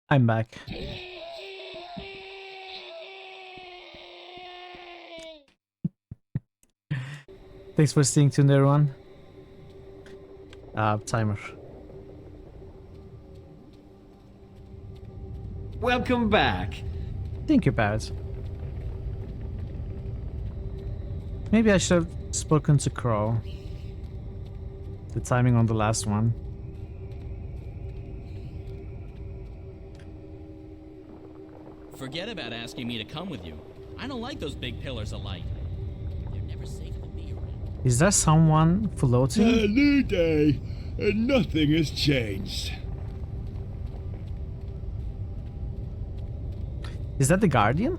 I'm back. Thanks for staying tuned, everyone. Timer. Welcome back. Thank you, Barrett. Maybe I should have spoken to Crow. The timing on the last one. Forget about asking me to come with you. I don't like those big pillars of light. They're never safe to be around. Is there someone floating? A new day, and nothing has changed. Is that the Guardian?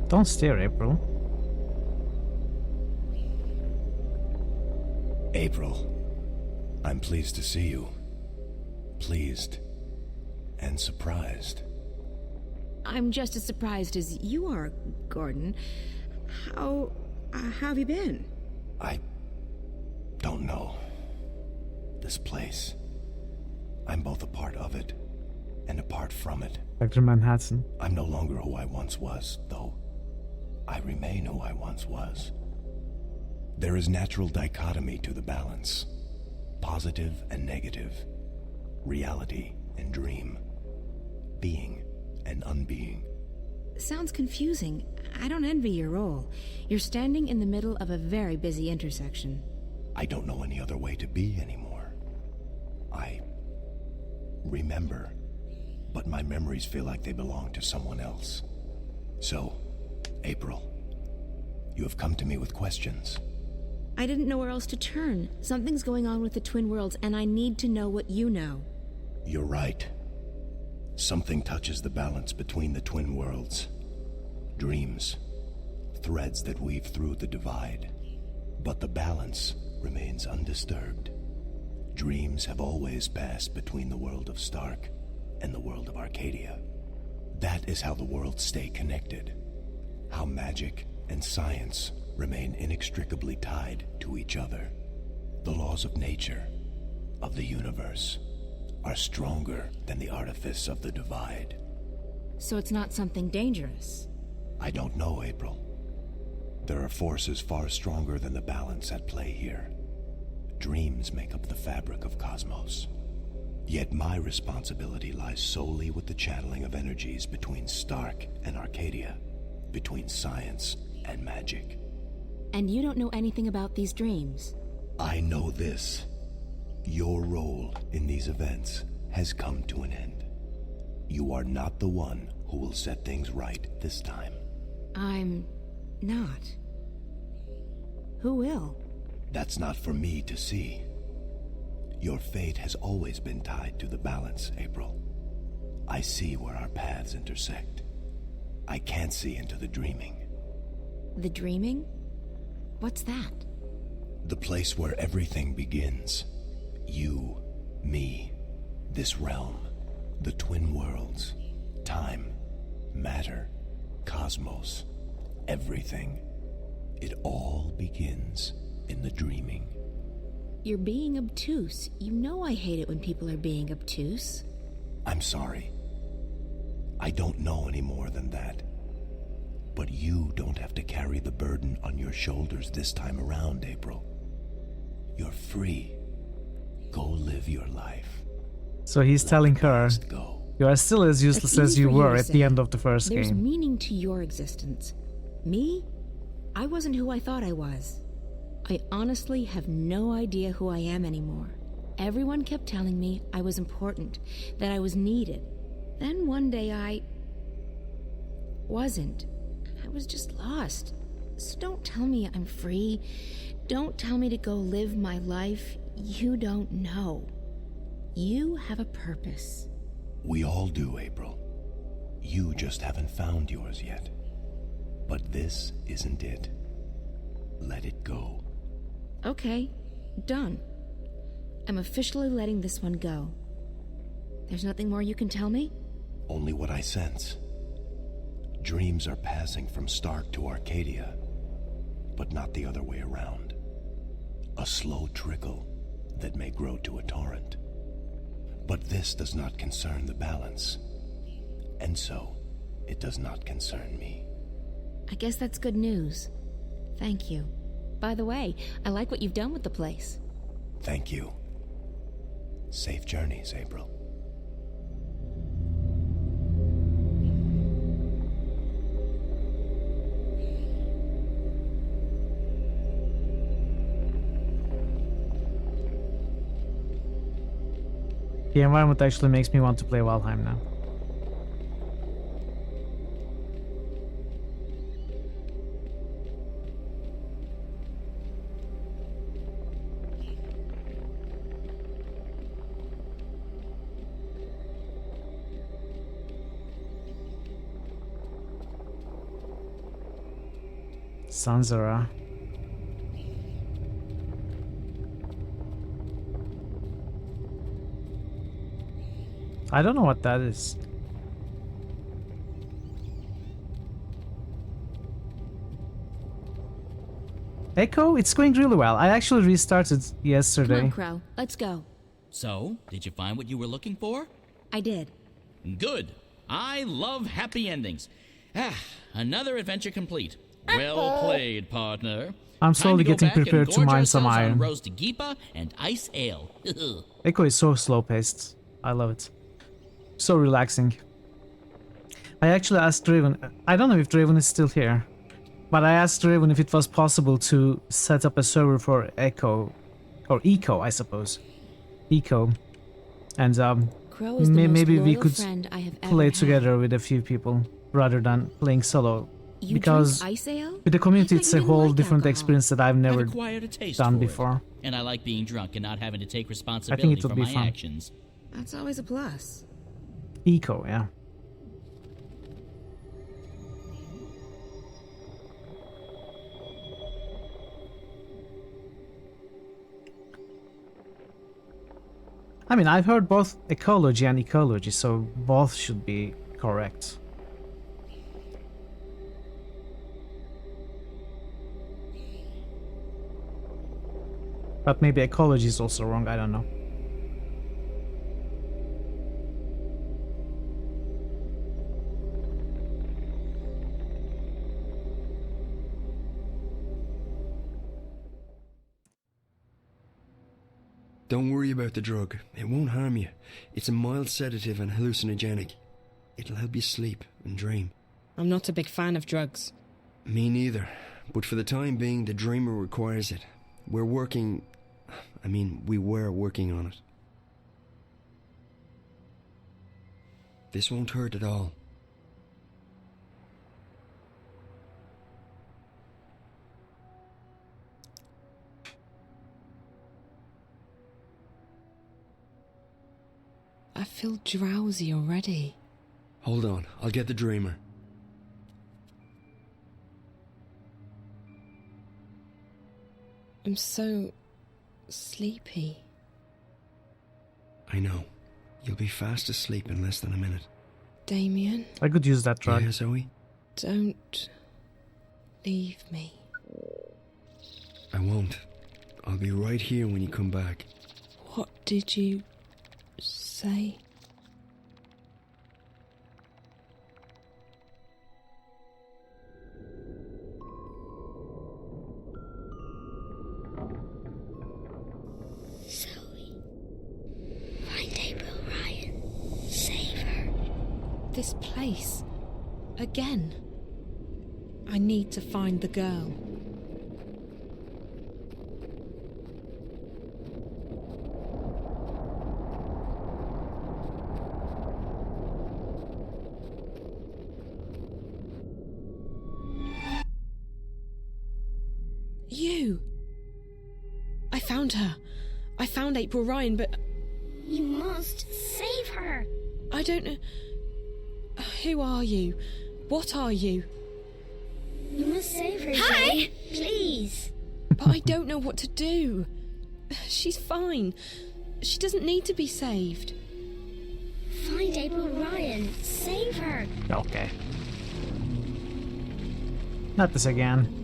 Don't stare, April. April, I'm pleased to see you. Pleased and surprised. I'm just as surprised as you are, Gordon. How have you been? I don't know. This place. I'm both a part of it and apart from it. Dr. Manhattan. I'm no longer who I once was, though I remain who I once was. There is natural dichotomy to the balance. Positive and negative. Reality and dream. Being and unbeing. Sounds confusing. I don't envy your role. You're standing in the middle of a very busy intersection. I don't know any other way to be anymore. I remember, but my memories feel like they belong to someone else. So, April, you have come to me with questions. I didn't know where else to turn. Something's going on with the Twin Worlds, and I need to know what you know. You're right. Something touches the balance between the Twin Worlds. Dreams. Threads that weave through the divide. But the balance remains undisturbed. Dreams have always passed between the world of Stark and the world of Arcadia. That is how the worlds stay connected. How magic and science remain inextricably tied to each other. The laws of nature, of the universe, are stronger than the artifice of the divide. So it's not something dangerous? I don't know, April. There are forces far stronger than the balance at play here. Dreams make up the fabric of cosmos. Yet my responsibility lies solely with the channeling of energies between Stark and Arcadia, between science and magic. And you don't know anything about these dreams? I know this. Your role in these events has come to an end. You are not the one who will set things right this time. I'm not. Who will? That's not for me to see. Your fate has always been tied to the balance, April. I see where our paths intersect. I can't see into the dreaming. The dreaming? What's that? The place where everything begins. You, me, this realm, the twin worlds, time, matter, cosmos, everything. It all begins in the dreaming. You're being obtuse. You know I hate it when people are being obtuse. I'm sorry. I don't know any more than that. But you don't have to carry the burden on your shoulders this time around, April. You're free. Go live your life. So he's telling her Just go. You are still as useless That's as easy you for you were to at the say. end of the first There's game. meaning to your existence. Me? I wasn't who I thought I was. I honestly have no idea who I am anymore. Everyone kept telling me I was important, that I was needed. Then one day I wasn't. I was just lost. So don't tell me I'm free. Don't tell me to go live my life. You don't know. You have a purpose. We all do, April. You just haven't found yours yet. But this isn't it. Let it go. Okay, done. I'm officially letting this one go. There's nothing more you can tell me? Only what I sense. Dreams are passing from Stark to Arcadia, but not the other way around. A slow trickle that may grow to a torrent. But this does not concern the balance, and so it does not concern me. I guess that's good news. Thank you. By the way, I like what you've done with the place. Thank you. Safe journeys, April. The environment actually makes me want to play Valheim now. Sanzara. I don't know what that is. Echo? It's going really well. I actually restarted Come yesterday. on, Crow. Let's go. So, did you find what you were looking for? I did. Good. I love happy endings. Another adventure complete. Well played, partner. I'm Time slowly to go getting back and prepared to gorge mine some ourselves on iron. roast geepa and ice ale. Echo is so slow paced. I love it. So relaxing. I actually asked Draven, I don't know if Draven is still here, but I asked Draven if it was possible to set up a server for Echo, or Eco, I suppose. Eco. And Crow is the most maybe we loyal could friend I have ever play had. together with a few people rather than playing solo. You Because drink ice ale? with the community, I thought it's you a didn't whole like different alcohol. experience that I've I've never acquired a taste done for before. it, and I like being drunk and not having to take responsibility would for be my fun. actions. That's always a plus. Eco, yeah. I mean, I've heard both ecology and ecology, so both should be correct. But maybe ecology is also wrong, I don't know. Don't worry about the drug. It won't harm you. It's a mild sedative and hallucinogenic. It'll help you sleep and dream. I'm not a big fan of drugs. Me neither. But for the time being, the dreamer requires it. We were working on it. This won't hurt at all. I feel drowsy already. Hold on, I'll get the dreamer. I'm so sleepy. I know. You'll be fast asleep in less than a minute. Damien, I could use that drug. Yeah, Zoe? don't leave me. I won't. I'll be right here when you come back. What did you say? Zoe. Find April Ryan. Save her. this place. Again. I need to find the girl. You! I found her. I found April Ryan, but You must save her. I don't know. Who are you? What are you? You must save her. Hi! Jane. Please. But I don't know what to do. She's fine. She doesn't need to be saved. Find April Ryan. Save her. Okay. Not this again.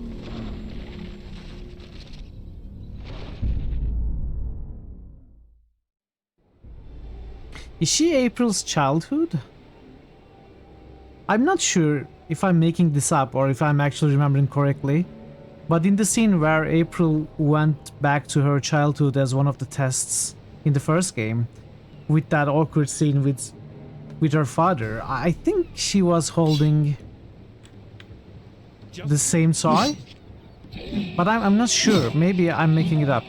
Is she April's childhood? I'm not sure if I'm making this up or if I'm actually remembering correctly, but in the scene where April went back to her childhood as one of the tests in the first game, with that awkward scene with her father, I think she was holding the same toy, but I'm not sure. Maybe I'm making it up.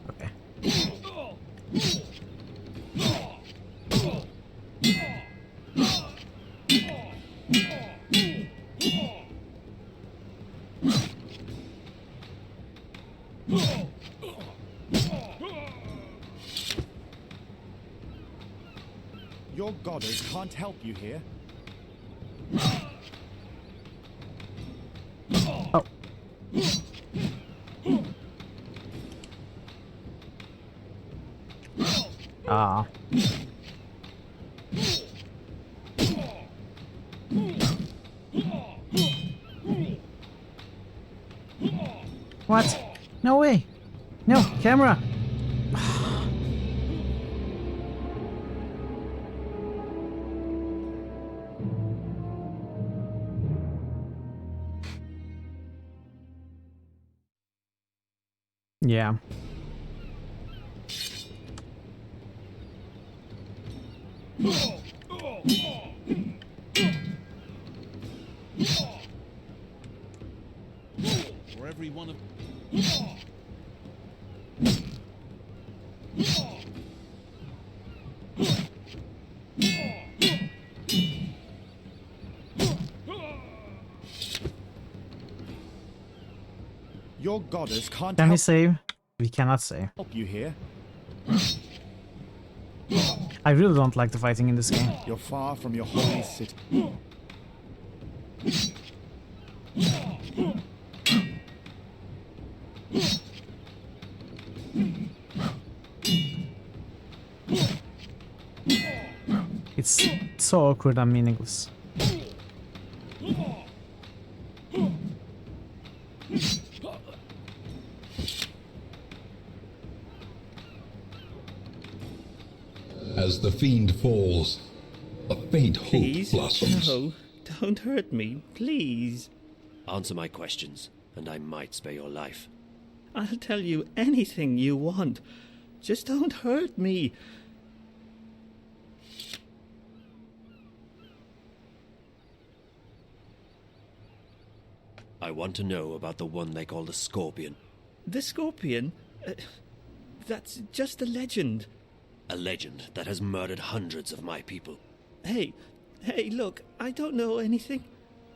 Okay. Your goddess can't help you here. Oh. Ah. What? No way. No, camera. Yeah. For every one of Your goddess can't Can we help save? We cannot save. you here. I really don't like the fighting in this game. You're far from your holy city. It's so awkward and meaningless. As the fiend falls, a faint hope Please? blossoms. No, don't hurt me, please. Answer my questions, and I might spare your life. I'll tell you anything you want. Just don't hurt me. I want to know about the one they call the Scorpion. The Scorpion? That's just a legend. A legend that has murdered hundreds of my people. Hey, look, I don't know anything.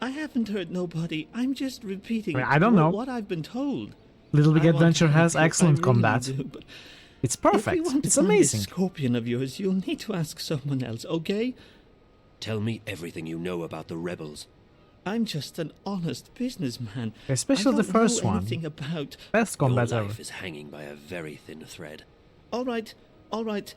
I haven't hurt nobody. I'm just repeating I don't know. what I've been told. Little Big I want Adventure to has help you, excellent I really combat. do, but It's if you perfect. want to It's find amazing. this Scorpion of yours, you'll need to ask someone else, okay? Tell me everything you know about the rebels. I'm just an honest businessman. Especially I the don't first know one. anything about. Best Your combat life ever. is hanging by a very thin thread. All right.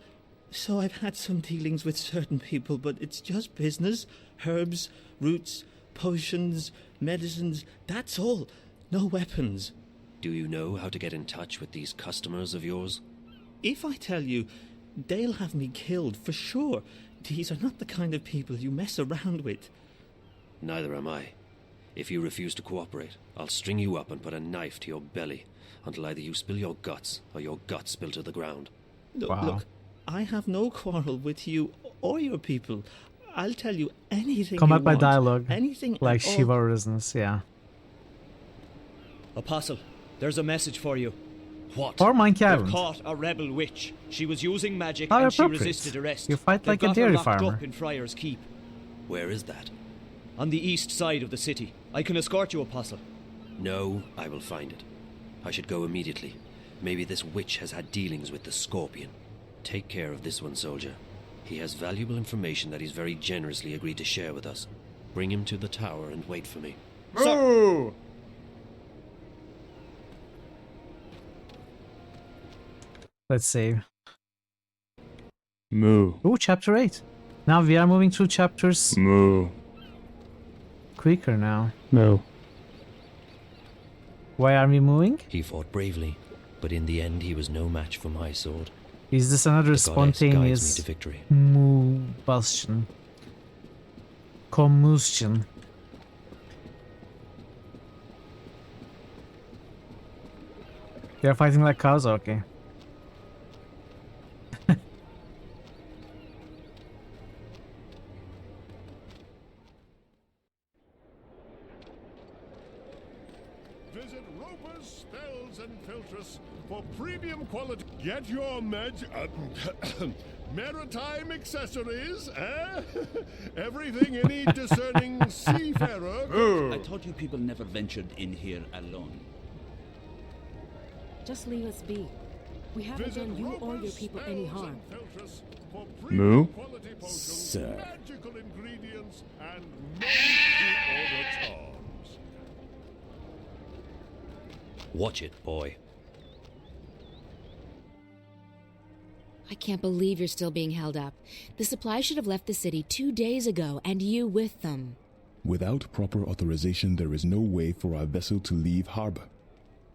So I've had some dealings with certain people, but it's just business. Herbs, roots, potions, medicines, that's all. No weapons. Do you know how to get in touch with these customers of yours? If I tell you, they'll have me killed for sure. These are not the kind of people you mess around with. Neither am I. If you refuse to cooperate, I'll string you up and put a knife to your belly until either you spill your guts or your guts spill to the ground. Look, I have no quarrel with you or your people. I'll tell you anything Combat you by want. dialogue. Anything Like at all. Shiva Reasons, yeah. Apostle, there's a message for you. What? Or Monkey They've Island. caught a rebel witch. She was using magic How and she appropriate. resisted arrest. You fight They've like a got her dairy locked farmer. up in Friar's Keep. Where is that? On the east side of the city. I can escort you, Apostle. No, I will find it. I should go immediately. Maybe this witch has had dealings with the Scorpion. Take care of this one, soldier. He has valuable information that he's very generously agreed to share with us. Bring him to the tower and wait for me. Moo! Let's save. Moo. Oh, chapter 8. Now we are moving through chapters Moo. quicker now. No. Why are we moving? He fought bravely, but in the end he was no match for my sword. Is this another The goddess guides me spontaneous to victory. combustion? Combustion. They are fighting like cows, okay. Visit Roper's Spells and Filtress for premium quality. Get your maritime accessories, eh? Everything any discerning seafarer. I thought you people never ventured in here alone. Just leave us be. We haven't done you or your people any harm. Moo? Sir. Magical ingredients and made-to-order charms. Watch it, boy. I can't believe you're still being held up. The supplies should have left the city 2 days ago, and you with them. Without proper authorization, there is no way for our vessel to leave harbor.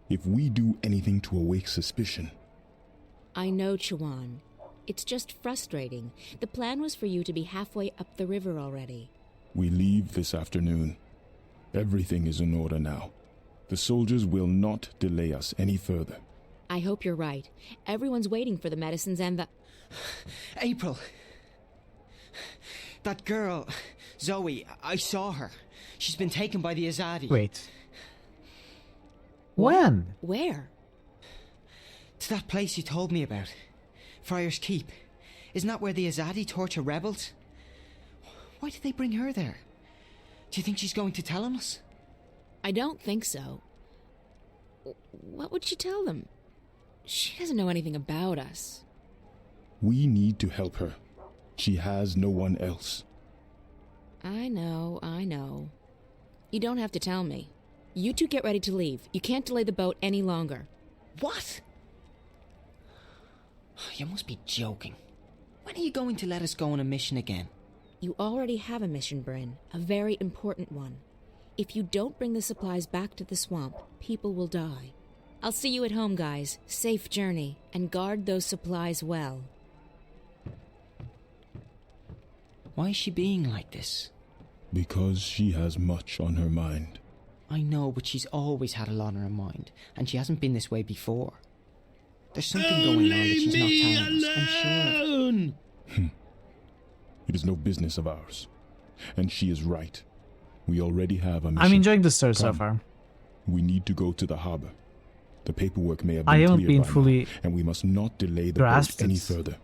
If we do anything to awake suspicion... I know, Chuan. It's just frustrating. The plan was for you to be halfway up the river already. We leave this afternoon. Everything is in order now. The soldiers will not delay us any further. I hope you're right. Everyone's waiting for the medicines and the... April. That girl, Zoe, I saw her. She's been taken by the Azadi. Wait. When? Where? To that place you told me about. Friar's Keep. Isn't that where the Azadi torture rebels? Why did they bring her there? Do you think she's going to tell on us? I don't think so. What would she tell them? She doesn't know anything about us. We need to help her. She has no one else. I know. You don't have to tell me. You two get ready to leave. You can't delay the boat any longer. What? You must be joking. When are you going to let us go on a mission again? You already have a mission, Bryn. A very important one. If you don't bring the supplies back to the swamp, people will die. I'll see you at home, guys. Safe journey, and guard those supplies well. Why is she being like this? Because she has much on her mind. I know, but she's always had a lot on her mind, and she hasn't been this way before. There's something going on that she's not telling us, I'm sure. It is no business of ours. And she is right. We already have a mission. I'm enjoying the story so far. We need to go to the harbor. The paperwork may have been I haven't cleared been by fully now, and we must not delay the boat grasped any it. further.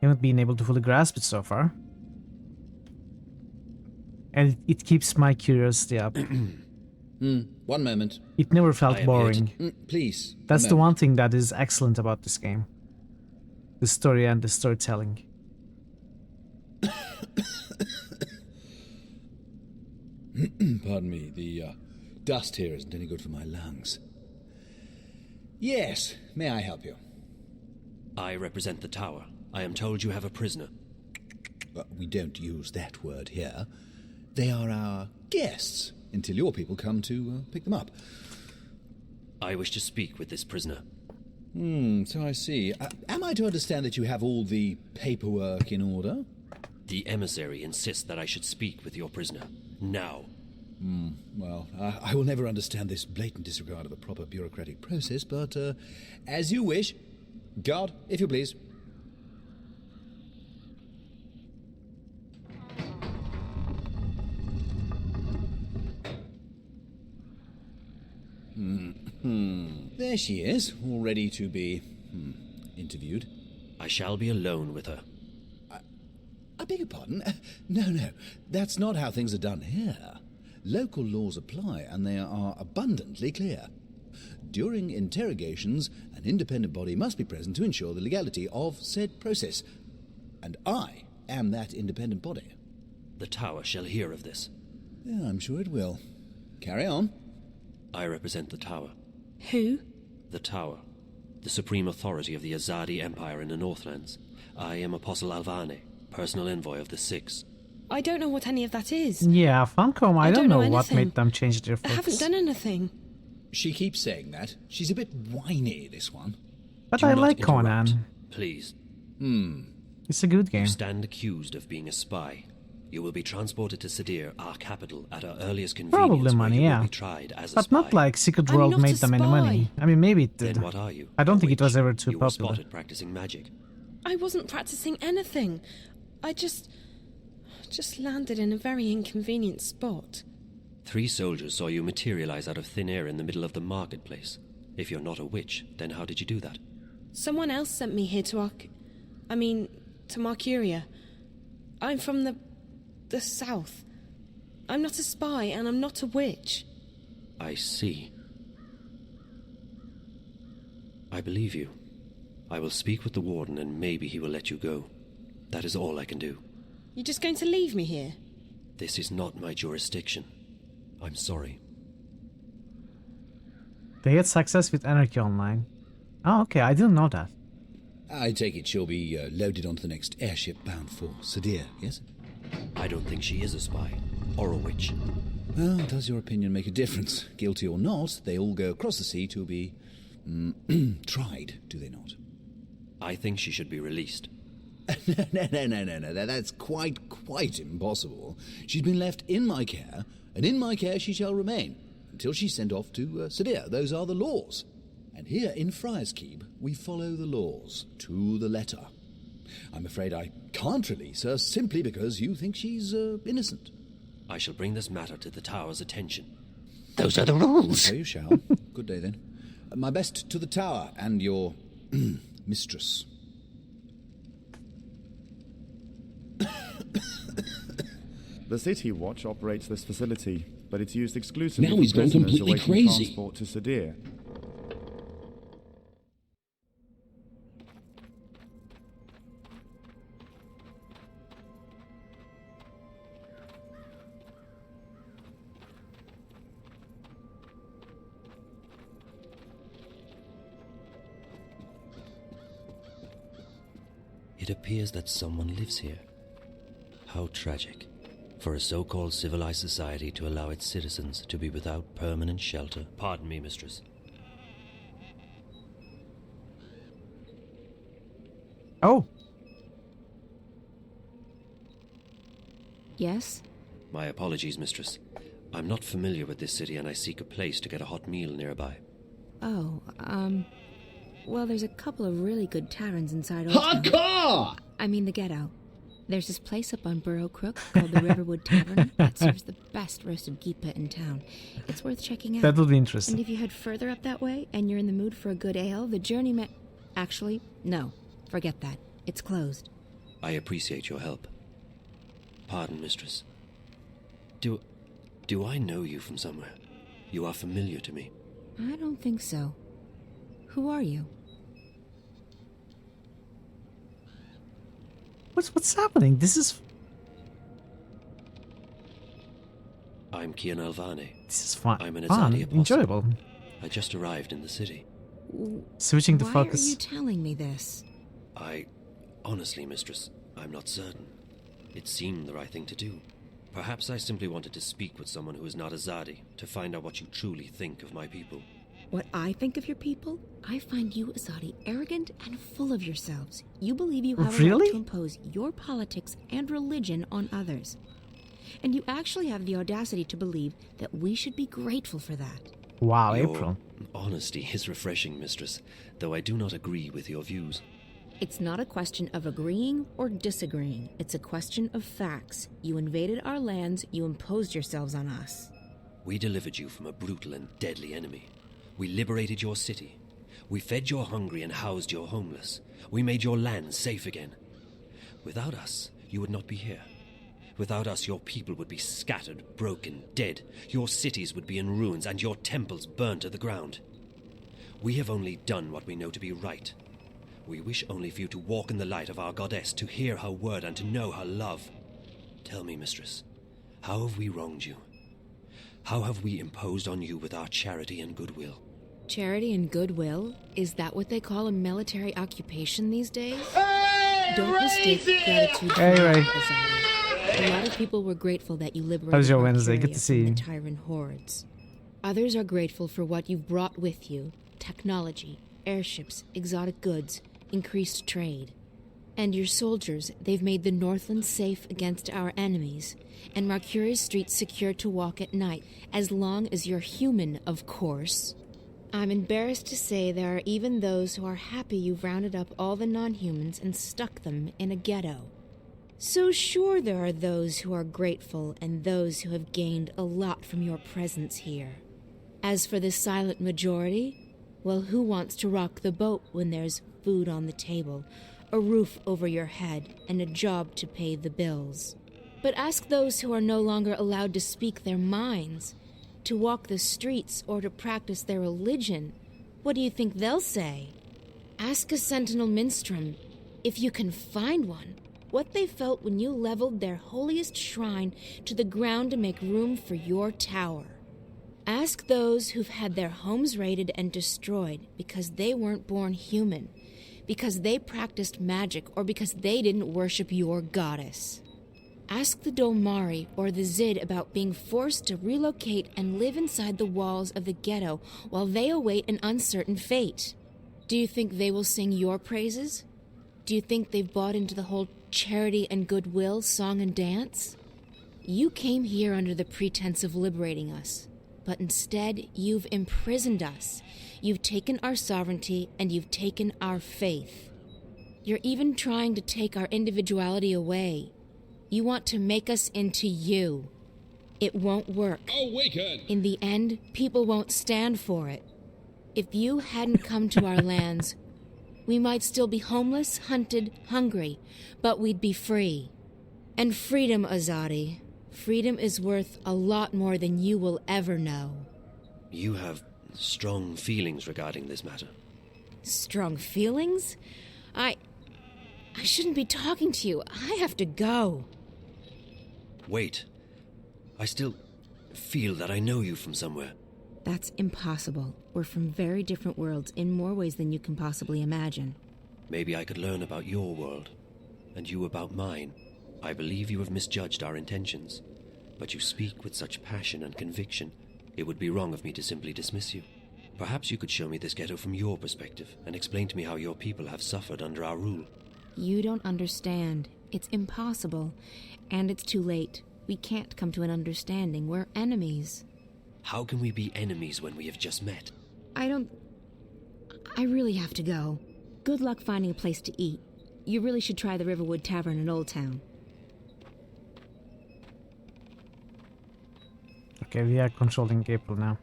Haven't been able to fully grasp it so far. And it keeps my curiosity up. 1 moment. It never felt boring. Please. That's the one thing that is excellent about this game. The story and the storytelling. Pardon me, the dust here isn't any good for my lungs. Yes, may I help you? I represent the tower. I am told you have a prisoner. We don't use that word here. They are our guests, until your people come to pick them up. I wish to speak with this prisoner. So I see. Am I to understand that you have all the paperwork in order? The emissary insists that I should speak with your prisoner. Now. Well, I will never understand this blatant disregard of the proper bureaucratic process, but as you wish. Guard, if you please. There she is, all ready to be interviewed. I shall be alone with her. I beg your pardon? No, that's not how things are done here. Local laws apply, and they are abundantly clear. During interrogations, an independent body must be present to ensure the legality of said process. And I am that independent body. The Tower shall hear of this. Yeah, I'm sure it will. Carry on. I represent the Tower. Who? The Tower. The supreme authority of the Azadi Empire in the Northlands. I am Apostle Alvane, personal envoy of the Six. I don't know what any of that is. Yeah, Funcom, I don't know what anything. made them change their I focus. haven't done anything. She keeps saying that. She's a bit whiny, this one. But Do I not like interrupt, Conan. Please. It's a good game. You stand accused of being a spy. You will be transported to Sadir, our capital, at our earliest convenience. Probably money, where you yeah. will be tried as a But spy. not like Secret I'm World not made a them any money. spy. I mean, maybe it did. Then what are you? I don't think it A was witch. ever too You were popular. spotted practicing magic. I wasn't practicing anything. I just landed in a very inconvenient spot. 3 soldiers saw you materialize out of thin air in the middle of the marketplace. If you're not a witch, then how did you do that? Someone else sent me here to Marcuria. I'm from the south. I'm not a spy, and I'm not a witch. I see. I believe you. I will speak with the warden and maybe he will let you go. That is all I can do. You're just going to leave me here? This is not my jurisdiction. I'm sorry. They had success with Anarchy Online. Oh, okay, I didn't know that. I take it she'll be loaded onto the next airship bound for Sadir, yes? I don't think she is a spy. Or a witch. Well, does your opinion make a difference? Guilty or not, they all go across the sea to be tried, do they not? I think she should be released. No. That's quite impossible. She's been left in my care, and in my care she shall remain, until she's sent off to Sadir. Those are the laws. And here in Friar's Keep, we follow the laws, to the letter. I'm afraid I can't release her simply because you think she's innocent. I shall bring this matter to the Tower's attention. Those are the rules. So you shall. Good day, then. My best to the Tower and your mistress. The City Watch operates this facility, but it's used exclusively Now for he's gone prisoners completely awaiting crazy. transport to Sadir. It appears that someone lives here. How tragic. For a so-called civilized society to allow its citizens to be without permanent shelter. Pardon me, mistress. Oh. Yes? My apologies, mistress. I'm not familiar with this city and I seek a place to get a hot meal nearby. Oh, well, there's a couple of really good taverns inside Old Town. Hardcore! I mean the ghetto. There's this place up on Burrow Crook called the Riverwood Tavern that serves the best roasted geepa in town. It's worth checking out. That would be interesting. And if you head further up that way and you're in the mood for a good ale, the journey Actually, no. Forget that. It's closed. I appreciate your help. Pardon, mistress. Do I know you from somewhere? You are familiar to me. I don't think so. Who are you? What's happening? This is I'm Kian Alvane. This is fun. I'm an fun, Azadi apostle. enjoyable. I just arrived in the city. Switching the Why focus. are you telling me this? Honestly, mistress, I'm not certain. It seemed the right thing to do. Perhaps I simply wanted to speak with someone who is not Azadi, to find out what you truly think of my people. What I think of your people, I find you, Azadi, arrogant and full of yourselves. You believe you have a right Really? to impose your politics and religion on others. And you actually have the audacity to believe that we should be grateful for that. Wow, Your April. honesty is refreshing, mistress, though I do not agree with your views. It's not a question of agreeing or disagreeing. It's a question of facts. You invaded our lands, you imposed yourselves on us. We delivered you from a brutal and deadly enemy. We liberated your city. We fed your hungry and housed your homeless. We made your land safe again. Without us, you would not be here. Without us, your people would be scattered, broken, dead. Your cities would be in ruins and your temples burned to the ground. We have only done what we know to be right. We wish only for you to walk in the light of our goddess, to hear her word and to know her love. Tell me, mistress, how have we wronged you? How have we imposed on you with our charity and goodwill? Charity and goodwill? Is that what they call a military occupation these days? Don't mistake gratitude for Ray. Azadi. A lot of people were grateful that you liberated How's your Wednesday? Good Valkyria to see from you. the tyrant hordes. Others are grateful for what you've brought with you: technology, airships, exotic goods, increased trade. And your soldiers, they've made the Northland safe against our enemies, and Mercuria's streets secure to walk at night, as long as you're human, of course. I'm embarrassed to say there are even those who are happy you've rounded up all the non-humans and stuck them in a ghetto. So sure, there are those who are grateful and those who have gained a lot from your presence here. As for the silent majority, well, who wants to rock the boat when there's food on the table, a roof over your head, and a job to pay the bills? But ask those who are no longer allowed to speak their minds, to walk the streets, or to practice their religion. What do you think they'll say? Ask a sentinel minstrel, if you can find one, what they felt when you leveled their holiest shrine to the ground to make room for your tower. Ask those who've had their homes raided and destroyed because they weren't born human, because they practiced magic, or because they didn't worship your goddess. Ask the Dolmari or the Zid about being forced to relocate and live inside the walls of the ghetto while they await an uncertain fate. Do you think they will sing your praises? Do you think they've bought into the whole charity and goodwill song and dance? You came here under the pretense of liberating us, but instead you've imprisoned us. You've taken our sovereignty and you've taken our faith. You're even trying to take our individuality away. You want to make us into you. It won't work. Awaken! In the end, people won't stand for it. If you hadn't come to our lands, we might still be homeless, hunted, hungry, but we'd be free. And freedom, Azadi. Freedom is worth a lot more than you will ever know. You have strong feelings regarding this matter. Strong feelings? I shouldn't be talking to you. I have to go. Wait. I still feel that I know you from somewhere. That's impossible. We're from very different worlds in more ways than you can possibly imagine. Maybe I could learn about your world, and you about mine. I believe you have misjudged our intentions, but you speak with such passion and conviction. It would be wrong of me to simply dismiss you. Perhaps you could show me this ghetto from your perspective, and explain to me how your people have suffered under our rule. You don't understand. It's impossible. And it's too late. We can't come to an understanding. We're enemies. How can we be enemies when we have just met? I really have to go. Good luck finding a place to eat. You really should try the Riverwood Tavern in Old Town. Okay, we are controlling April now.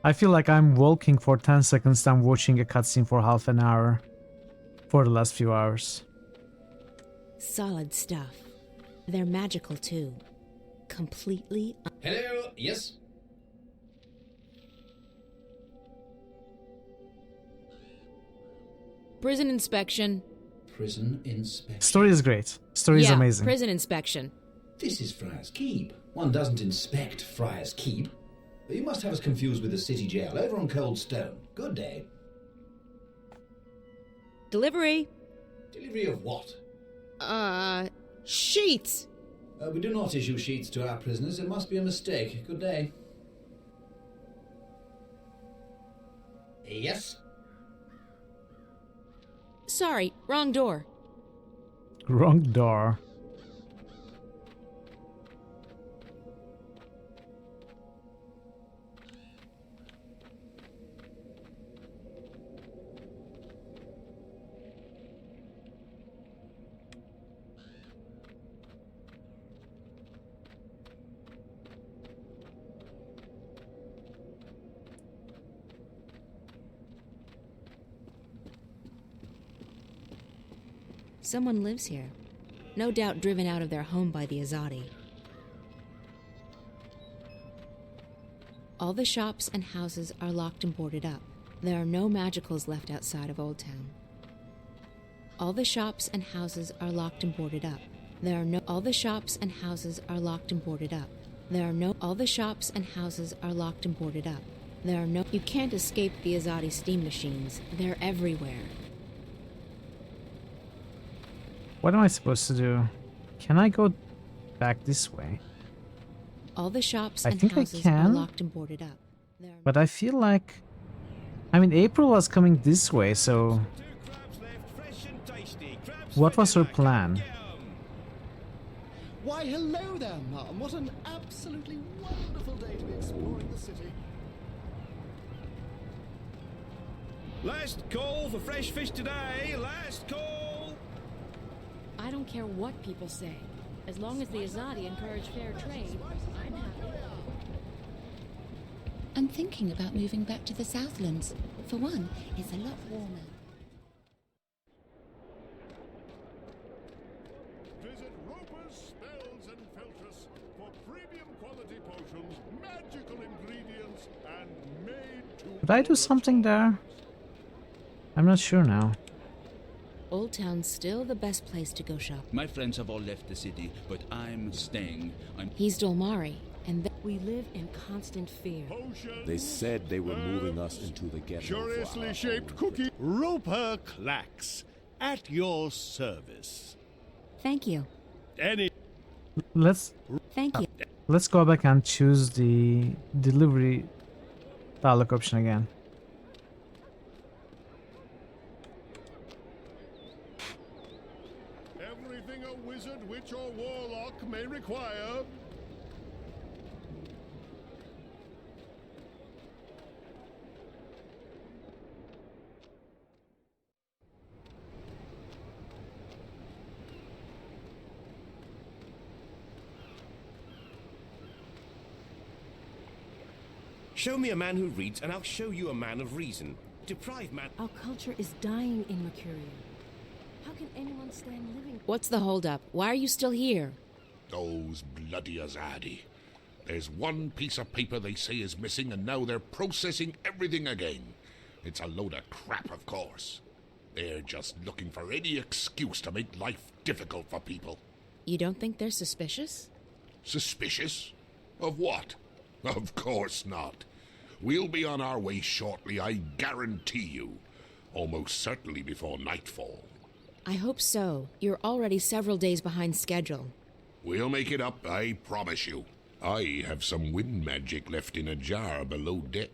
I feel like I'm walking for 10 seconds, I'm watching a cutscene for half an hour. For the last few hours. Solid stuff. They're magical too. Completely. Hello, yes? Prison inspection. Prison inspection. Story is great. Story is amazing. Prison inspection. This is Friar's Keep. One doesn't inspect Friar's Keep. You must have us confused with the city jail over on Cold Stone. Good day. Delivery. Delivery of what? Sheets! We do not issue sheets to our prisoners. It must be a mistake. Good day. Yes? Sorry, wrong door. Wrong door. Someone lives here. No doubt driven out of their home by the Azadi. All the shops and houses are locked and boarded up. There are no magicals left outside of Old Town. All the shops and houses are locked and boarded up. There are no all the shops and houses are locked and boarded up. There are no all the shops and houses are locked and boarded up. There are no you can't escape the Azadi steam machines. They're everywhere. What am I supposed to do? Can I go back this way? All the shops I and think houses I can, are locked and boarded up. but I feel like... I mean, April was coming this way, so... What was her plan? Why, hello there, Mum. What an absolutely wonderful day to be exploring the city. Last call for fresh fish today. Last call. I don't care what people say. As long as the Azadi encourage fair trade, I'm happy. I'm thinking about moving back to the Southlands. For one, it's a lot warmer. Visit Roper's Spells and Filtress for premium quality potions, magical ingredients, and made to... Did I do something there? I'm not sure now. Old Town's still the best place to go shop. My friends have all left the city, but I'm staying. He's Dolmari, and we live in constant fear. They said they were moving us into the ghetto. Curiously shaped cookie. Roper Clacks, at your service. Thank you. Let's... Thank you. Let's go back and choose the delivery dialog option again. Everything a wizard, witch, or warlock may require. Show me a man who reads, and I'll show you a man of reason. Deprive man... Our culture is dying in Mercurial. How can anyone stand living... What's the holdup? Why are you still here? Those bloody Azadi. There's one piece of paper they say is missing, and now they're processing everything again. It's a load of crap, of course. They're just looking for any excuse to make life difficult for people. You don't think they're suspicious? Suspicious? Of what? Of course not. We'll be on our way shortly, I guarantee you. Almost certainly before nightfall. I hope so. You're already several days behind schedule. We'll make it up, I promise you. I have some wind magic left in a jar below deck.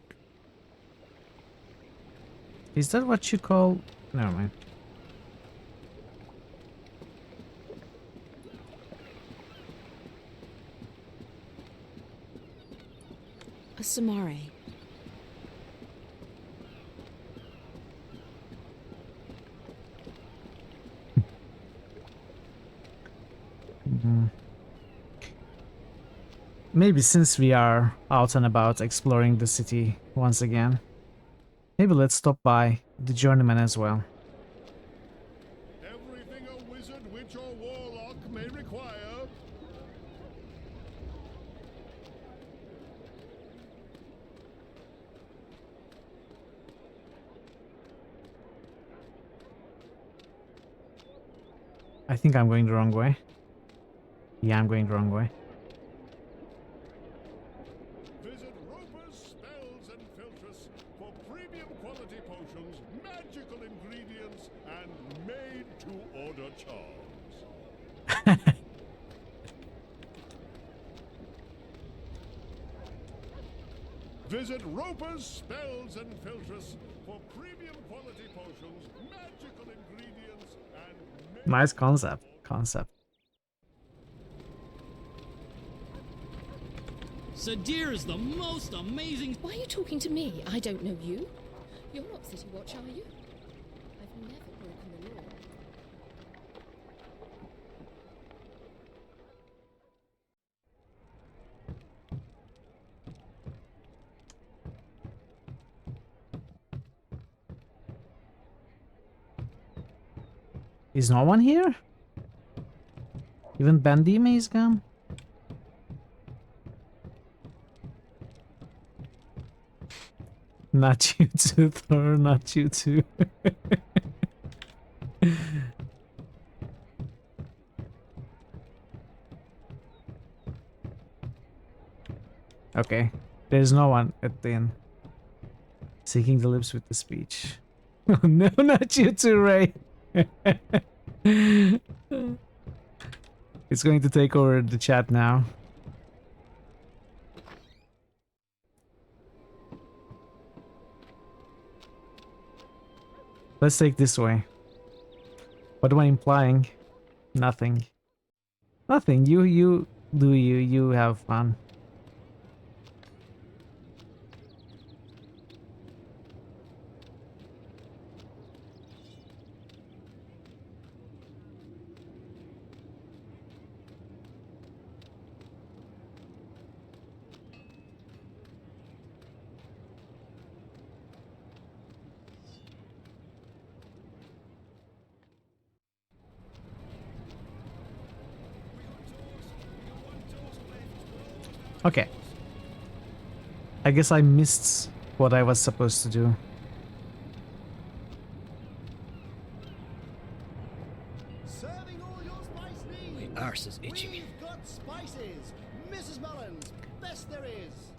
Is that what you call... Never mind. A Samare. Maybe since we are out and about exploring the city once again, maybe let's stop by the journeyman as well. Everything a wizard, witch, or warlock may require. I think I'm going the wrong way. Yeah, I'm going the wrong way. Visit Roper's Spells and Filtress for premium quality potions, magical ingredients, and made to your charms. Visit Roper's Spells and Filters for premium quality potions, magical ingredients, and Nice concept. Sadir is the most amazing. Why are you talking to me? I don't know you. You're not City Watch, are you? I've never broken the law. Is no one here? Even Bandime is gone? Not you too, Thor, not you too. Okay, there's no one at the inn. Seeking the lips with the speech. Oh no, not you too, Ray. It's going to take over the chat now. Let's take this way. What am I implying? Nothing. Nothing. You do you have fun. Okay. I guess I missed what I was supposed to do. Serving all your spice needs. My arse is itching. We've got spices. Mrs. Mullins, best there is.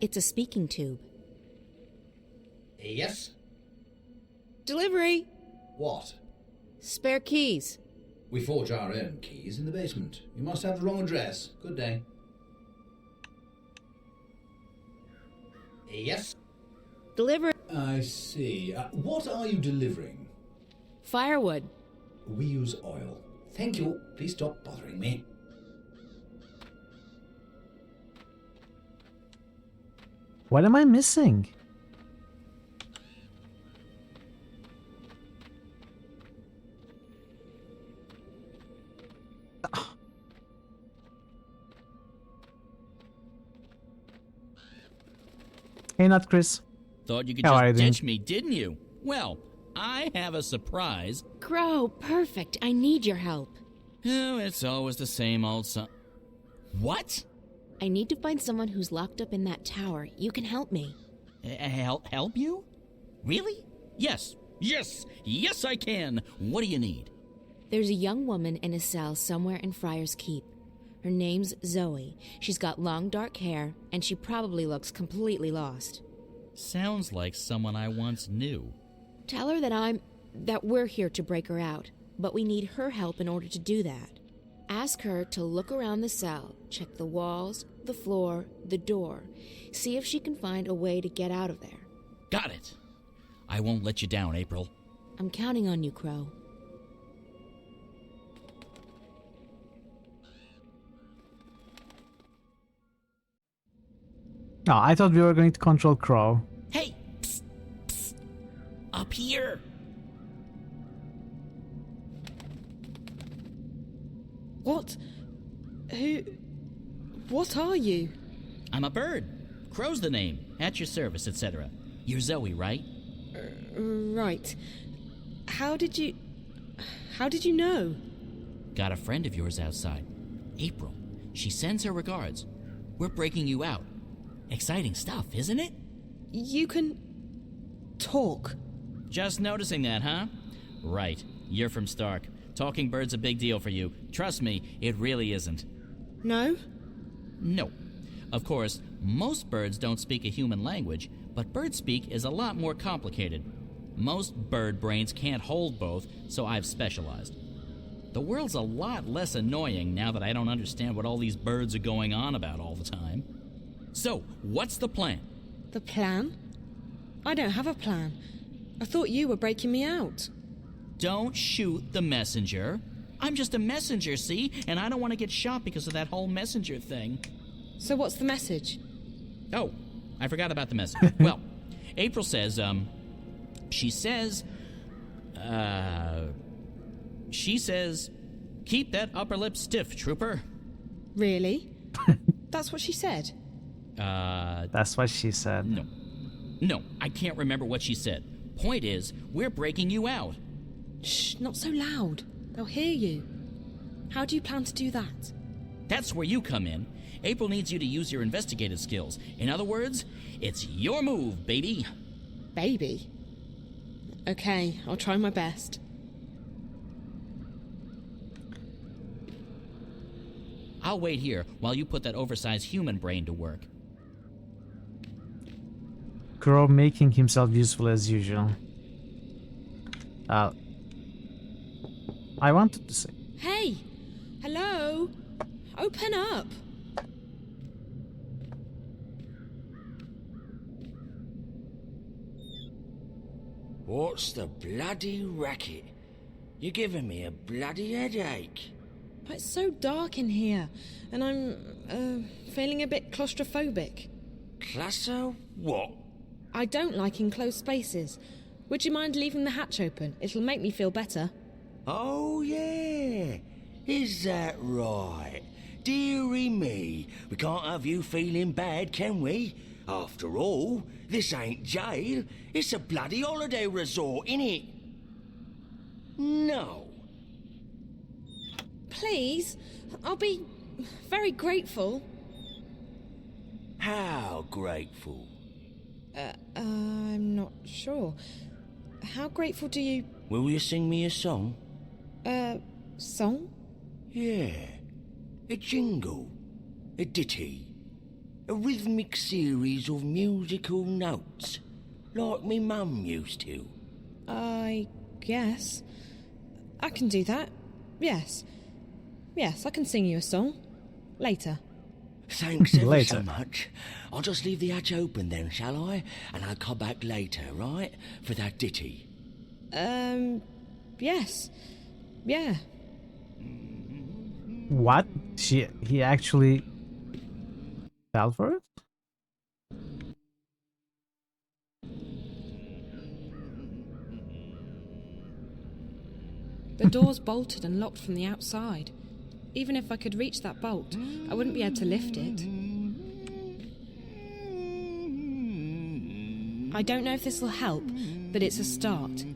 It's a speaking tube. Yes? Delivery! What? Spare keys. We forge our own keys in the basement. You must have the wrong address. Good day. Yes? Delivery. I see. What are you delivering? Firewood. We use oil. Thank you. Please stop bothering me. What am I missing? Hey, not Chris. Thought you could How are you just doing? ditch me, didn't you? Well, I have a surprise. Crow, perfect. I need your help. Oh, it's always the same old What? I need to find someone who's locked up in that tower. You can help me. Help you? Really? Yes, I can. What do you need? There's a young woman in a cell somewhere in Friar's Keep. Her name's Zoe. She's got long dark hair, and she probably looks completely lost. Sounds like someone I once knew. Tell her that we're here to break her out, but we need her help in order to do that. Ask her to look around the cell, check the walls, the floor, the door, see if she can find a way to get out of there. Got it. I won't let you down, April. I'm counting on you, Crow. No, I thought we were going to control Crow. Hey! Psst, psst. Up here! What? What are you? I'm a bird. Crow's the name. At your service, etc. You're Zoe, right? Right. How did you... How did you know? Got a friend of yours outside, April. She sends her regards. We're breaking you out. Exciting stuff, isn't it? You can... talk. Just noticing that, huh? Right. You're from Stark. Talking bird's a big deal for you. Trust me, it really isn't. No? No. Of course, most birds don't speak a human language, but bird speak is a lot more complicated. Most bird brains can't hold both, so I've specialized. The world's a lot less annoying now that I don't understand what all these birds are going on about all the time. So, what's the plan? The plan? I don't have a plan. I thought you were breaking me out. Don't shoot the messenger. I'm just a messenger, see? And I don't want to get shot because of that whole messenger thing. So what's the message? Oh, I forgot about the message. Well, April says, she says, keep that upper lip stiff, trooper. Really? That's what she said? That's what she said. No, I can't remember what she said. Point is, we're breaking you out. Shh, not so loud. They'll hear you. How do you plan to do that? That's where you come in. April needs you to use your investigative skills. In other words, it's your move, baby. Baby? Okay, I'll try my best. I'll wait here while you put that oversized human brain to work. Crow making himself useful as usual. I wanted to say... Hey! Hello? Open up! What's the bloody racket? You're giving me a bloody headache. It's so dark in here, and I'm, feeling a bit claustrophobic. Claustro what? I don't like enclosed spaces. Would you mind leaving the hatch open? It'll make me feel better. Oh, yeah. Is that right? Dearie me, we can't have you feeling bad, can we? After all, this ain't jail. It's a bloody holiday resort, innit? No. Please, I'll be very grateful. How grateful? I'm not sure. How grateful do you... Will you sing me a song? Song? Yeah. A jingle. A ditty. A rhythmic series of musical notes. Like me mum used to. I guess. I can do that. Yes. Yes, I can sing you a song. Later. Thanks ever so much. I'll just leave the hatch open then, shall I? And I'll come back later, right? For that ditty. Yes. Yeah. What? He actually fell for it? The door's bolted and locked from the outside. Even if I could reach that bolt, I wouldn't be able to lift it. I don't know if this will help, but it's a start.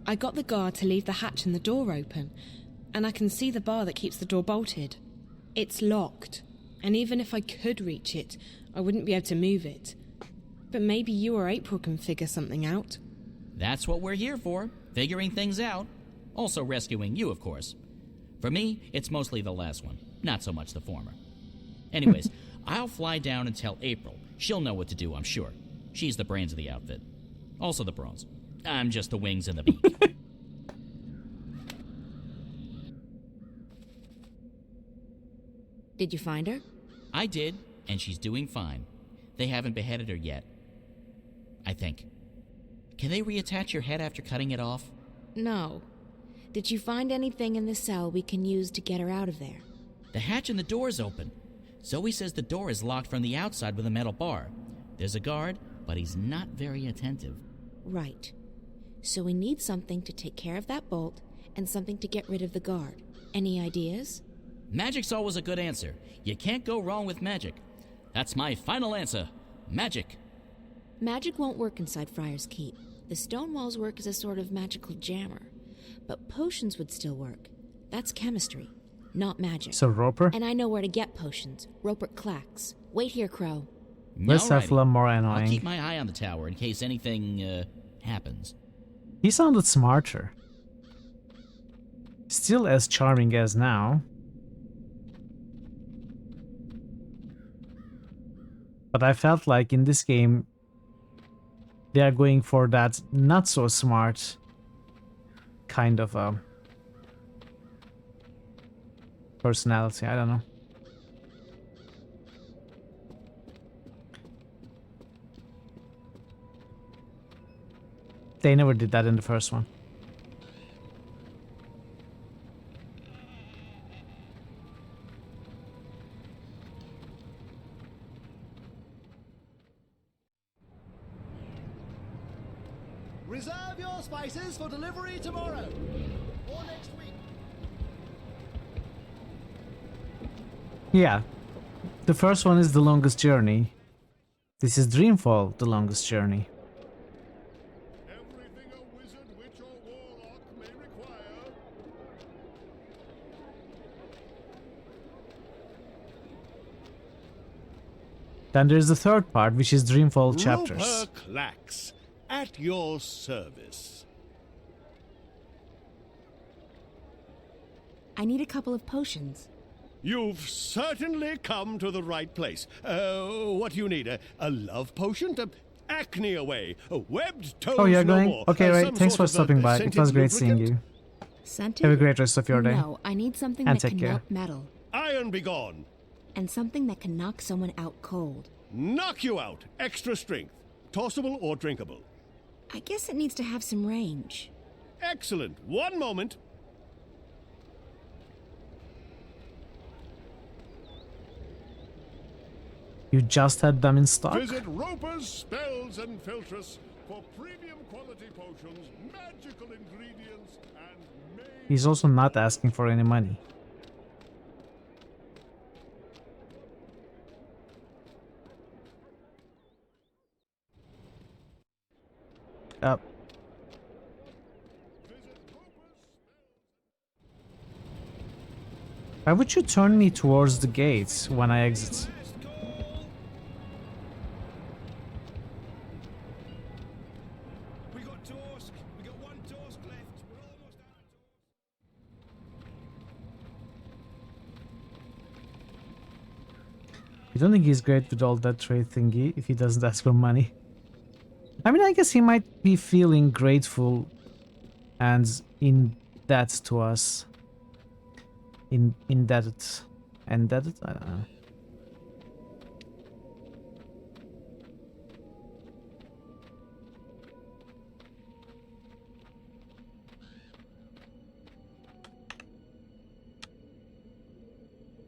I got the guard to leave the hatch and the door open, and I can see the bar that keeps the door bolted. It's locked, and even if I could reach it, I wouldn't be able to move it. But maybe you or April can figure something out. That's what we're here for, figuring things out. Also rescuing you, of course. For me, it's mostly the last one, not so much the former. Anyways, I'll fly down and tell April. She'll know what to do, I'm sure. She's the brains of the outfit. Also the brains. I'm just the wings and the beak. Did you find her? I did, and she's doing fine. They haven't beheaded her yet. I think. Can they reattach your head after cutting it off? No. Did you find anything in the cell we can use to get her out of there? The hatch and the door's open. Zoe says the door is locked from the outside with a metal bar. There's a guard, but he's not very attentive. Right. So we need something to take care of that bolt and something to get rid of the guard. Any ideas? Magic's always a good answer. You can't go wrong with magic. That's my final answer. Magic. Magic won't work inside Friar's Keep. The stone walls work as a sort of magical jammer. but potions would still work. That's chemistry, not magic. So Roper? And I know where to get potions. Roper Clacks. Wait here, Crow. Let's have Alrighty. more I'll annoying. keep my eye on the tower in case anything, happens. He sounded smarter. Still as charming as now. But I felt like in this game, they are going for that not so smart kind of personality. I don't know. They never did that in the first one. Reserve your spices for delivery tomorrow or next week. Yeah. The first one is the longest journey. This is Dreamfall, the longest journey. Everything a wizard, witch, or warlock may require. Then there's the third part, which is Dreamfall chapters. Roper Clacks, at your service. I need a couple of potions. You've certainly come to the right place. What do you need? A love potion? Acne away. Webbed toes Oh, you're no going? more. Okay, right. Some Thanks for sort of stopping by. It scented was great seeing lubricant? you. Scented? Have a great rest of your day. No, I need something And that take can care. melt metal. Iron be gone. And something that can knock someone out cold. Knock you out. Extra strength. Tossable or drinkable? I guess it needs to have some range. Excellent. One moment. You just had them in stock? Visit Roper's Spells and Filtress for premium quality potions, magical ingredients, and made... He's also not asking for any money. Up. Why would you turn me towards the gates when I exit? I don't think he's great with all that trade thingy if he doesn't ask for money. I mean, I guess he might be feeling grateful and indebted to us. Indebted. Indebted? I don't know.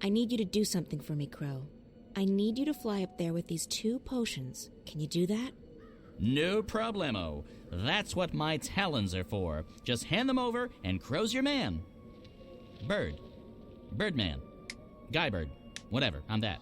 I need you to do something for me, Crow. I need you to fly up there with these 2 potions. Can you do that? No problemo. That's what my talons are for. Just hand them over and Crow's your man. Bird. Birdman. Guybird. Whatever, I'm that.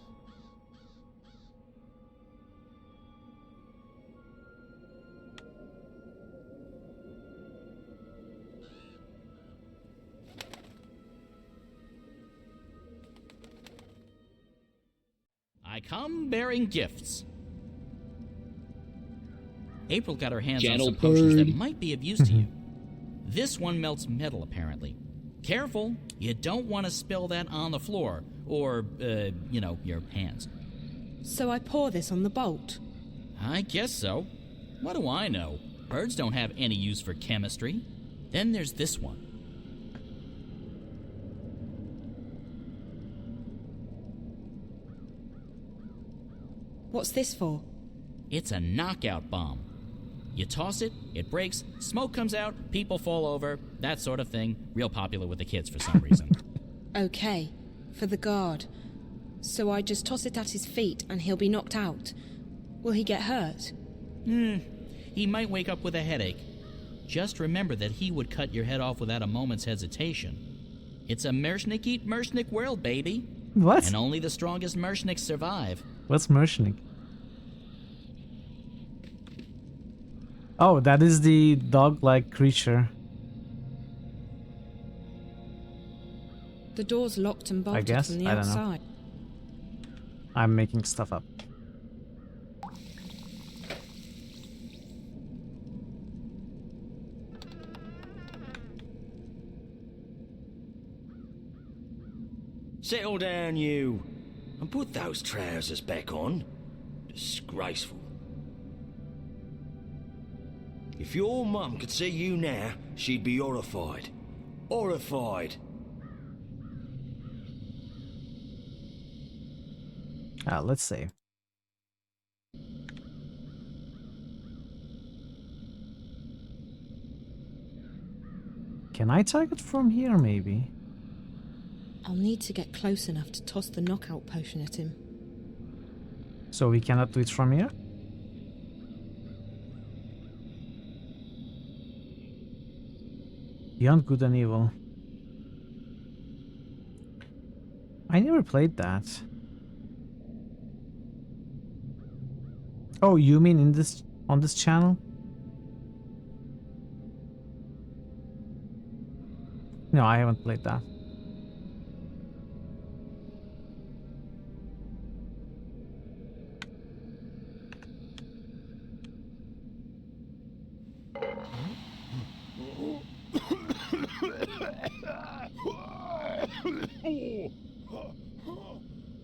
I come bearing gifts. April got her hands on some potions that might be of use to you. This one melts metal, apparently. Careful, you don't want to spill that on the floor, or, you know, your hands. So I pour this on the bolt? I guess so. What do I know? Birds don't have any use for chemistry. Then there's this one. What's this for? It's a knockout bomb. You toss it, it breaks, smoke comes out, people fall over, that sort of thing. Real popular with the kids for some reason. Okay, for the guard. So I just toss it at his feet and he'll be knocked out. Will he get hurt? He might wake up with a headache. Just remember that he would cut your head off without a moment's hesitation. It's a Mershnik eat Mershnik world, baby. What? And only the strongest Mershniks survive. What's Mershnik? Oh, that is the dog-like creature. The door's locked and bolted guess? from the I don't know. outside. I'm making stuff up. Settle down, you, and put those trousers back on. Disgraceful. If your mum could see you now, she'd be horrified. Horrified. Let's see. Can I target from here, maybe? I'll need to get close enough to toss the knockout potion at him. So we cannot do it from here? Beyond Good and Evil. I never played that. Oh, you mean in this on this channel? No, I haven't played that.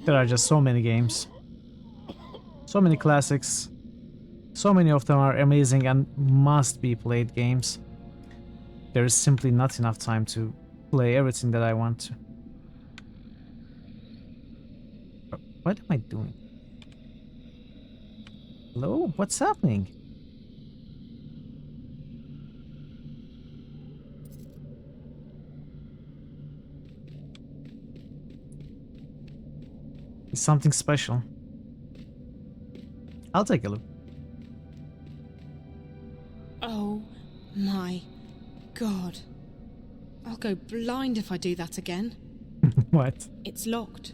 There are just so many games. So many classics. So many of them are amazing and must be played games. There is simply not enough time to play everything that I want to. What am I doing? Hello? What's happening? It's something special. I'll take a look. Oh my god. I'll go blind if I do that again. What? It's locked.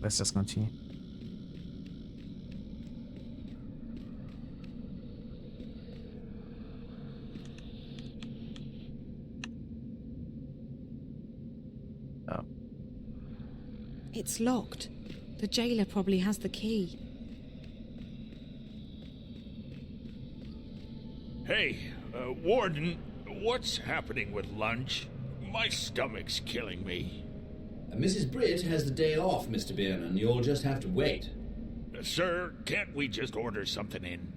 Let's just continue. Oh. It's locked. The jailer probably has the key. Hey, Warden, what's happening with lunch? My stomach's killing me. Mrs. Britt has the day off, Mr. Biernan. You'll just have to wait. Sir, can't we just order something in?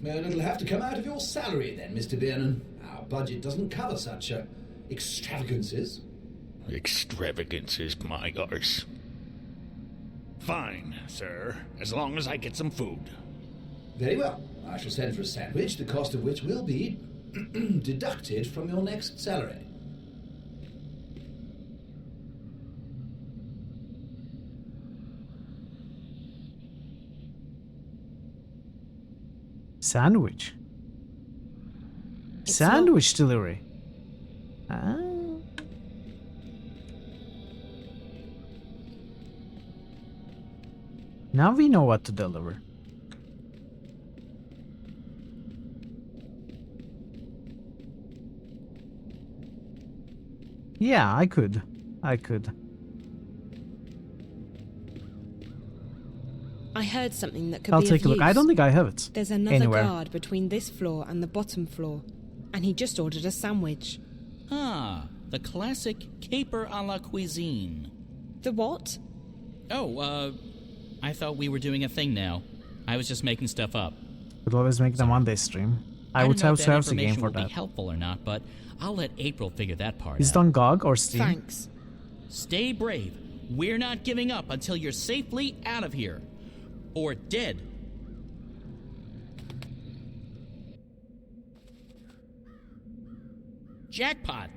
Well, it'll have to come out of your salary then, Mr. Biernan. Our budget doesn't cover such extravagances. Extravagances, my arse. Fine, sir, as long as I get some food. Very well. I shall send for a sandwich, the cost of which will be deducted from your next salary. Sandwich. Sandwich delivery. Ah. Now we know what to deliver. Yeah, I could. I heard something that could I'll be take of a look. use. I don't think I have it. There's another anywhere. guard between this floor and the bottom floor, and he just ordered a sandwich. Ah, the classic caper a la cuisine. The what? Oh, I thought we were doing a thing now. I was just making stuff up. Could always make the Monday stream. I would don't know have if to that have the game information for will that. be helpful or not, but I'll let April figure that part Is it out. on GOG or Steam? Thanks. Stay brave. We're not giving up until you're safely out of here. Or dead. Jackpot!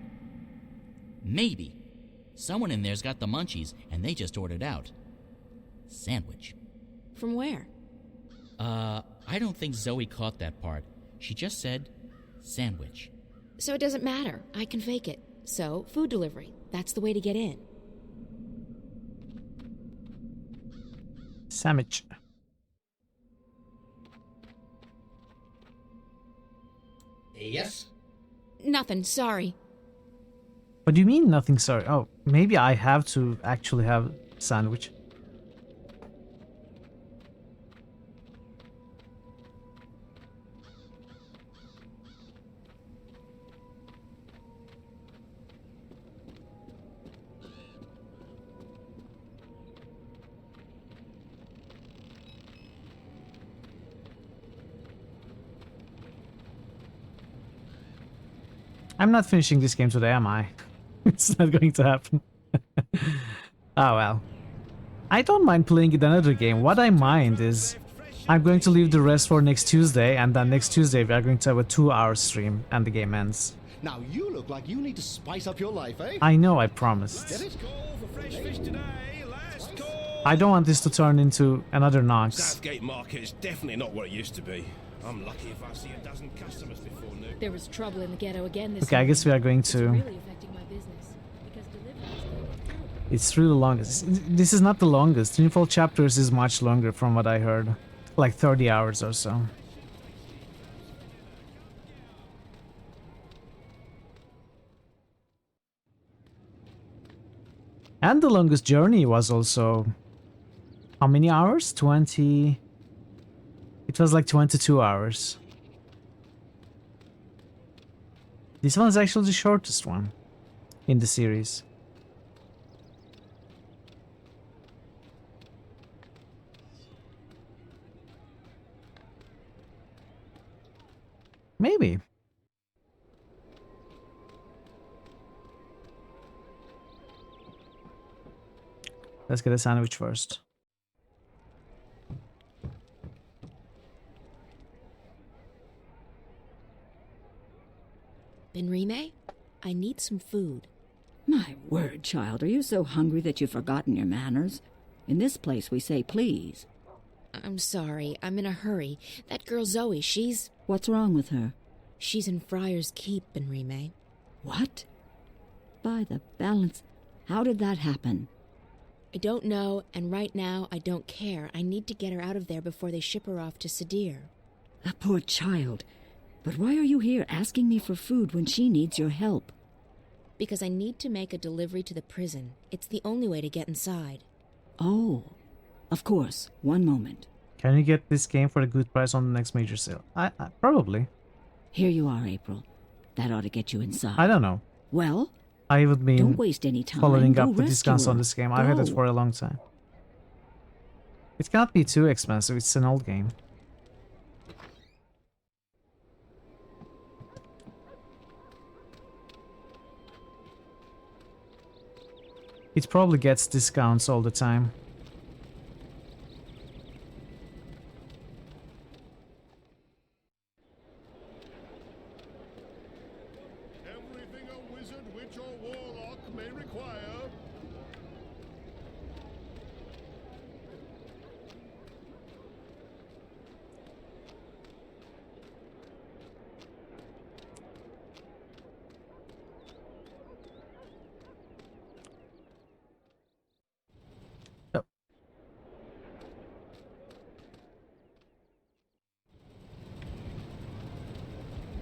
Maybe. Someone in there's got the munchies, and they just ordered out. Sandwich. From where? I don't think Zoe caught that part. She just said sandwich. So it doesn't matter. I can fake it. So, food delivery. That's the way to get in. Sandwich. Yes? Nothing, sorry. What do you mean nothing, sorry? Oh, maybe I have to actually have sandwich. I'm not finishing this game today, am I? It's not going to happen. Oh well. I don't mind playing it another game. What I mind is I'm going to leave the rest for next Tuesday, and then next Tuesday we are going to have a 2-hour stream and the game ends. Now you look like you need to spice up your life, eh? I know, I promised. Get it? I don't want this to turn into another Knox. Southgate Market is definitely not what it used to be. I'm lucky if I see a dozen customers before noon. There was trouble in the ghetto again this Okay, I guess we are going to... It's really affecting my business because deliveries It's really the longest. This is not the longest. Dreamfall chapters is much longer from what I heard. Like 30 hours or so. And the longest journey was also... How many hours? 20... It was like 22 hours. This one is actually the shortest one in the series. Maybe. Let's get a sandwich first. Benrime, I need some food. My word, child, are you so hungry that you've forgotten your manners? In this place we say please. I'm sorry, I'm in a hurry. That girl Zoe, she's... What's wrong with her? She's in Friar's Keep, Benrime. What? By the balance, how did that happen? I don't know, and right now I don't care. I need to get her out of there before they ship her off to Sadir. That poor child. But why are you here asking me for food when she needs your help? Because I need to make a delivery to the prison. It's the only way to get inside. Oh, of course. One moment. Can you get this game for a good price on the next major sale? I probably. Here you are, April. That ought to get you inside. I don't know. Well, I haven't been don't waste any time. following Go up the discounts rescue on her. this game. I've had it Go. for a long time. It cannot be too expensive. It's an old game. It probably gets discounts all the time. Everything a wizard, witch, or warlock may require.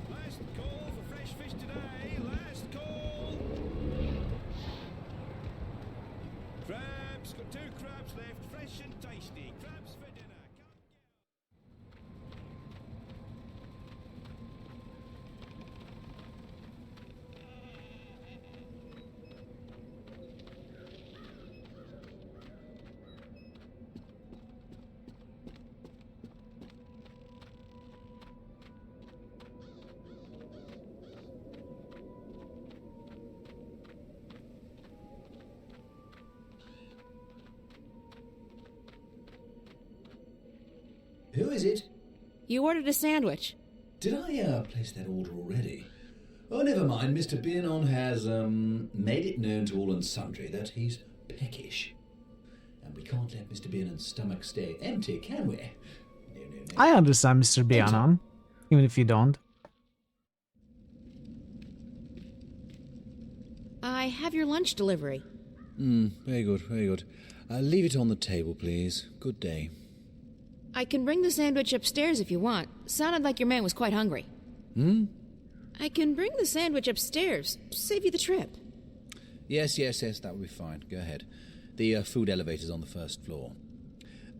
Last call for fresh fish today. Last call. Crabs. Got 2 crabs left. Fresh and tasty. Crabs for dinner. Who is it? You ordered a sandwich. Did I place that order already? Oh, never mind. Mr. Biernon has made it known to all and sundry that he's peckish. And we can't let Mr. Biernon's stomach stay empty, can we? I understand, Mr. Bianon, even if you don't. I have your lunch delivery. Very good, very good. Leave it on the table, please. Good day. I can bring the sandwich upstairs if you want. Sounded like your man was quite hungry. I can bring the sandwich upstairs. Save you the trip. Yes, that will be fine. Go ahead. The food elevator's on the first floor.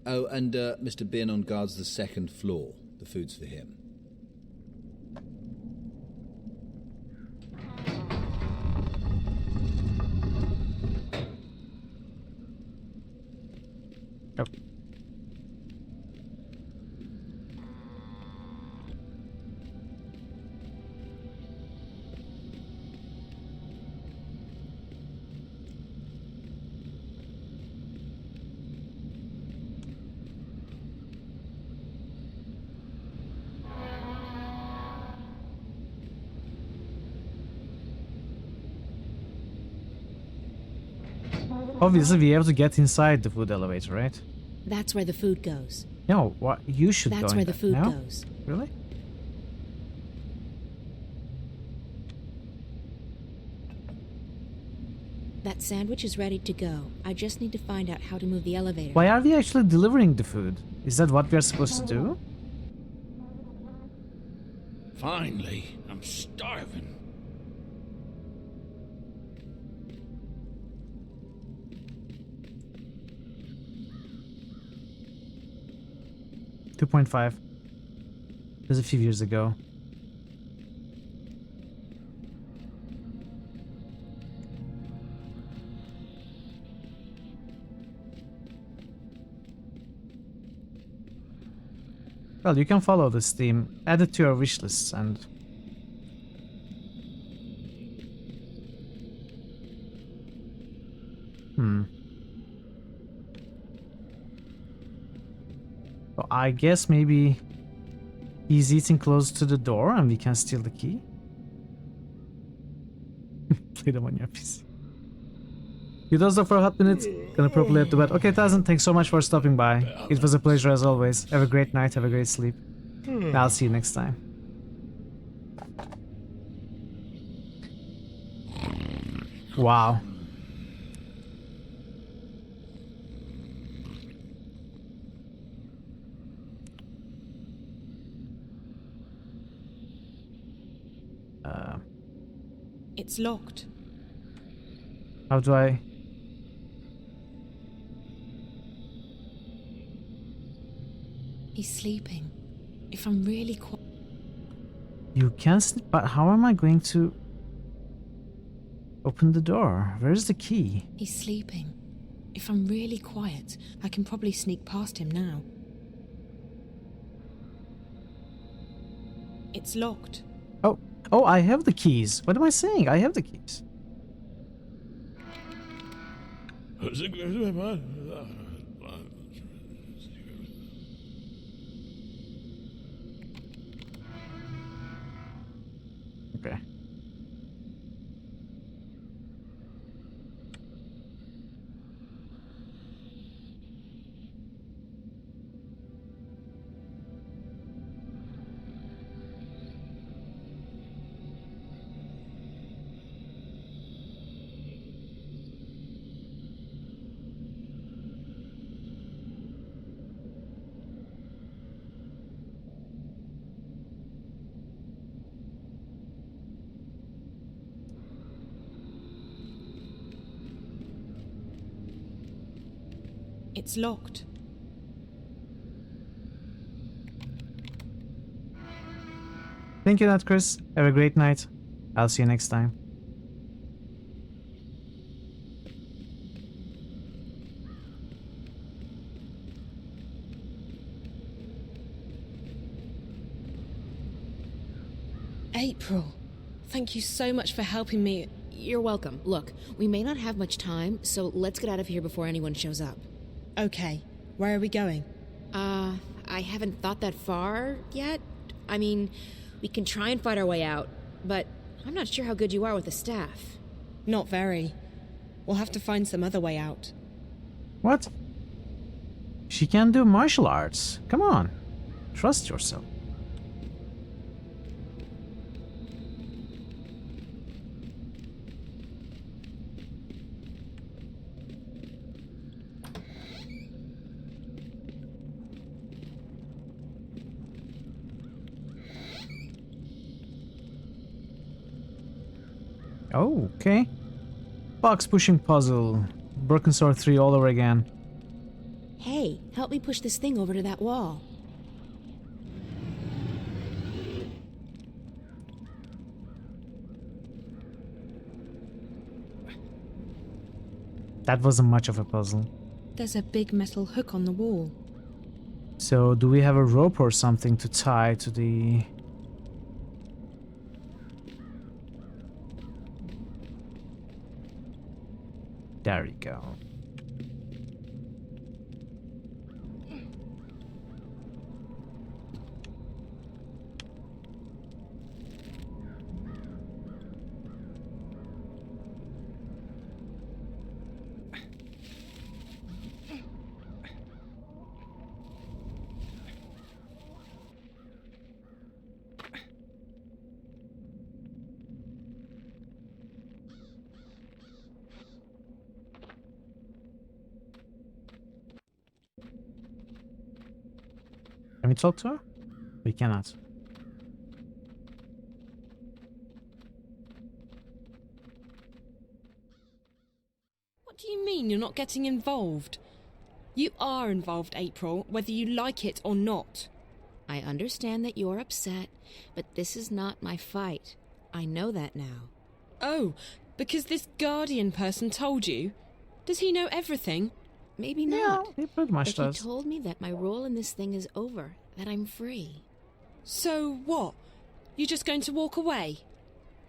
Oh, and Mr. Bin guards the second floor. The food's for him. Yep. Obviously, we have to get inside the food elevator, right? That's where the food goes. No, what? You should go That's in where the there. food No? goes. Really? That sandwich is ready to go. I just need to find out how to move the elevator. Why are we actually delivering the food? Is that what we are supposed to do? Finally, I'm starving. $2.5. It was a few years ago. Well, you can follow this theme, add it to your wish lists, and So I guess maybe he's eating close to the door and we can steal the key. Play them on your PC. You does for a hot minute. Gonna probably have to bed. Okay, Tazen, thanks so much for stopping by. It was a pleasure as always. Have a great night, have a great sleep. I'll see you next time. Wow. It's locked. How do I... He's sleeping. If I'm really quiet... You can sleep, but how am I going to... open the door? Where's the key? He's sleeping. If I'm really quiet, I can probably sneak past him now. It's locked. Oh, I have the keys. What am I saying? I have the keys. Okay. It's locked. Thank you, Nat Chris. Have a great night. I'll see you next time. April, thank you so much for helping me. You're welcome. Look, we may not have much time, so let's get out of here before anyone shows up. Okay, where are we going? I haven't thought that far yet. I mean, we can try and fight our way out, but I'm not sure how good you are with the staff. Not very. We'll have to find some other way out. What? She can do martial arts. Come on. Trust yourself. Oh, okay. Box pushing puzzle. Broken Sword 3 all over again. Hey, help me push this thing over to that wall. That wasn't much of a puzzle. There's a big metal hook on the wall. So, do we have a rope or something to tie to the... There you go. Can we talk to her? We cannot. What do you mean you're not getting involved? You are involved, April, whether you like it or not. I understand that you're upset, but this is not my fight. I know that now. Oh, because this Guardian person told you? Does he know everything? Maybe not. Yeah, he pretty much but does. He told me that my role in this thing is over, that I'm free. So what? You're just going to walk away?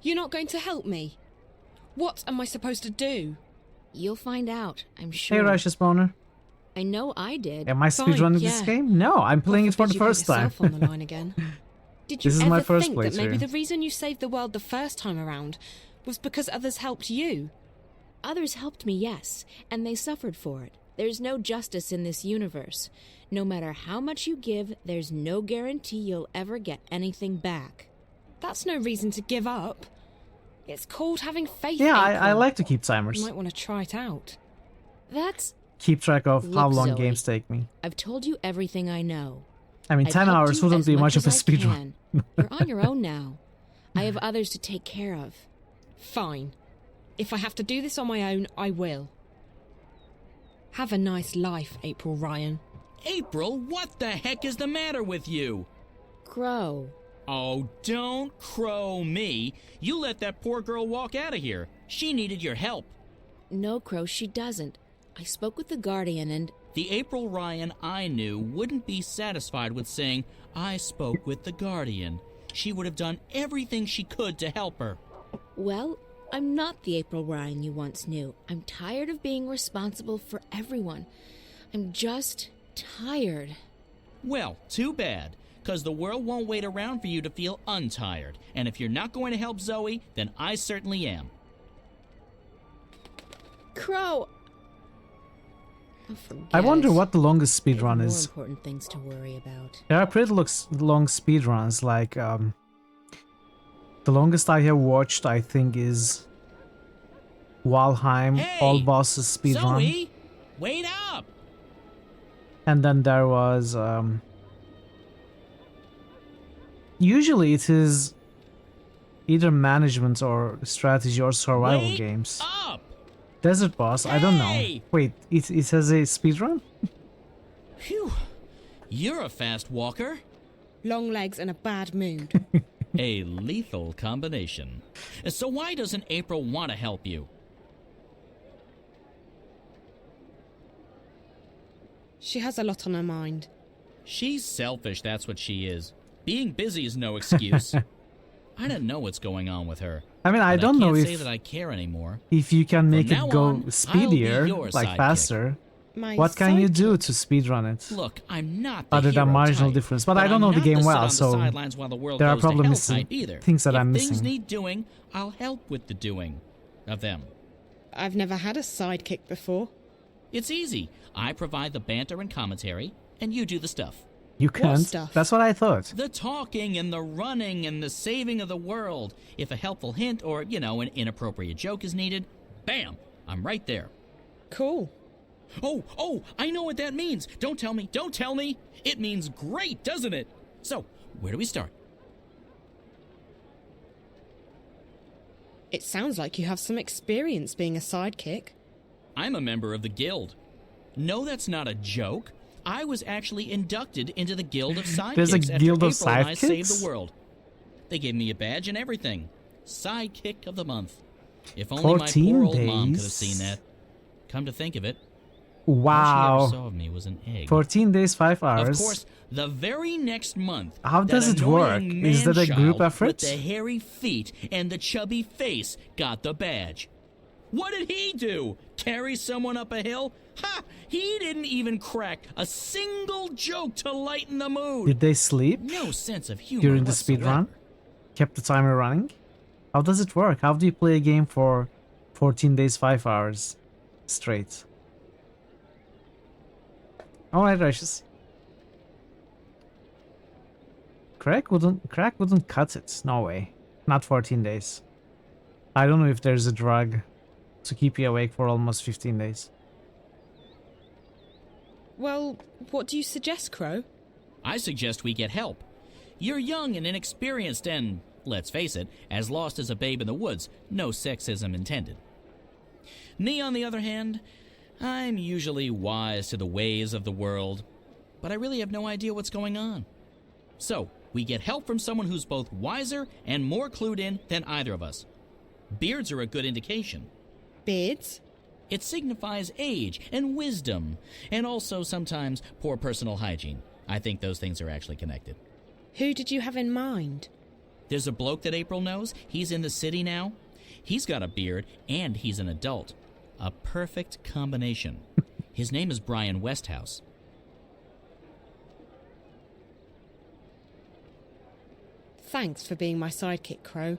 You're not going to help me? What am I supposed to do? You'll find out, I'm sure. Hey, Righteous Boner. I know I did. Am I speedrunning this game? No, I'm playing it for the first time. On the line again. Did you This is ever my first think that maybe playthrough. the reason you saved the world the first time around was because others helped you? Others helped me, yes, and they suffered for it. There's no justice in this universe. No matter how much you give, there's no guarantee you'll ever get anything back. That's no reason to give up. It's called having faith. Yeah, I April. like to keep timers. You might want to try it out. That's... Keep track of how Look, long Zoe, games take me. I've told you everything I know. I mean, I've 10 helped hours you wouldn't as be much of a as I speedrun. can. You're on your own now. I have others to take care of. Fine. If I have to do this on my own, I will. Have a nice life, April Ryan. April, what the heck is the matter with you? Crow. Oh, don't crow me. You let that poor girl walk out of here. She needed your help. No, Crow, she doesn't. I spoke with the Guardian and... The April Ryan I knew wouldn't be satisfied with saying, I spoke with the Guardian. She would have done everything she could to help her. Well, I'm not the April Ryan you once knew. I'm tired of being responsible for everyone. I'm just tired. Well, too bad, because the world won't wait around for you to feel untired. And if you're not going to help Zoe, then I certainly am. Crow! I wonder what the longest speedrun More is. important things to worry about. There are pretty long speedruns, like the longest I have watched, I think, is Valheim Hey, All Bosses speedrun. Zoe, wait up! And then there was usually it is either management or strategy or survival Wait games. up! Desert Boss, I don't know. Hey! Wait, it has a speedrun? Phew. You're a fast walker. Long legs and a bad mood. A lethal combination. So why doesn't April want to help you? She has a lot on her mind. She's selfish, that's what she is. Being busy is no excuse. I don't know what's going on with her. I mean, I but don't know can't say if that I care anymore. if you can make now it go on, I'll be speedier, your like sidekick. faster. My What can you sidekick. do to speedrun it? Look, I'm not the Other than hero marginal type, difference, but I don't I'm know the not game sit well, on the so sidelines while the world there are goes to probably hell missing type either. things that if I'm things missing. need doing, I'll help with the doing of them. I've never had a sidekick before. It's easy. I provide the banter and commentary, and you do the stuff. You can't. stuff? That's what I thought. The talking and the running and the saving of the world. If a helpful hint or, an inappropriate joke is needed, bam, I'm right there. Cool. Oh, I know what that means. Don't tell me. It means great, doesn't it? So, where do we start? It sounds like you have some experience being a sidekick. I'm a member of the guild. No, that's not a joke. I was actually inducted into the Guild of Sidekicks There's a after guild of April and I saved sidekicks? the world. They gave me a badge and everything. Sidekick of the month. If only my 14 poor old mom could have days. seen that. Come to think of it, Wow. all she ever saw of me was an egg. 14 days, 5 hours. Of course, the very next month, How that does it work? annoying Is that a group man-child effort? with the hairy feet and the chubby face got the badge. What did he do? Carry someone up a hill? Ha! He didn't even crack a single joke to lighten the mood. Did they sleep No sense of humor during the speed whatsoever. run? Kept the timer running? How does it work? How do you play a game for 14 days, 5 hours straight? Alright, Righteous. Crack wouldn't cut it. No way. Not 14 days. I don't know if there's a drug to keep you awake for almost 15 days. Well, what do you suggest, Crow? I suggest we get help. You're young and inexperienced and, let's face it, as lost as a babe in the woods. No sexism intended. Me, on the other hand, I'm usually wise to the ways of the world, but I really have no idea what's going on. So, we get help from someone who's both wiser and more clued in than either of us. Beards are a good indication. Beards? It signifies age and wisdom, and also sometimes poor personal hygiene. I think those things are actually connected. Who did you have in mind? There's a bloke that April knows. He's in the city now. He's got a beard, and he's an adult. A perfect combination. His name is Brian Westhouse. Thanks for being my sidekick, Crow.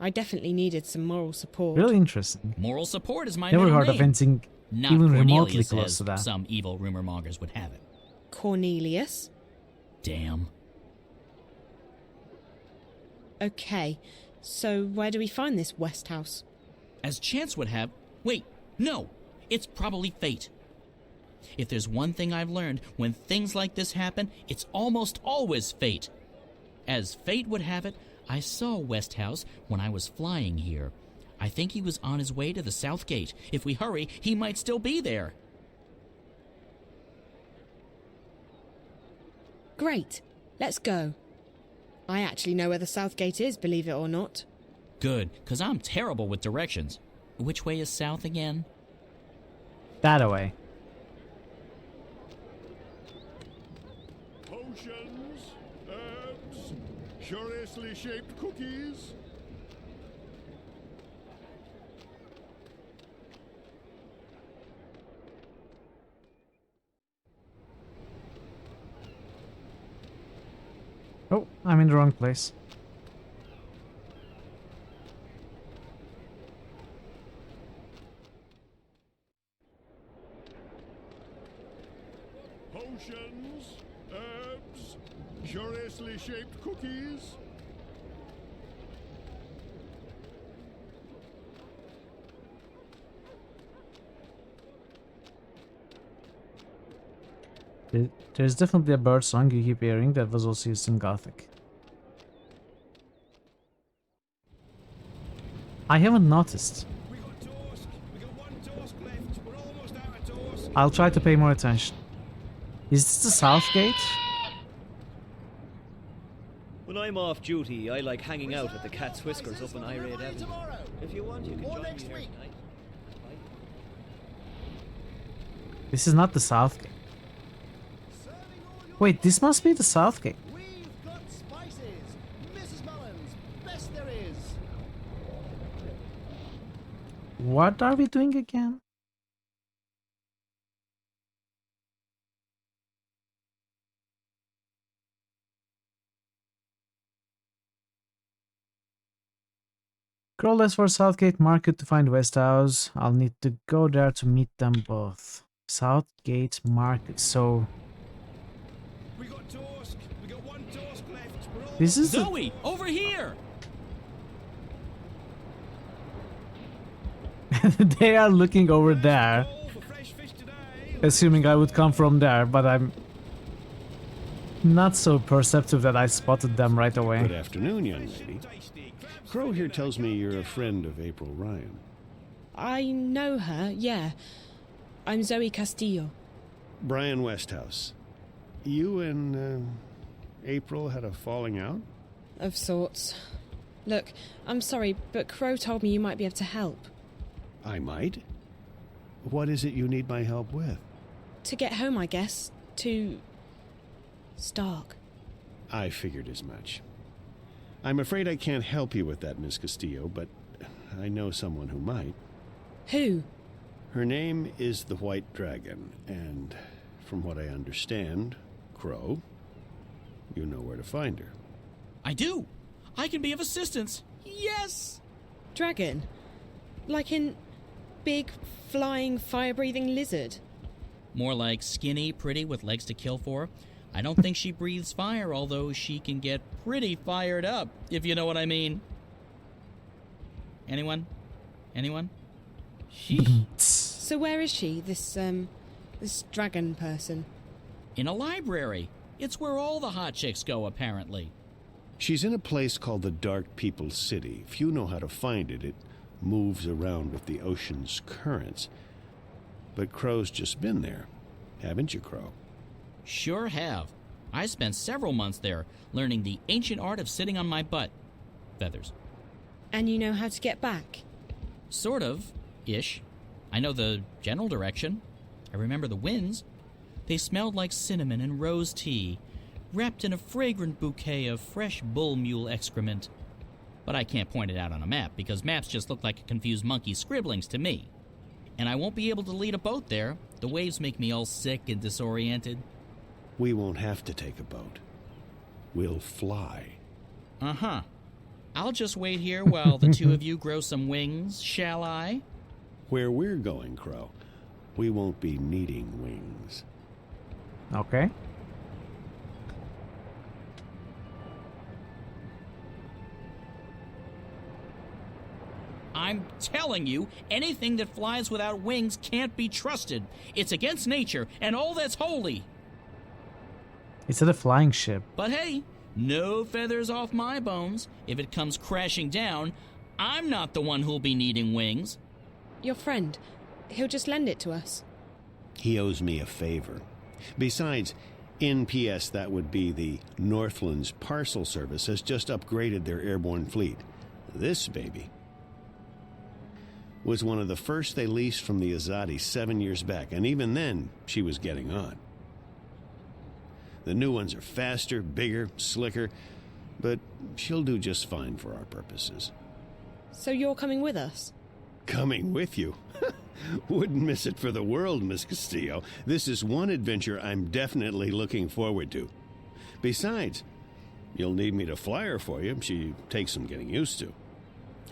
I definitely needed some moral support. Really interesting. Moral support is my Never middle heard of name. anything Not even remotely Cornelius, close as to that. some evil rumor mongers would have it. Cornelius? Damn. Okay, so where do we find this Westhouse? As chance would have... Wait, no! It's probably fate. If there's one thing I've learned, when things like this happen, it's almost always fate. As fate would have it, I saw Westhouse when I was flying here. I think he was on his way to the South Gate. If we hurry, he might still be there. Great, let's go. I actually know where the South Gate is, believe it or not. Good, because I'm terrible with directions. Which way is south again? That away. Potions, herbs, curiously shaped cookies. Oh, I'm in the wrong place. Potions, herbs, curiously shaped cookies. There's definitely a bird song you keep hearing that was also used in Gothic. I haven't noticed. I'll try to pay more attention. Is this the South Gate? When I'm off duty, I like hanging out at the Cat's Whiskers up on Irate Avenue. If you want, you can join me here tonight. This is not the South Gate. Wait, this must be the South Gate. We've got spices. Mrs. Mullins, best there is. What are we doing again? Scroll left for Southgate Market to find Westhouse. I'll need to go there to meet them both. Southgate Market. So this is Zoe, over here! they are looking over there, assuming I would come from there, but I'm not so perceptive that I spotted them right away. Good afternoon, young lady. Crow here tells me you're a friend of April Ryan. I know her, yeah. I'm Zoe Castillo. Brian Westhouse. You and April had a falling out? Of sorts. Look, I'm sorry, but Crow told me you might be able to help. I might? What is it you need my help with? To get home, I guess. To Stark. I figured as much. I'm afraid I can't help you with that, Miss Castillo, but I know someone who might. Who? Her name is the White Dragon, and from what I understand, Crow, you know where to find her. I do. I can be of assistance. Yes! Dragon? Like in big, flying, fire-breathing lizard? More like skinny, pretty, with legs to kill for. I don't think she breathes fire, although she can get pretty fired up, if you know what I mean. Anyone? Anyone? So where is she, this dragon person? In a library. It's where all the hot chicks go, apparently. She's in a place called the Dark People's City. If you know how to find it, it moves around with the ocean's currents. But Crow's just been there, haven't you, Crow? Sure have. I spent several months there, learning the ancient art of sitting on my butt. Feathers. And you know how to get back? Sort of. Ish. I know the general direction. I remember the winds. They smelled like cinnamon and rose tea, wrapped in a fragrant bouquet of fresh bull mule excrement. But I can't point it out on a map, because maps just look like a confused monkey's scribblings to me. And I won't be able to lead a boat there. The waves make me all sick and disoriented. We won't have to take a boat. We'll fly. Uh-huh. I'll just wait here while the two of you grow some wings, shall I? Where we're going, Crow, we won't be needing wings. Okay. I'm telling you, anything that flies without wings can't be trusted. It's against nature and all that's holy. It's a flying ship. But hey, no feathers off my bones. If it comes crashing down, I'm not the one who'll be needing wings. Your friend, he'll just lend it to us. He owes me a favor. Besides, NPS, that would be the Northlands Parcel Service, has just upgraded their airborne fleet. This baby was one of the first they leased from the Azadi 7 years back, and even then, she was getting on. The new ones are faster, bigger, slicker, but she'll do just fine for our purposes. So you're coming with us? Coming with you? Wouldn't miss it for the world, Miss Castillo. This is one adventure I'm definitely looking forward to. Besides, you'll need me to fly her for you. She takes some getting used to.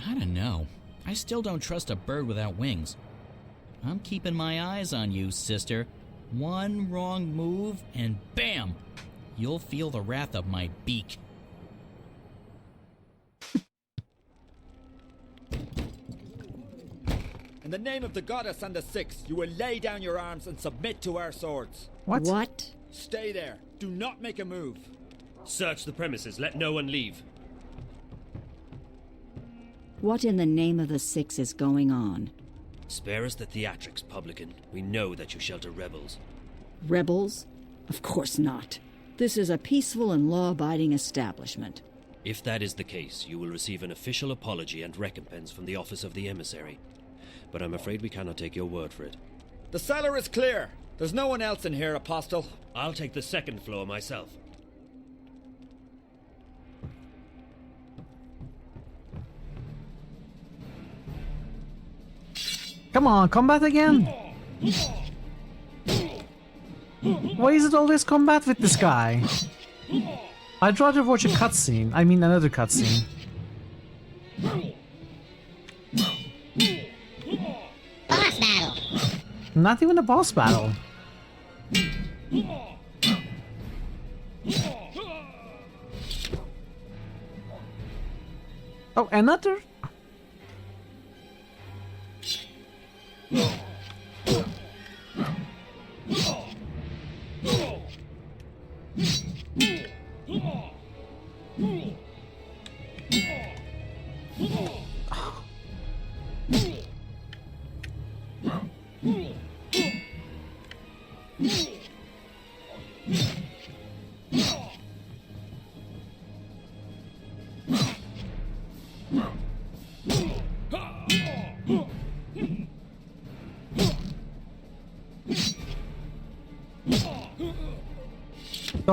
I don't know. I still don't trust a bird without wings. I'm keeping my eyes on you, sister. One wrong move, and bam! You'll feel the wrath of my beak. In the name of the goddess and the six, you will lay down your arms and submit to our swords. What? What? Stay there. Do not make a move. Search the premises. Let no one leave. What in the name of the six is going on? Spare us the theatrics, publican. We know that you shelter rebels. Rebels? Of course not. This is a peaceful and law-abiding establishment. If that is the case, you will receive an official apology and recompense from the Office of the Emissary. But I'm afraid we cannot take your word for it. The cellar is clear. There's no one else in here, Apostle. I'll take the second floor myself. Come on, combat again? Why is it always combat with this guy? I'd rather watch a cutscene. I mean another cutscene. Boss battle! Not even a boss battle. Oh, another?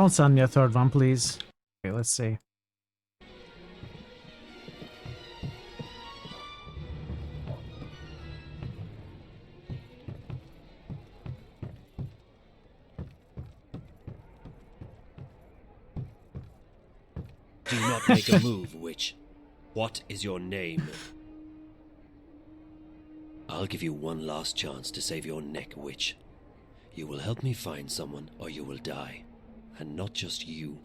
Don't send me a third one, please. Okay, let's see. Do not make a move, witch. What is your name? I'll give you one last chance to save your neck, witch. You will help me find someone, or you will die. And not just you.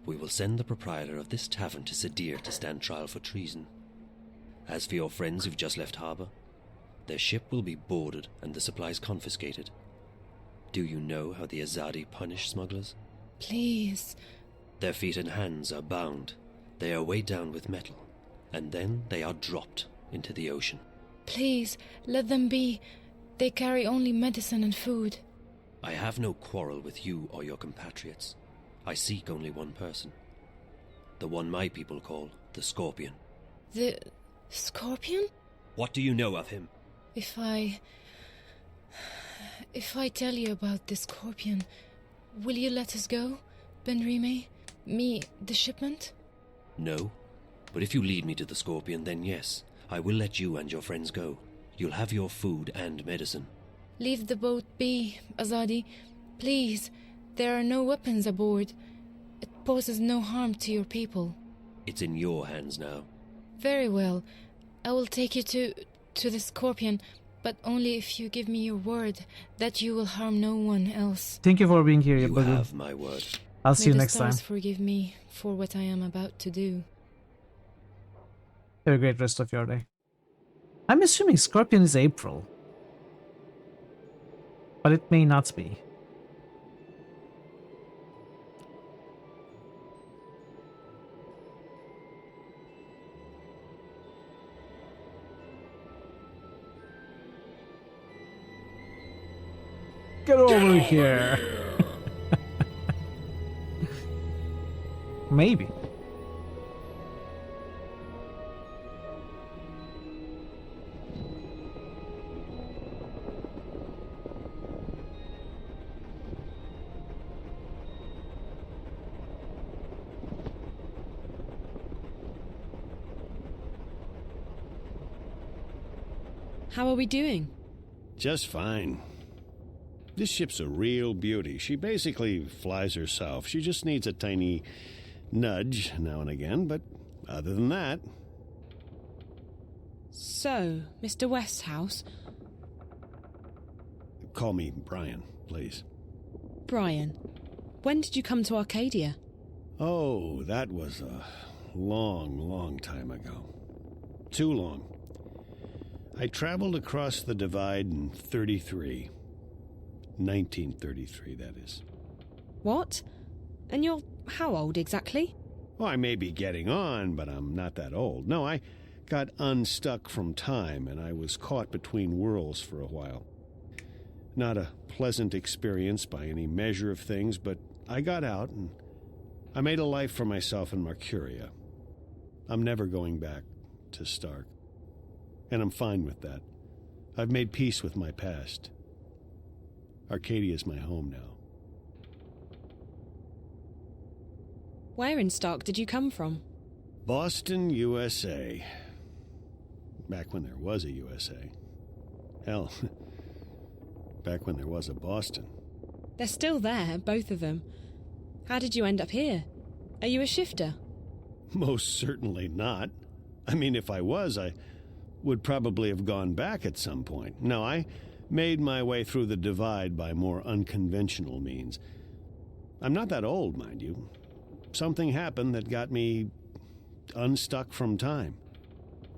We will send the proprietor of this tavern to Sadir to stand trial for treason. As for your friends who've just left harbour, their ship will be boarded and the supplies confiscated. Do you know how the Azadi punish smugglers? Please. Their feet and hands are bound. They are weighed down with metal, and then they are dropped into the ocean. Please, let them be. They carry only medicine and food. I have no quarrel with you or your compatriots. I seek only one person. The one my people call the Scorpion. The Scorpion? What do you know of him? If I tell you about the Scorpion, will you let us go, Benrime? Me, the shipment? No. But if you lead me to the Scorpion, then yes, I will let you and your friends go. You'll have your food and medicine. Leave the boat be, Azadi. Please. There are no weapons aboard. It poses no harm to your people. It's in your hands now. Very well. I will take you to the Scorpion, but only if you give me your word that you will harm no one else. Thank you for being here, You Bagu. have my word. I'll see you May next the time. stars forgive me for what I am about to do. Have a great rest of your day. I'm assuming Scorpion is April. But it may not be. Get over here. Maybe. How are we doing? Just fine. This ship's a real beauty. She basically flies herself. She just needs a tiny nudge now and again, but other than that... So, Mr. Westhouse? Call me Brian, please. Brian, when did you come to Arcadia? Oh, that was a long, long time ago. Too long. I traveled across the divide in 1933, that is. What? And you're how old exactly? Well, I may be getting on, but I'm not that old. No, I got unstuck from time, and I was caught between worlds for a while. Not a pleasant experience by any measure of things, but I got out, and I made a life for myself in Mercuria. I'm never going back to Stark. And I'm fine with that. I've made peace with my past. Arcadia is my home now. Where in Stark did you come from? Boston, USA. Back when there was a USA. Hell, back when there was a Boston. They're still there, both of them. How did you end up here? Are you a shifter? Most certainly not. I mean, if I was, I would probably have gone back at some point. No, I made my way through the divide by more unconventional means. I'm not that old, mind you. Something happened that got me unstuck from time.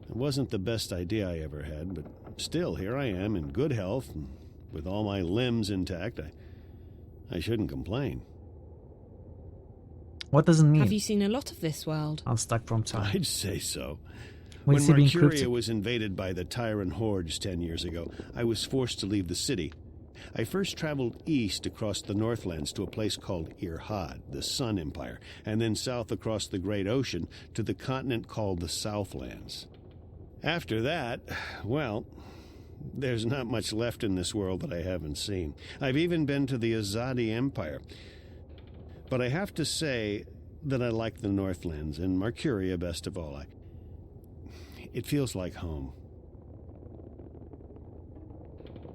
It wasn't the best idea I ever had, but still, here I am in good health and with all my limbs intact. I shouldn't complain. What does it mean? Have you seen a lot of this world? Unstuck from time. I'd say so. When When Mercuria was invaded by the Tyrant hordes 10 years ago, I was forced to leave the city. I first traveled east across the Northlands to a place called Irhad, the Sun Empire, and then south across the Great Ocean to the continent called the Southlands. After that, well, there's not much left in this world that I haven't seen. I've even been to the Azadi Empire. But I have to say that I like the Northlands, and Marcuria best of all. It feels like home.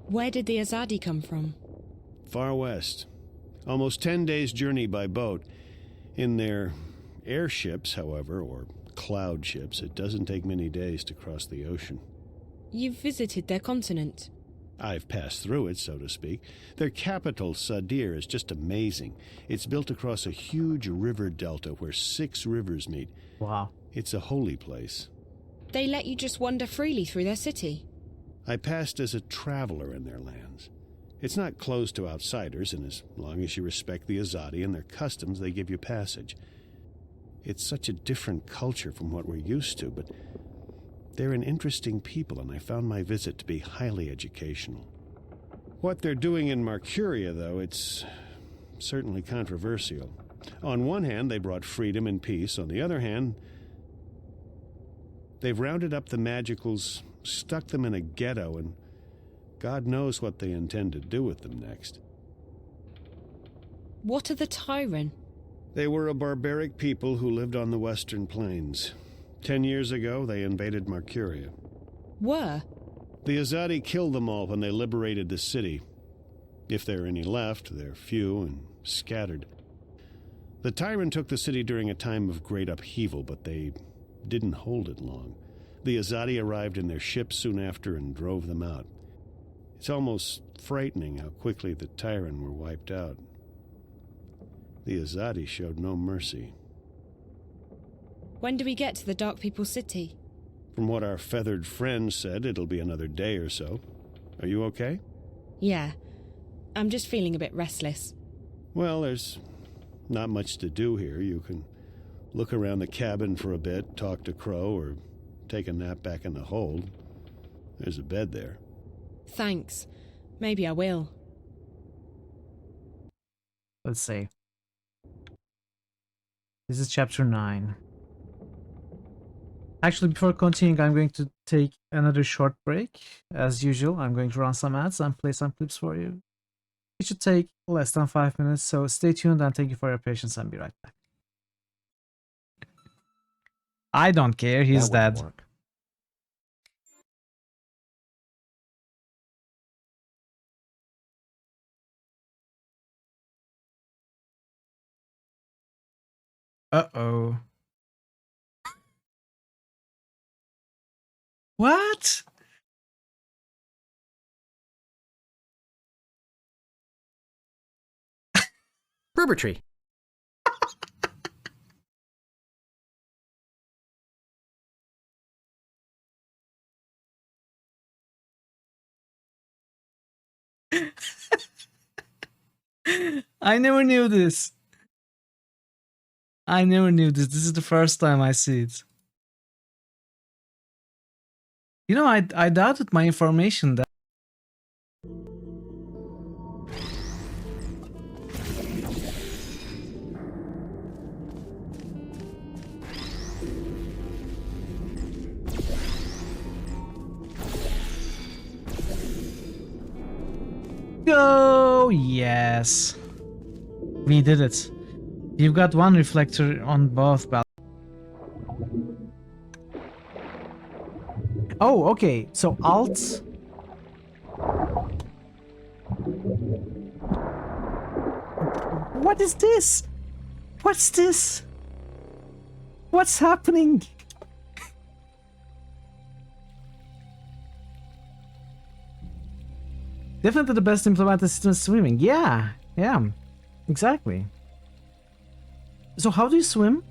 Where did the Azadi come from? Far west. Almost 10 days' journey by boat. In their airships, however, or cloud ships, it doesn't take many days to cross the ocean. You've visited their continent. I've passed through it, so to speak. Their capital, Sadir, is just amazing. It's built across a huge river delta where 6 rivers meet. Wow. It's a holy place. They let you just wander freely through their city? I passed as a traveler in their lands. It's not closed to outsiders, and as long as you respect the Azadi and their customs, they give you passage. It's such a different culture from what we're used to, but they're an interesting people, and I found my visit to be highly educational. What they're doing in Marcuria, though, it's certainly controversial. On one hand, they brought freedom and peace. On the other hand, they've rounded up the Magicals, stuck them in a ghetto, and God knows what they intend to do with them next. What are the Tyran? They were a barbaric people who lived on the western plains. 10 years ago, they invaded Marcuria. Were? The Azadi killed them all when they liberated the city. If there are any left, they're few and scattered. The Tyran took the city during a time of great upheaval, but they didn't hold it long. The Azadi arrived in their ships soon after and drove them out. It's almost frightening how quickly the Tyran were wiped out. The Azadi showed no mercy. When do we get to the Dark People's city? From what our feathered friend said, it'll be another day or so. Are you okay? Yeah. I'm just feeling a bit restless. Well, there's not much to do here. You can look around the cabin for a bit, talk to Crow, or take a nap back in the hold. There's a bed there. Thanks. Maybe I will. Let's see. This is chapter 9. Actually, before continuing, I'm going to take another short break. As usual, I'm going to run some ads and play some clips for you. It should take less than 5 minutes, so stay tuned and thank you for your patience and be right back. I don't care, he's dead. Uh-oh. What? Rubber tree. I never knew this. I never knew this. This is the first time I see it. You know, I doubted my information that go! Yes. We did it. You've got one reflector on both balconies. Oh, okay. So Alt. What is this? What's this? What's happening? Definitely the best implemented system is swimming. Yeah, exactly. So how do you swim?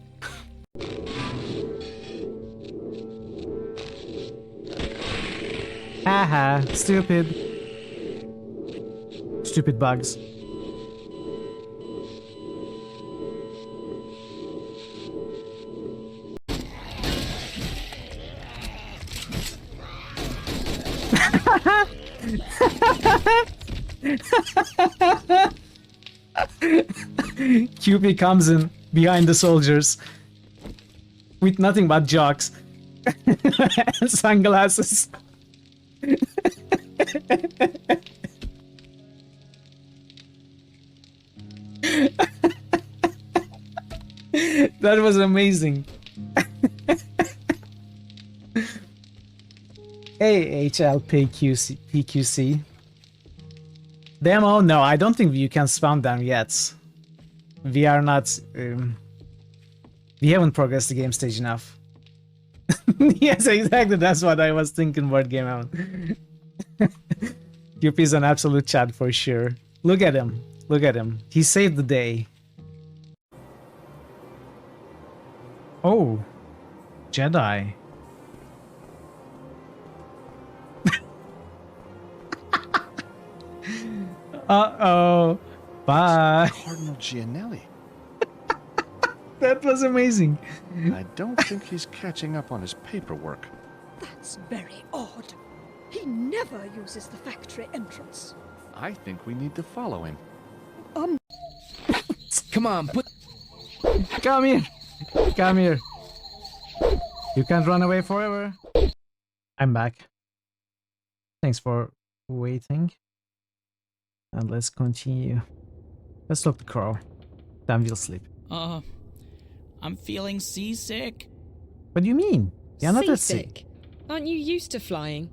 Haha, stupid. Stupid bugs. QP comes in behind the soldiers with nothing but jocks and sunglasses. That was amazing. Hey, PQC. Demo? No, I don't think you can spawn them yet. We are not... we haven't progressed the game stage enough. Yes, exactly. That's what I was thinking about Game On. QP is an absolute Chad for sure. Look at him. Look at him. He saved the day. Oh. Jedi. Uh-oh. Bye. Cardinal Gianelli. That was amazing. I don't think he's catching up on his paperwork. That's very odd. He never uses the factory entrance. I think we need to follow him. Come on, Come here. Come here. You can't run away forever. I'm back. Thanks for waiting. And let's continue. Let's talk to Crow. Then we'll sleep. I'm feeling seasick. What do you mean? You're not that sick. Seasick? Aren't you used to flying?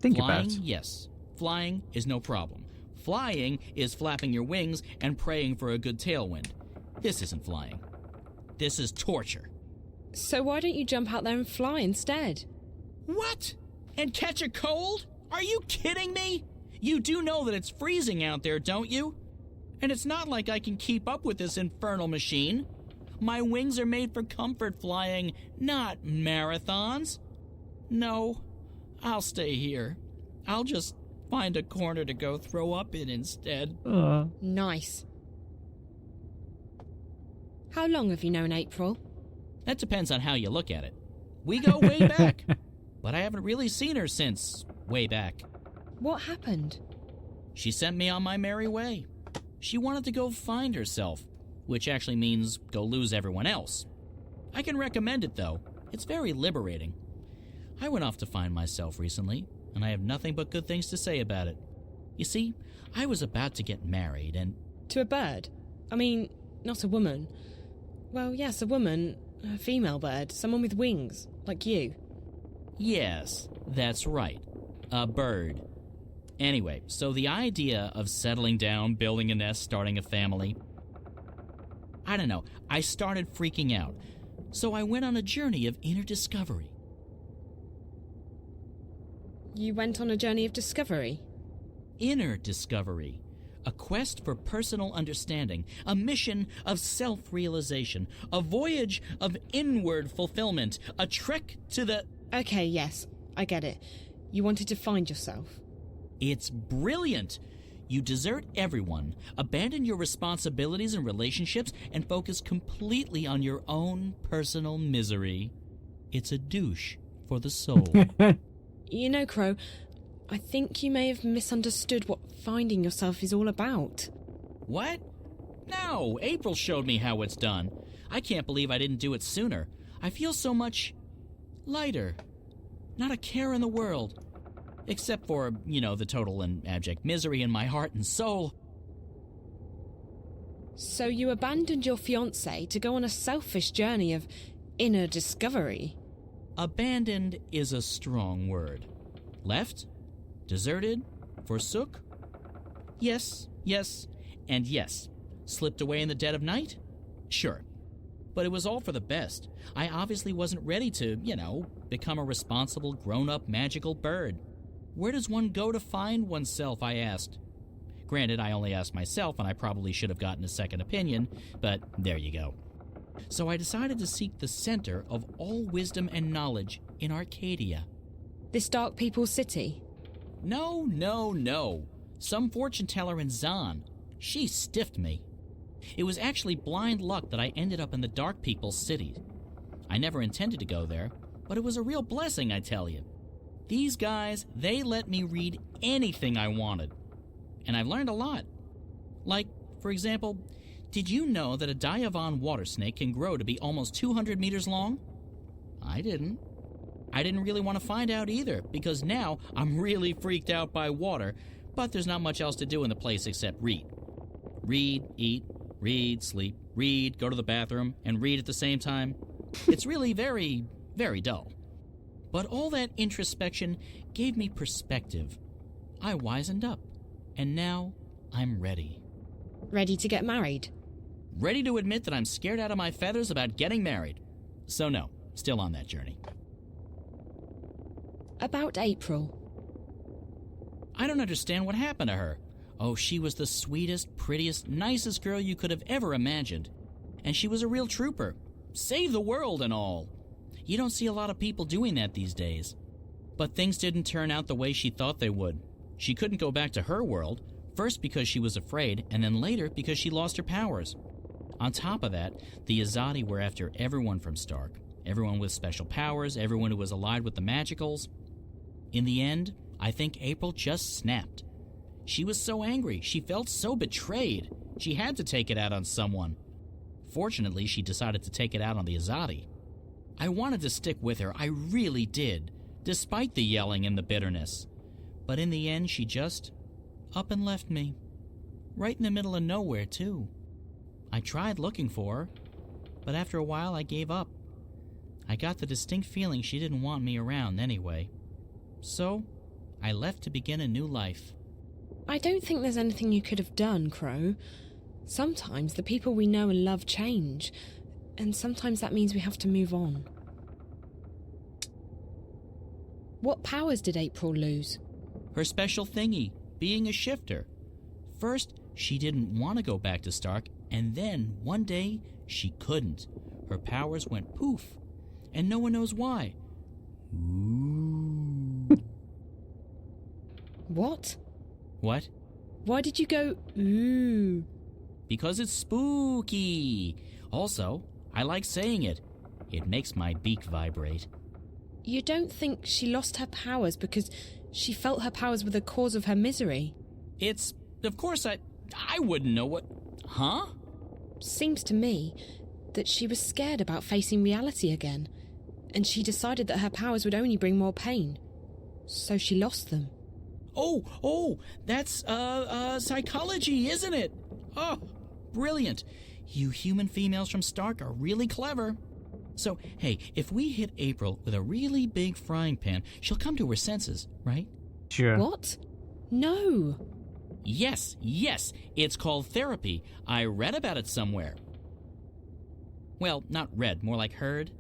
Think Flying, about it. yes. Flying is no problem. Flying is flapping your wings and praying for a good tailwind. This isn't flying. This is torture. So why don't you jump out there and fly instead? What? And catch a cold? Are you kidding me? You do know that it's freezing out there, don't you? And it's not like I can keep up with this infernal machine. My wings are made for comfort flying, not marathons. No, I'll stay here. I'll just find a corner to go throw up in instead. Nice. How long have you known April? That depends on how you look at it. We go way back. But I haven't really seen her since way back. What happened? She sent me on my merry way. She wanted to go find herself, which actually means go lose everyone else. I can recommend it, though. It's very liberating. I went off to find myself recently, and I have nothing but good things to say about it. You see, I was about to get married and... To a bird? I mean, not a woman. Well, yes, a woman. A female bird. Someone with wings, like you. Yes, that's right. A bird. Anyway, so the idea of settling down, building a nest, starting a family... I don't know, I started freaking out. So I went on a journey of inner discovery. You went on a journey of discovery? Inner discovery. A quest for personal understanding. A mission of self-realization. A voyage of inward fulfillment. A trek to the... Okay, yes, I get it. You wanted to find yourself. It's brilliant! You desert everyone, abandon your responsibilities and relationships, and focus completely on your own personal misery. It's a douche for the soul. You know, Crow, I think you may have misunderstood what finding yourself is all about. What? No, April showed me how it's done. I can't believe I didn't do it sooner. I feel so much lighter. Not a care in the world. Except for, the total and abject misery in my heart and soul. So you abandoned your fiancé to go on a selfish journey of inner discovery? Abandoned is a strong word. Left? Deserted? Forsook? Yes, and yes. Slipped away in the dead of night? Sure. But it was all for the best. I obviously wasn't ready to, become a responsible, grown-up, magical bird. Where does one go to find oneself, I asked. Granted, I only asked myself, and I probably should have gotten a second opinion, but there you go. So I decided to seek the center of all wisdom and knowledge in Arcadia. This Dark People's City? No. Some fortune teller in Zahn. She stiffed me. It was actually blind luck that I ended up in the Dark People's City. I never intended to go there, but it was a real blessing, I tell you. These guys, they let me read anything I wanted. And I've learned a lot. Like, for example, did you know that a Diavon water snake can grow to be almost 200 meters long? I didn't. I didn't really want to find out either, because now I'm really freaked out by water, but there's not much else to do in the place except read. Read, eat, read, sleep, read, go to the bathroom, and read at the same time. It's really very, very dull. But all that introspection gave me perspective. I wisened up, and now I'm ready. Ready to get married? Ready to admit that I'm scared out of my feathers about getting married. So no, still on that journey. About April. I don't understand what happened to her. Oh, she was the sweetest, prettiest, nicest girl you could have ever imagined. And she was a real trooper. Save the world and all. You don't see a lot of people doing that these days. But things didn't turn out the way she thought they would. She couldn't go back to her world, first because she was afraid, and then later because she lost her powers. On top of that, the Azadi were after everyone from Stark. Everyone with special powers, everyone who was allied with the Magicals. In the end, I think April just snapped. She was so angry, she felt so betrayed. She had to take it out on someone. Fortunately, she decided to take it out on the Azadi. I wanted to stick with her, I really did, despite the yelling and the bitterness. But in the end, she just up and left me. Right in the middle of nowhere, too. I tried looking for her, but after a while I gave up. I got the distinct feeling she didn't want me around anyway. So, I left to begin a new life. I don't think there's anything you could have done, Crow. Sometimes the people we know and love change, and sometimes that means we have to move on. What powers did April lose? Her special thingy, being a shifter. First, she didn't want to go back to Stark, and then, one day, she couldn't. Her powers went poof, and no one knows why. Ooh. What? What? Why did you go, ooh? Because it's spooky. Also, I like saying it. It makes my beak vibrate. You don't think she lost her powers because she felt her powers were the cause of her misery? It's... Of course I wouldn't know what... Huh? Seems to me that she was scared about facing reality again, and she decided that her powers would only bring more pain. So she lost them. Oh, that's, psychology, isn't it? Oh, brilliant. You human females from Stark are really clever. So, hey, if we hit April with a really big frying pan, she'll come to her senses, right? Sure. What? No. Yes, it's called therapy. I read about it somewhere. Well, not read, more like heard.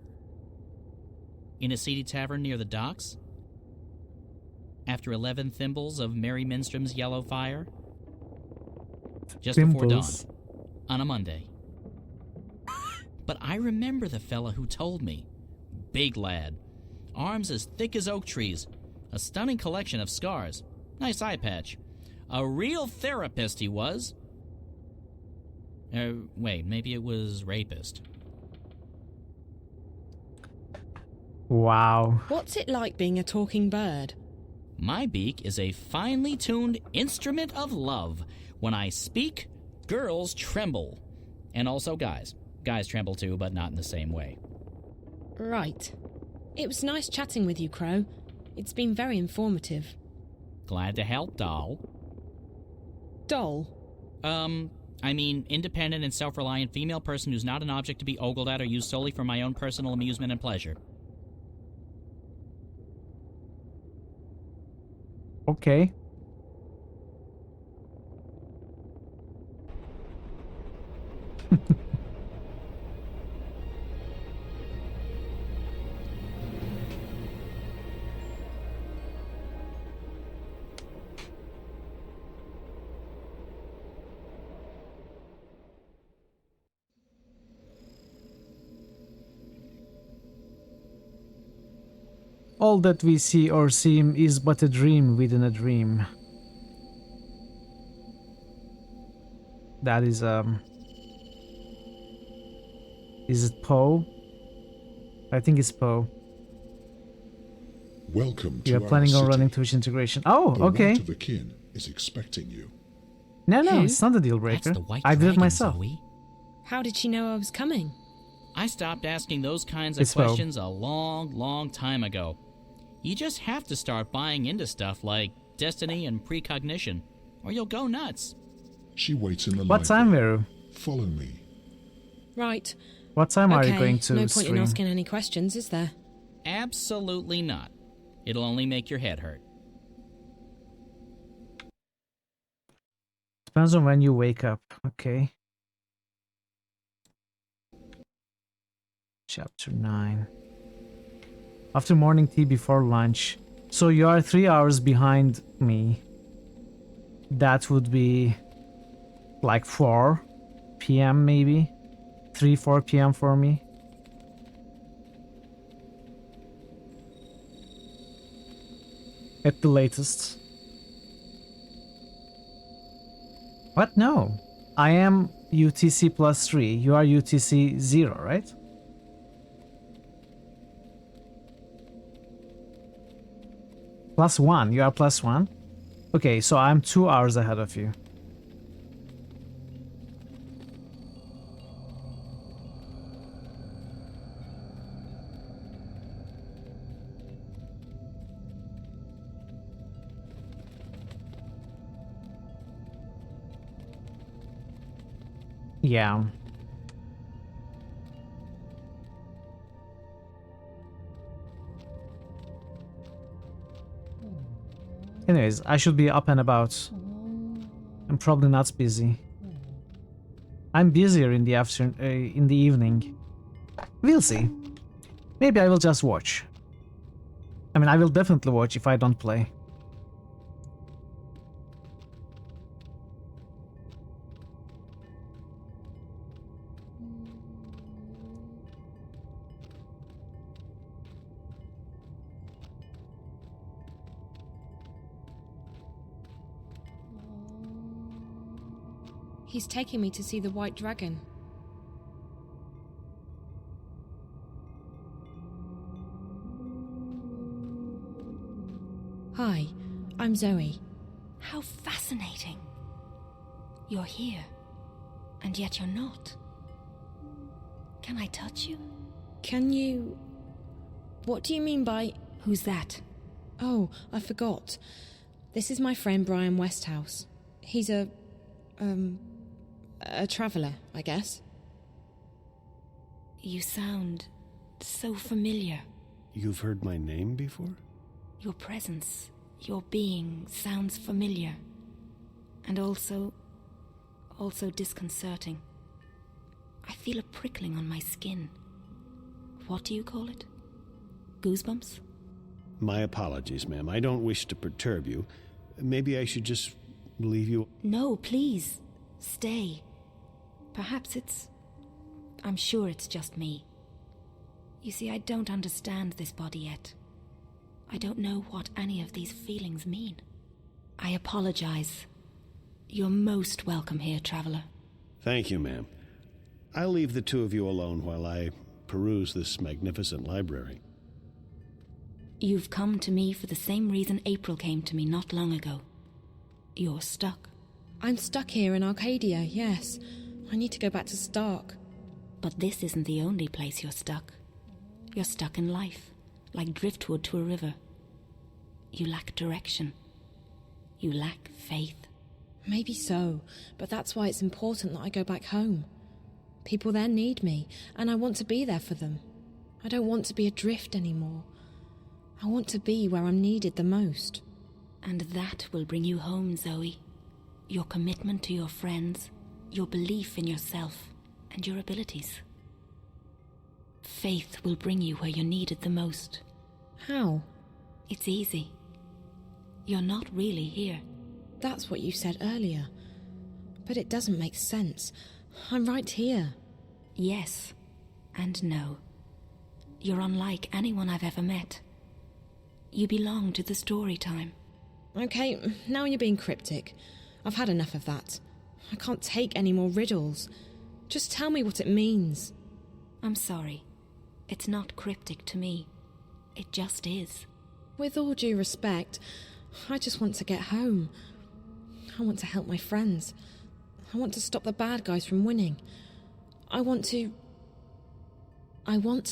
In a seedy tavern near the docks. After 11 thimbles of Mary Minstrom's yellow fire. Just before dawn. On a Monday. But I remember the fella who told me. Big lad. Arms as thick as oak trees. A stunning collection of scars. Nice eye patch. A real therapist he was. Wait, maybe it was rapist. Wow. What's it like being a talking bird? My beak is a finely tuned instrument of love. When I speak, girls tremble. And also guys. Guys tremble too, but not in the same way. Right. It was nice chatting with you, Crow. It's been very informative. Glad to help, doll. Doll? I mean, independent and self-reliant female person who's not an object to be ogled at or used solely for my own personal amusement and pleasure. Okay. All that we see or seem is but a dream within a dream. That is it Poe? I think it's Poe. Welcome to You're planning on running Twitch integration. Oh, the okay. White of the Kin is expecting you. No, Who? it's not a deal breaker. That's the White I did it Dragon, myself. Zoe. How did she know I was coming? I stopped asking those kinds of It's Poe. questions a long time ago. You just have to start buying into stuff like destiny and precognition, or you'll go nuts. She waits in the What library. time, Veru? Follow me. Right. What time are you Okay, going to no point stream? in asking any questions, is there? Absolutely not. It'll only make your head hurt. Depends on when you wake up. Okay. Chapter 9. After morning tea before lunch. So you are 3 hours behind me. That would be like 4 p.m. maybe. 3-4 p.m. for me. At the latest. What? No. I am UTC plus 3. You are UTC 0, right? Plus 1. You are plus 1? Okay, so I'm 2 hours ahead of you. Yeah. Anyways, I should be up and about. I'm probably not busy. I'm busier in the in the evening. We'll see. Maybe I will just watch. I mean, I will definitely watch if I don't play. He's taking me to see the White Dragon. Hi, I'm Zoe. How fascinating. You're here, and yet you're not. Can I touch you? Can you... What do you mean by... Who's that? Oh, I forgot. This is my friend Brian Westhouse. He's a traveller, I guess. You sound so familiar. You've heard my name before? Your presence, your being sounds familiar. And also disconcerting. I feel a prickling on my skin. What do you call it? Goosebumps? My apologies, ma'am. I don't wish to perturb you. Maybe I should just leave you... No, please. Stay. Perhaps I'm sure it's just me. You see, I don't understand this body yet. I don't know what any of these feelings mean. I apologize. You're most welcome here, traveler. Thank you, ma'am. I'll leave the two of you alone while I peruse this magnificent library. You've come to me for the same reason April came to me not long ago. You're stuck. I'm stuck here in Arcadia, yes. I need to go back to Stark. But this isn't the only place you're stuck. You're stuck in life, like driftwood to a river. You lack direction. You lack faith. Maybe so, but that's why it's important that I go back home. People there need me, and I want to be there for them. I don't want to be adrift anymore. I want to be where I'm needed the most. And that will bring you home, Zoe. Your commitment to your friends, your belief in yourself, and your abilities. Faith will bring you where you're needed the most. How? It's easy. You're not really here. That's what you said earlier. But it doesn't make sense. I'm right here. Yes, and no. You're unlike anyone I've ever met. You belong to the story time. Okay, now you're being cryptic. I've had enough of that. I can't take any more riddles. Just tell me what it means. I'm sorry. It's not cryptic to me. It just is. With all due respect, I just want to get home. I want to help my friends. I want to stop the bad guys from winning. I want to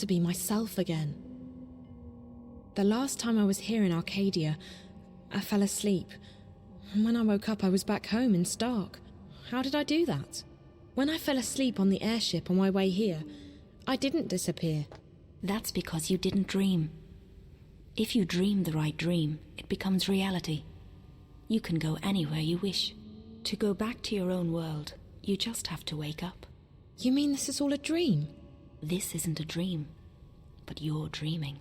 be myself again. The last time I was here in Arcadia, I fell asleep. And when I woke up, I was back home in Stark. How did I do that? When I fell asleep on the airship on my way here, I didn't disappear. That's because you didn't dream. If you dream the right dream, it becomes reality. You can go anywhere you wish. To go back to your own world, you just have to wake up. You mean this is all a dream? This isn't a dream, but you're dreaming.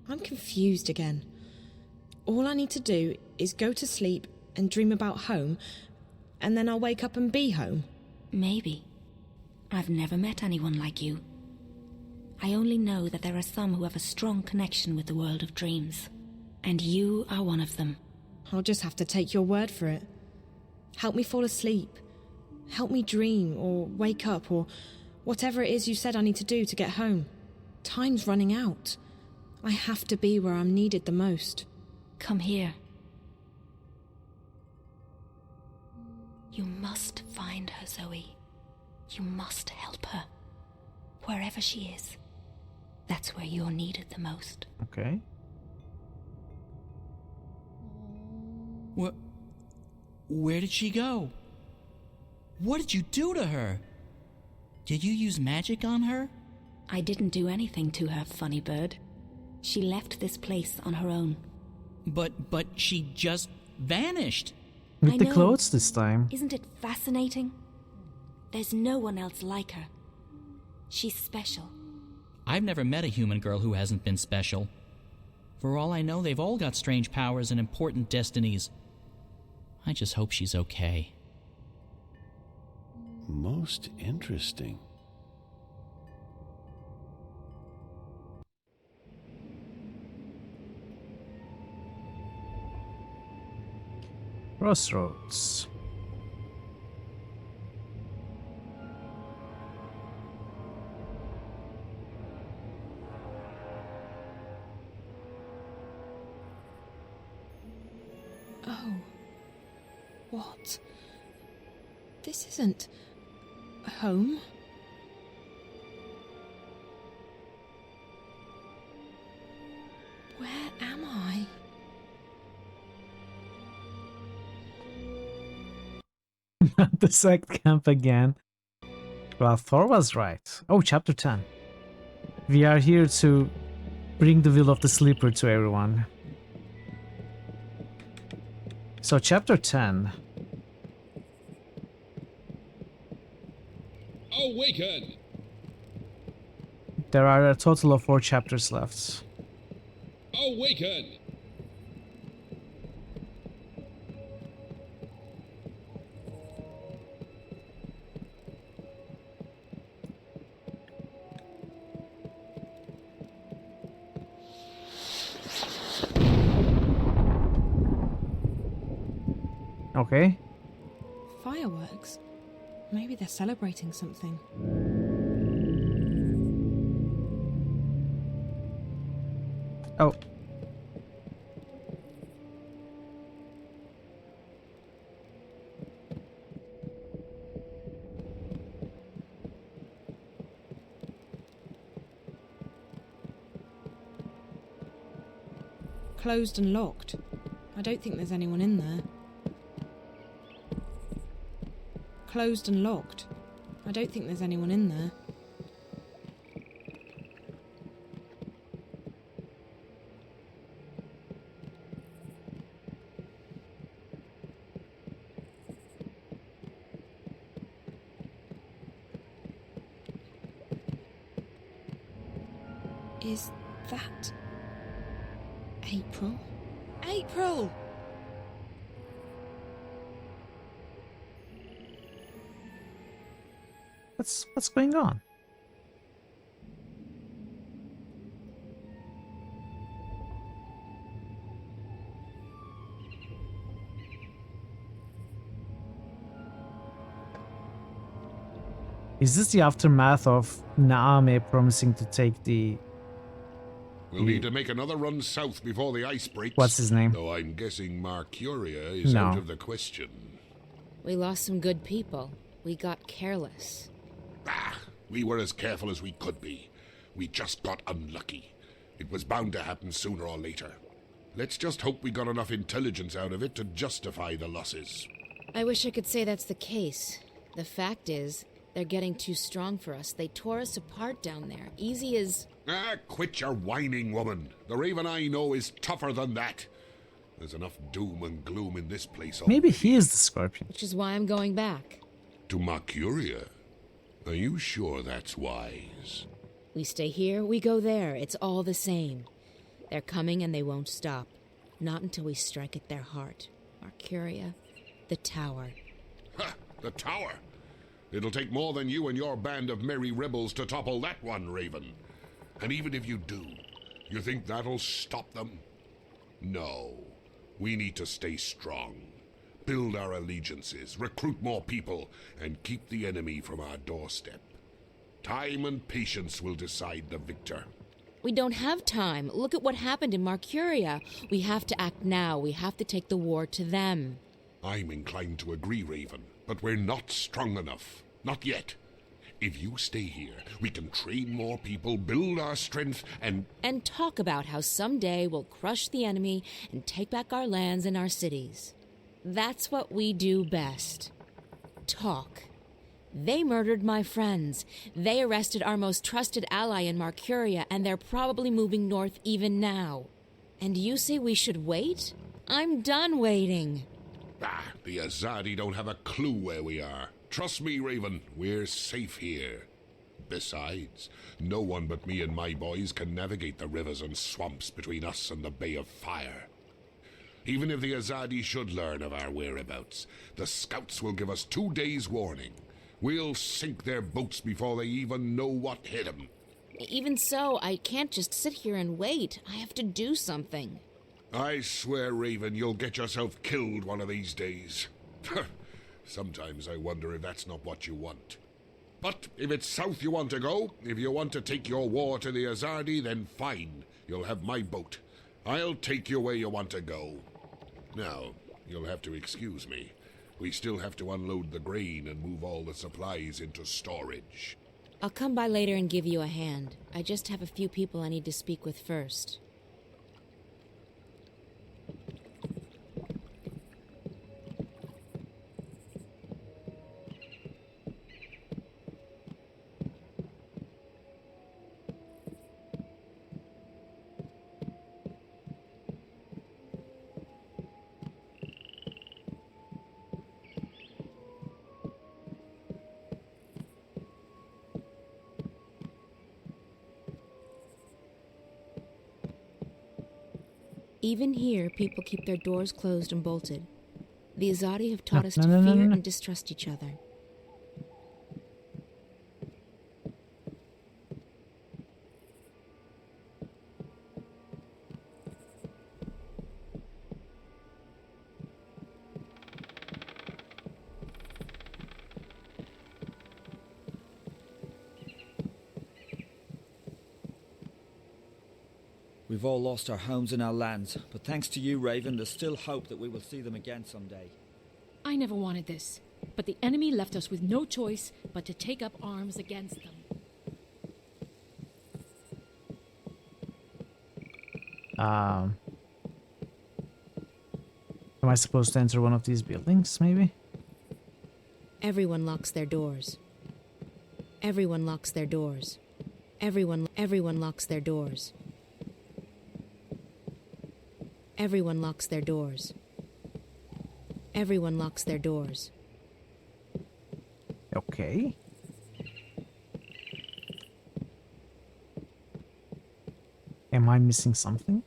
I'm confused again. All I need to do is go to sleep and dream about home, and then I'll wake up and be home. Maybe. I've never met anyone like you. I only know that there are some who have a strong connection with the world of dreams. And you are one of them. I'll just have to take your word for it. Help me fall asleep. Help me dream, or wake up, or whatever it is you said I need to do to get home. Time's running out. I have to be where I'm needed the most. Come here. You must find her, Zoe. You must help her. Wherever she is. That's where you're needed the most. Okay. Where did she go? What did you do to her? Did you use magic on her? I didn't do anything to her, funny bird. She left this place on her own. But she just vanished. With the clothes this time. Isn't it fascinating? There's no one else like her. She's special. I've never met a human girl who hasn't been special. For all I know, they've all got strange powers and important destinies. I just hope she's okay. Most interesting. Crossroads. Oh. What? This isn't... home? Where am I? The sect camp again. Well, Thor was right. Oh, chapter 10. We are here to bring the will of the sleeper to everyone. So, chapter 10. Awaken! There are a total of 4 chapters left. Awaken! Okay. Fireworks? Maybe they're celebrating something. Oh. Closed and locked. I don't think there's anyone in there. Closed and locked. I don't think there's anyone in there. Is that April? April! What's going on? Is this the aftermath of Naame promising to take the... We'll need to make another run south before the ice breaks. What's his name? Though I'm guessing Mercuria is No. out of the question. We lost some good people. We got careless. We were as careful as we could be. We just got unlucky. It was bound to happen sooner or later. Let's just hope we got enough intelligence out of it to justify the losses. I wish I could say that's the case. The fact is, They're getting too strong for us. They tore us apart down there. Easy as... Ah, quit your whining, woman. The Raven I know is tougher than that. There's enough doom and gloom in this place already. Maybe he is the Scorpion. Which is why I'm going back. To Mercuria? Are you sure that's wise? We stay here, we go there. It's all the same. They're coming and they won't stop. Not until we strike at their heart. Mercuria, the tower. Ha! The tower? It'll take more than you and your band of merry rebels to topple that one, Raven. And even if you do, you think that'll stop them? No. We need to stay strong. Build our allegiances, recruit more people, and keep the enemy from our doorstep. Time and patience will decide the victor. We don't have time. Look at what happened in Mercuria. We have to act now. We have to take the war to them. I'm inclined to agree, Raven, but we're not strong enough. Not yet. If you stay here, we can train more people, build our strength, and talk about how someday we'll crush the enemy and take back our lands and our cities. That's what we do best. Talk. They murdered my friends. They arrested our most trusted ally in Mercuria, and they're probably moving north even now. And you say we should wait? I'm done waiting. Ah, the Azadi don't have a clue where we are. Trust me, Raven, we're safe here. Besides, no one but me and my boys can navigate the rivers and swamps between us and the Bay of Fire. Even if the Azadi should learn of our whereabouts, the scouts will give us 2 days' warning. We'll sink their boats before they even know what hit them. Even so, I can't just sit here and wait. I have to do something. I swear, Raven, you'll get yourself killed one of these days. Sometimes I wonder if that's not what you want. But if it's south you want to go, if you want to take your war to the Azadi, then fine. You'll have my boat. I'll take you where you want to go. Now, you'll have to excuse me. We still have to unload the grain and move all the supplies into storage. I'll come by later and give you a hand. I just have a few people I need to speak with first. Even here, people keep their doors closed and bolted. The Azadi have taught us to fear and distrust each other. We've all lost our homes and our lands, but thanks to you, Raven, there's still hope that we will see them again someday. I never wanted this, but the enemy left us with no choice but to take up arms against them. Am I supposed to enter one of these buildings, maybe? Everyone locks their doors. Everyone locks their doors. Everyone locks their doors. Everyone locks their doors. Everyone locks their doors. Okay. Am I missing something?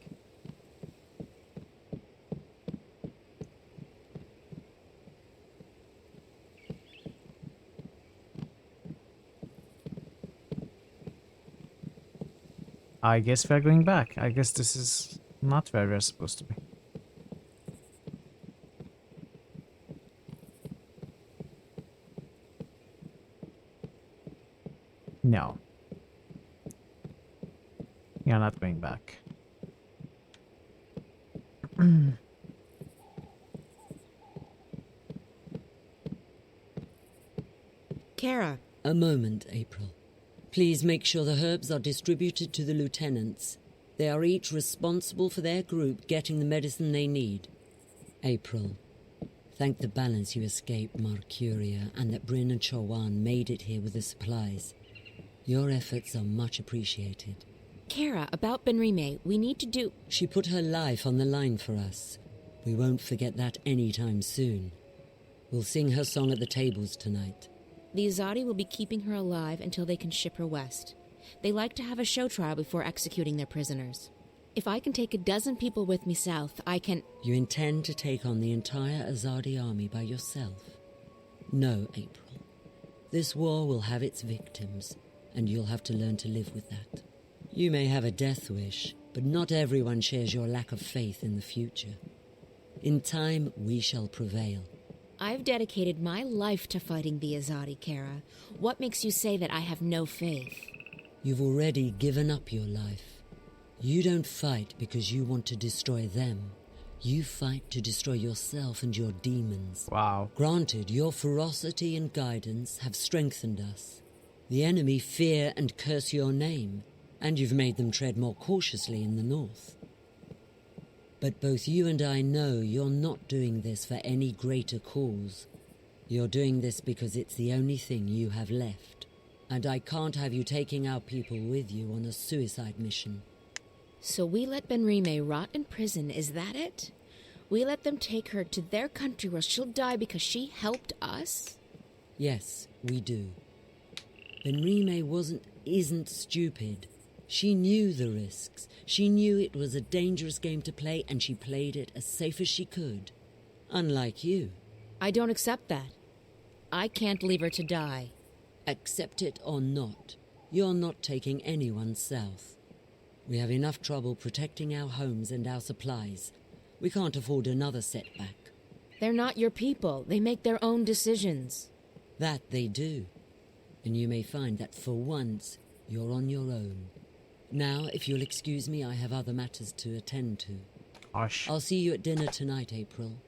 I guess we're going back. I guess this is not where we're supposed to be. No. You're not going back. Kara. A moment, April. Please make sure the herbs are distributed to the lieutenants. They are each responsible for their group getting the medicine they need. April. Thank the balance you escaped Marcuria and that Bryn and Chowan made it here with the supplies. Your efforts are much appreciated. Kara, about Benrime, we need to do... She put her life on the line for us. We won't forget that anytime soon. We'll sing her song at the tables tonight. The Azadi will be keeping her alive until they can ship her west. They like to have a show trial before executing their prisoners. If I can take 12 people with me south, I can... You intend to take on the entire Azadi army by yourself? No, April. This war will have its victims, and you'll have to learn to live with that. You may have a death wish, but not everyone shares your lack of faith in the future. In time, we shall prevail. I've dedicated my life to fighting the Azadi, Kara. What makes you say that I have no faith? You've already given up your life. You don't fight because you want to destroy them. You fight to destroy yourself and your demons. Wow. Granted, your ferocity and guidance have strengthened us. The enemy fear and curse your name, and you've made them tread more cautiously in the north. But both you and I know you're not doing this for any greater cause. You're doing this because it's the only thing you have left. And I can't have you taking our people with you on a suicide mission. So we let Benrime rot in prison, is that it? We let them take her to their country where she'll die because she helped us? Yes, we do. Benrime isn't stupid. She knew the risks. She knew it was a dangerous game to play, and she played it as safe as she could. Unlike you. I don't accept that. I can't leave her to die. Accept it or not, you're not taking anyone south. We have enough trouble protecting our homes and our supplies. We can't afford another setback. They're not your people. They make their own decisions. That they do. And you may find that for once, you're on your own. Now, if you'll excuse me, I have other matters to attend to. Gosh. I'll see you at dinner tonight, April.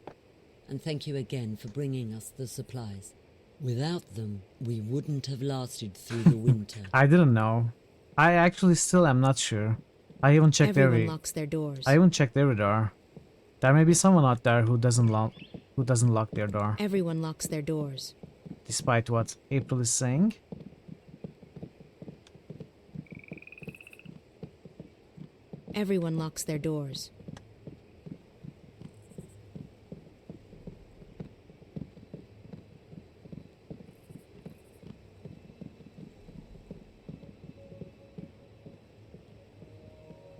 And thank you again for bringing us the supplies. Without them, we wouldn't have lasted through the winter. I didn't know. I actually still am not sure. I even checked Everyone locks their doors. I even checked every door. There may be someone out there who doesn't lock their door. Everyone locks their doors. Despite what April is saying. Everyone locks their doors.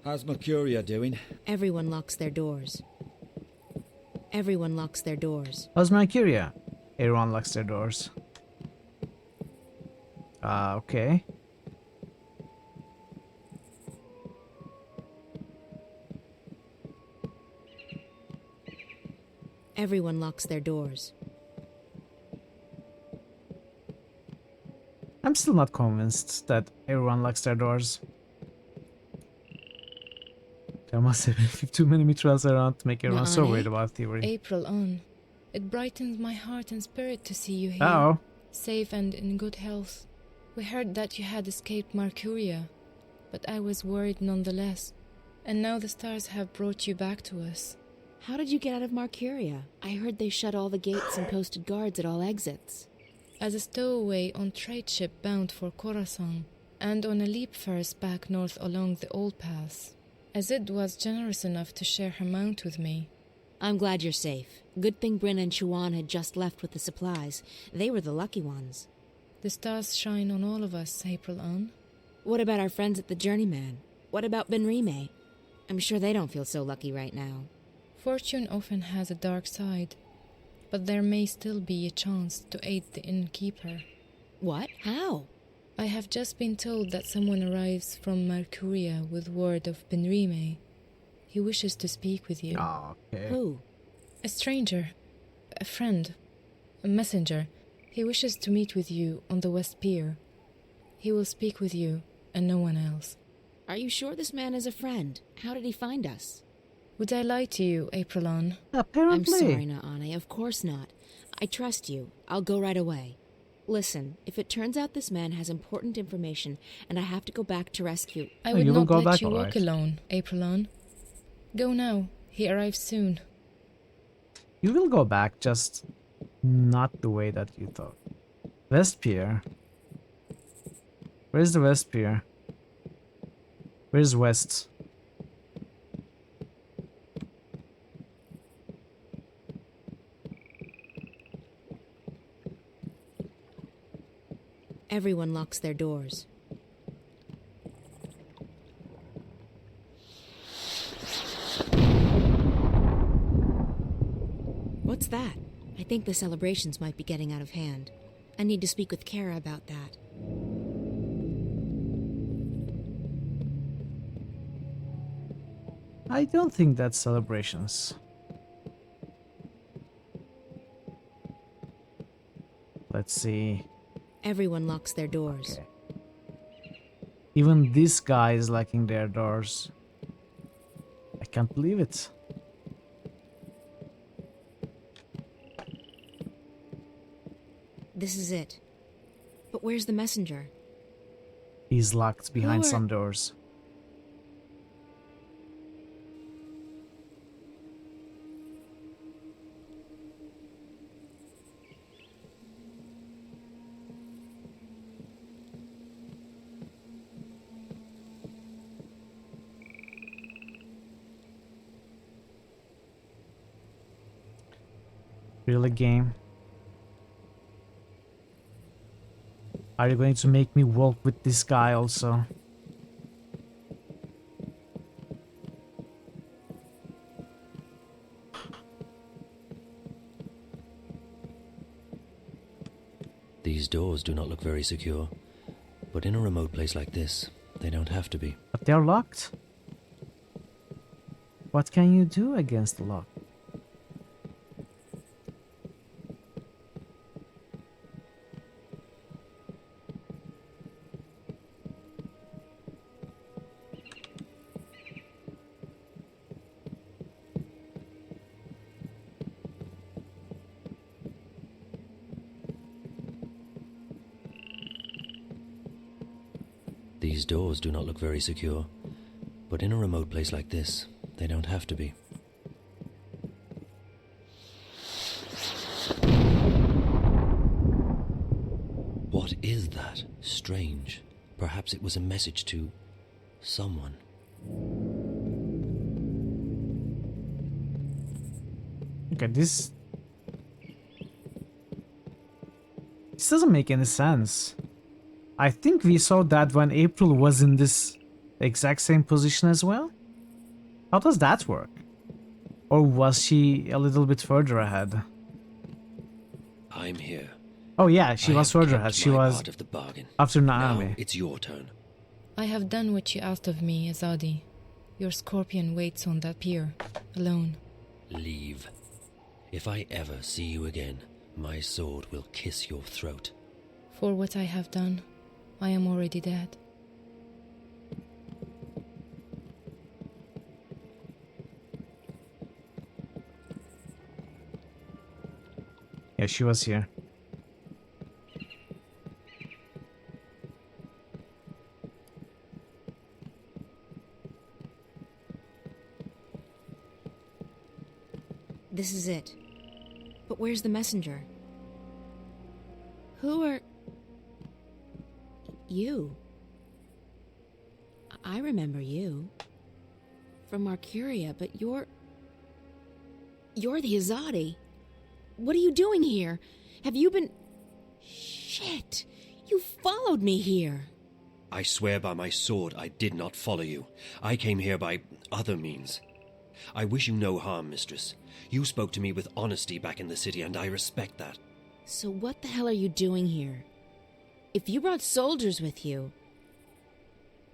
How's Mercuria doing? Everyone locks their doors. Everyone locks their doors. How's Mercuria? Everyone locks their doors. Okay. Everyone locks their doors. I'm still not convinced that everyone locks their doors. There must have been too many mitrals around to make everyone so worried about theory. April on. It brightens my heart and spirit to see you here. Oh. Safe and in good health. We heard that you had escaped Marcuria, but I was worried nonetheless. And now the stars have brought you back to us. How did you get out of Marcuria? I heard they shut all the gates and posted guards at all exits. As a stowaway on trade ship bound for Khorasan, and on a leap first back north along the old paths. Azid was generous enough to share her mount with me. I'm glad you're safe. Good thing Bryn and Chuan had just left with the supplies. They were the lucky ones. The stars shine on all of us, April on. What about our friends at the Journeyman? What about Benrime? I'm sure they don't feel so lucky right now. Fortune often has a dark side, but there may still be a chance to aid the innkeeper. What? How? I have just been told that someone arrives from Marcuria with word of Benrime. He wishes to speak with you. Oh, okay. Who? A stranger. A friend. A messenger. He wishes to meet with you on the West Pier. He will speak with you and no one else. Are you sure this man is a friend? How did he find us? Would I lie to you, Aprilon? Apparently. I'm sorry, Naane. Of course not. I trust you. I'll go right away. Listen, if it turns out this man has important information and I have to go back to rescue... I would not let you walk alone, Aprilon. Go now. He arrives soon. You will go back, just not the way that you thought. West Pier. Where's the West Pier? Where's West? Everyone locks their doors. What's that? I think the celebrations might be getting out of hand. I need to speak with Kara about that. I don't think that's celebrations. Let's see. Everyone locks their doors. Okay. Even this guy is locking their doors. I can't believe it. This is it. But where's the messenger? He's locked behind Who are- some doors. Really, game? Are you going to make me walk with this guy also? These doors do not look very secure, but in a remote place like this, they don't have to be. But they're locked. What can you do against the lock? These doors do not look very secure, but in a remote place like this, they don't have to be. What is that? Strange. Perhaps it was a message to someone. Okay, this doesn't make any sense. I think we saw that when April was in this exact same position as well. How does that work? Or was she a little bit further ahead? I'm here. Oh yeah, she I was have further kept ahead. She my was part of the bargain. after Now Naomi. it's your turn. I have done what you asked of me, Azadi. Your scorpion waits on that pier, alone. Leave. If I ever see you again, my sword will kiss your throat. For what I have done, I am already dead. Yeah, she was here. This is it. But where's the messenger? Who are... You? I remember you. From Marcuria, but you're the Azadi. What are you doing here? Have you been... Shit! You followed me here! I swear by my sword I did not follow you. I came here by other means. I wish you no harm, mistress. You spoke to me with honesty back in the city, and I respect that. So what the hell are you doing here? If you brought soldiers with you...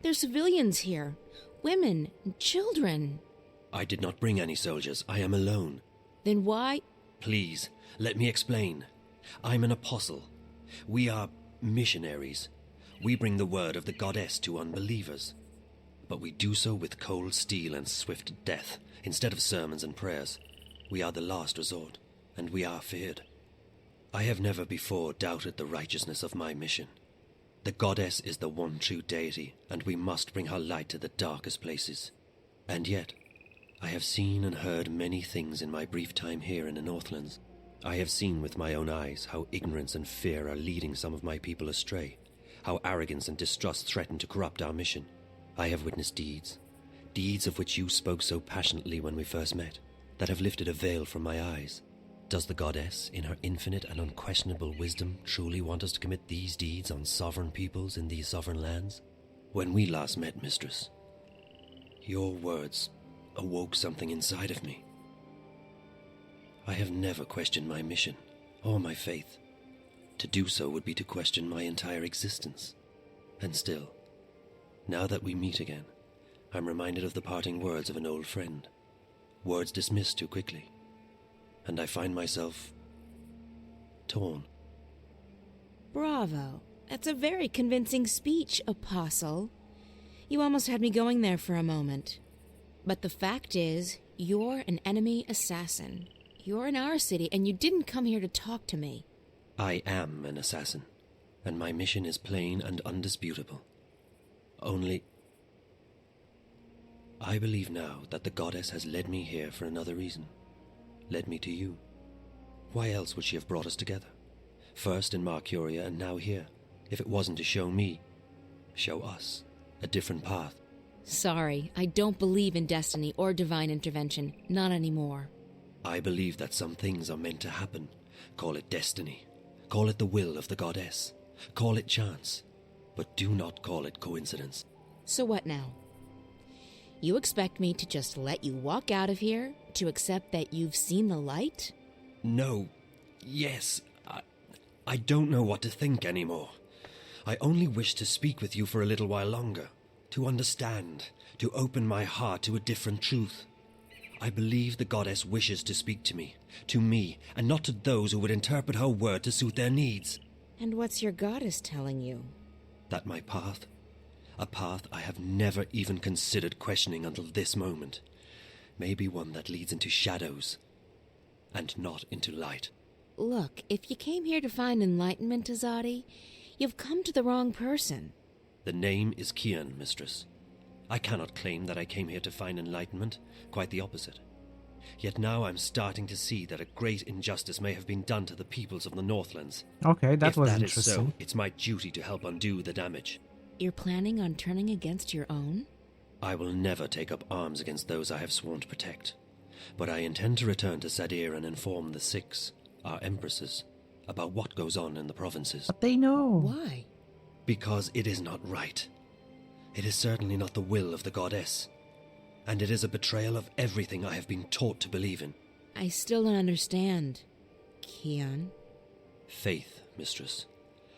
There's civilians here. Women and children. I did not bring any soldiers. I am alone. Then why... Please, let me explain. I'm an apostle. We are missionaries. We bring the word of the goddess to unbelievers. But we do so with cold steel and swift death, instead of sermons and prayers. We are the last resort, and we are feared. I have never before doubted the righteousness of my mission. The goddess is the one true deity, and we must bring her light to the darkest places. And yet, I have seen and heard many things in my brief time here in the Northlands. I have seen with my own eyes how ignorance and fear are leading some of my people astray, how arrogance and distrust threaten to corrupt our mission. I have witnessed deeds of which you spoke so passionately when we first met, that have lifted a veil from my eyes. Does the goddess, in her infinite and unquestionable wisdom, truly want us to commit these deeds on sovereign peoples in these sovereign lands? When we last met, mistress, your words awoke something inside of me. I have never questioned my mission or my faith. To do so would be to question my entire existence. And still, now that we meet again, I'm reminded of the parting words of an old friend. Words dismissed too quickly. And I find myself torn. Bravo. That's a very convincing speech, Apostle. You almost had me going there for a moment. But the fact is, you're an enemy assassin. You're in our city, and you didn't come here to talk to me. I am an assassin, and my mission is plain and undisputable. Only, I believe now that the goddess has led me here for another reason. Led me to you. Why else would she have brought us together? First in Marcuria and now here, if it wasn't to show me, show us, a different path. Sorry, I don't believe in destiny or divine intervention. Not anymore. I believe that some things are meant to happen. Call it destiny. Call it the will of the goddess. Call it chance. But do not call it coincidence. So what now? You expect me to just let you walk out of here? To accept that you've seen the light? No. Yes. I don't know what to think anymore. I only wish to speak with you for a little while longer. To understand. To open my heart to a different truth. I believe the goddess wishes to speak to me, and not to those who would interpret her word to suit their needs. And what's your goddess telling you? That my path, a path I have never even considered questioning until this moment, may be one that leads into shadows, and not into light. Look, if you came here to find enlightenment, Azadi, you've come to the wrong person. The name is Kian, mistress. I cannot claim that I came here to find enlightenment, quite the opposite. Yet now I'm starting to see that a great injustice may have been done to the peoples of the Northlands. Okay, that was interesting. interesting. If that is so, it's my duty to help undo the damage. You're planning on turning against your own? I will never take up arms against those I have sworn to protect. But I intend to return to Sadir and inform the Six, our empresses, about what goes on in the provinces. But they know. Why? Because it is not right. It is certainly not the will of the goddess. And it is a betrayal of everything I have been taught to believe in. I still don't understand, Kian. Faith, mistress.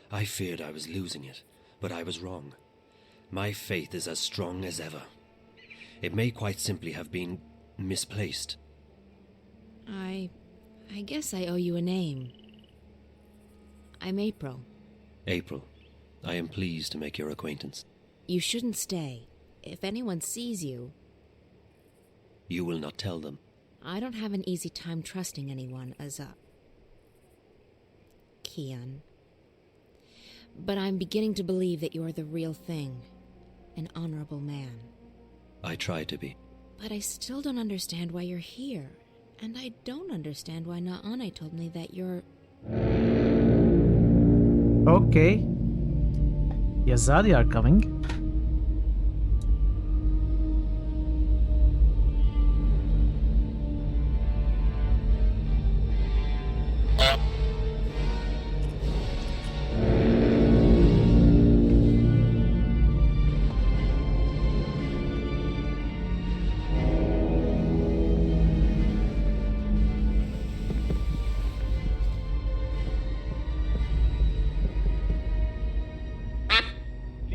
I feared I was losing it, but I was wrong. My faith is as strong as ever. It may quite simply have been misplaced. I guess I owe you a name. I'm April. April, I am pleased to make your acquaintance. You shouldn't stay. If anyone sees you... You will not tell them. I don't have an easy time trusting anyone, Kian. But I'm beginning to believe that you're the real thing. An honorable man. I try to be. But I still don't understand why you're here. And I don't understand why Naane told me that you're... Okay. Yazadi are coming.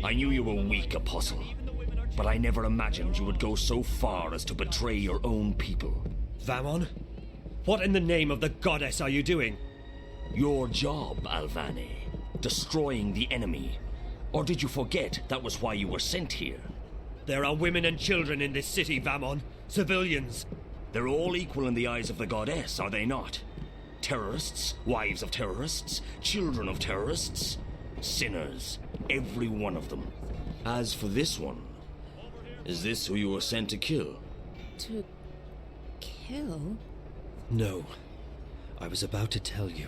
I knew you were weak, Apostle, but I never imagined you would go so far as to betray your own people. Vamon? What in the name of the goddess are you doing? Your job, Alvane. Destroying the enemy. Or did you forget that was why you were sent here? There are women and children in this city, Vamon. Civilians. They're all equal in the eyes of the goddess, are they not? Terrorists, wives of terrorists, children of terrorists. Sinners, every one of them. As for this one, is this who you were sent to kill? To Kill? No. I was about to tell you.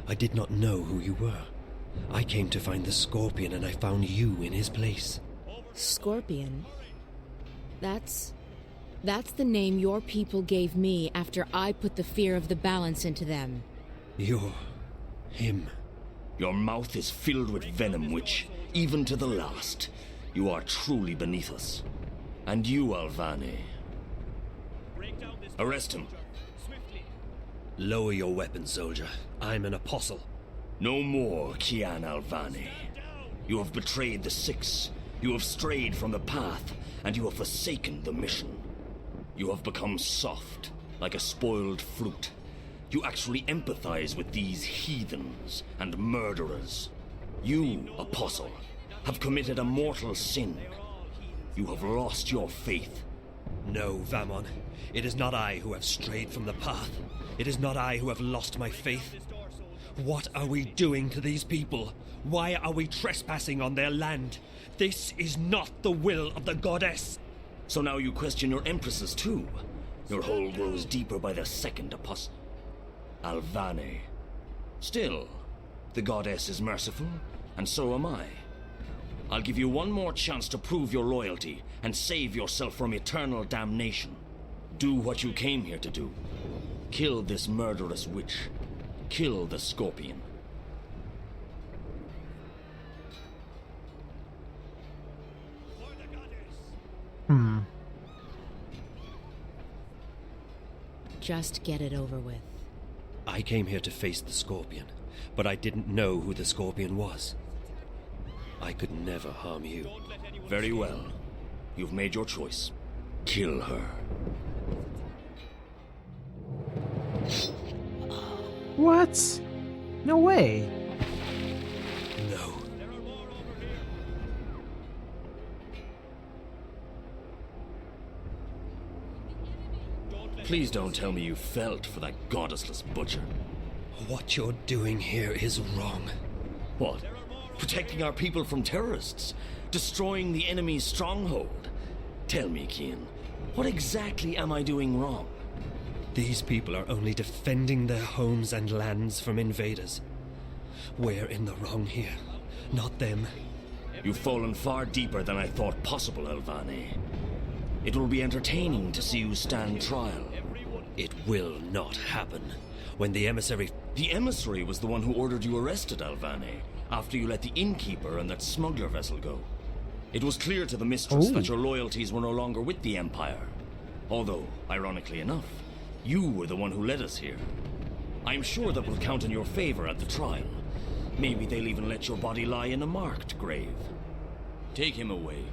I did not know who you were. I came to find the Scorpion and I found you in his place. Scorpion? That's the name your people gave me after I put the fear of the balance into them. You're him. Your mouth is filled with venom, which, even to the last, you are truly beneath us. And you, Alvane. Arrest him. Lower your weapon, soldier. I'm an apostle. No more, Kian Alvane. You have betrayed the Six. You have strayed from the path, and you have forsaken the mission. You have become soft, like a spoiled fruit. You actually empathize with these heathens and murderers. You, apostle, have committed a mortal sin. You have lost your faith. No, Vamon. It is not I who have strayed from the path. It is not I who have lost my faith. What are we doing to these people? Why are we trespassing on their land? This is not the will of the goddess. So now you question your empresses too. Your hole grows deeper by the second, apostle. Alvane. Still, the goddess is merciful, and so am I. I'll give you one more chance to prove your loyalty and save yourself from eternal damnation. Do what you came here to do. Kill this murderous witch. Kill the Scorpion. Just get it over with. I came here to face the Scorpion, but I didn't know who the Scorpion was. I could never harm you. Very well. You've made your choice. Kill her. What? No way. No. Please don't tell me you felt for that goddessless butcher. What you're doing here is wrong. What? Protecting our people from terrorists? Destroying the enemy's stronghold? Tell me, Kian, what exactly am I doing wrong? These people are only defending their homes and lands from invaders. We're in the wrong here, not them. You've fallen far deeper than I thought possible, Alvane. It will be entertaining to see you stand trial. It will not happen. When the emissary... The emissary was the one who ordered you arrested, Alvane, after you let the innkeeper and that smuggler vessel go. It was clear to the mistress that your loyalties were no longer with the Empire. Although, ironically enough, you were the one who led us here. I'm sure that will count in your favor at the trial. Maybe they'll even let your body lie in a marked grave. Take him away.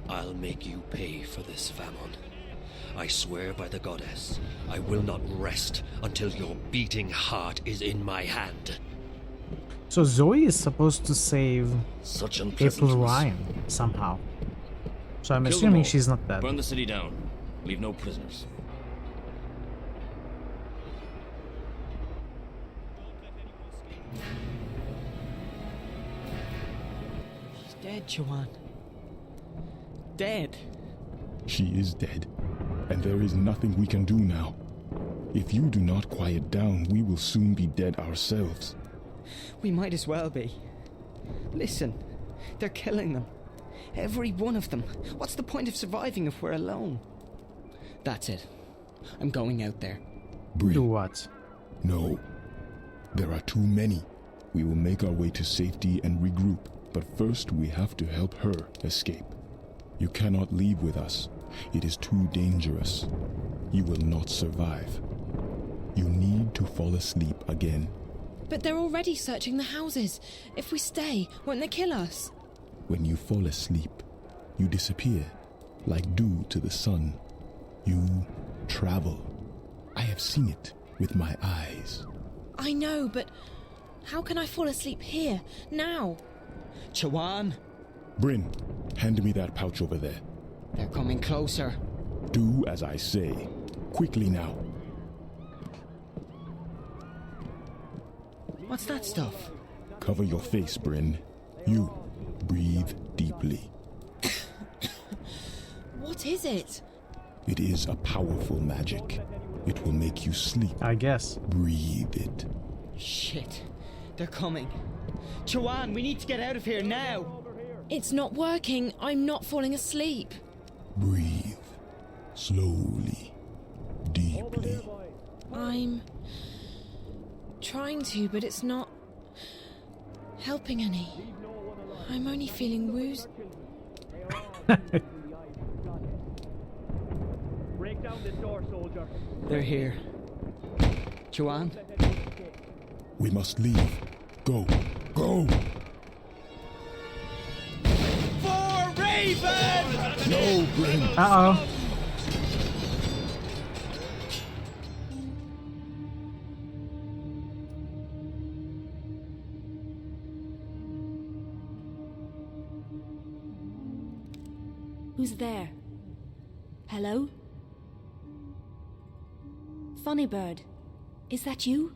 I'll make you pay for this, Vamon. I swear by the goddess, I will not rest until your beating heart is in my hand. So Zoe is supposed to save Such April Ryan somehow. So I'm assuming she's not dead. Burn the city down. Leave no prisoners. She's dead, Joanne. Dead. She is dead, and there is nothing we can do now. If you do not quiet down, we will soon be dead ourselves. We might as well be. Listen, they're killing them. Every one of them. What's the point of surviving if we're alone? That's it. I'm going out there. Do what? No. There are too many. We will make our way to safety and regroup, but first we have to help her escape. You cannot leave with us. It is too dangerous. You will not survive. You need to fall asleep again. But they're already searching the houses. If we stay, won't they kill us? When you fall asleep, you disappear, like dew to the sun. You travel. I have seen it with my eyes. I know, but how can I fall asleep here, now? Chawan! Bryn, hand me that pouch over there. They're coming closer. Do as I say. Quickly now. What's that stuff? Cover your face, Bryn. You, breathe deeply. What is it? It is a powerful magic. It will make you sleep. I guess. Breathe it. Shit. They're coming. Joanne, we need to get out of here now. It's not working. I'm not falling asleep. Breathe. Slowly. Deeply. I'm trying to, but it's not helping any. I'm only feeling woozy. Break down this door, soldier. They're here. Joanne? We must leave. Go. Go! For Raven! No, Bryn! Uh-oh. Who's there? Hello? Funny Bird, is that you?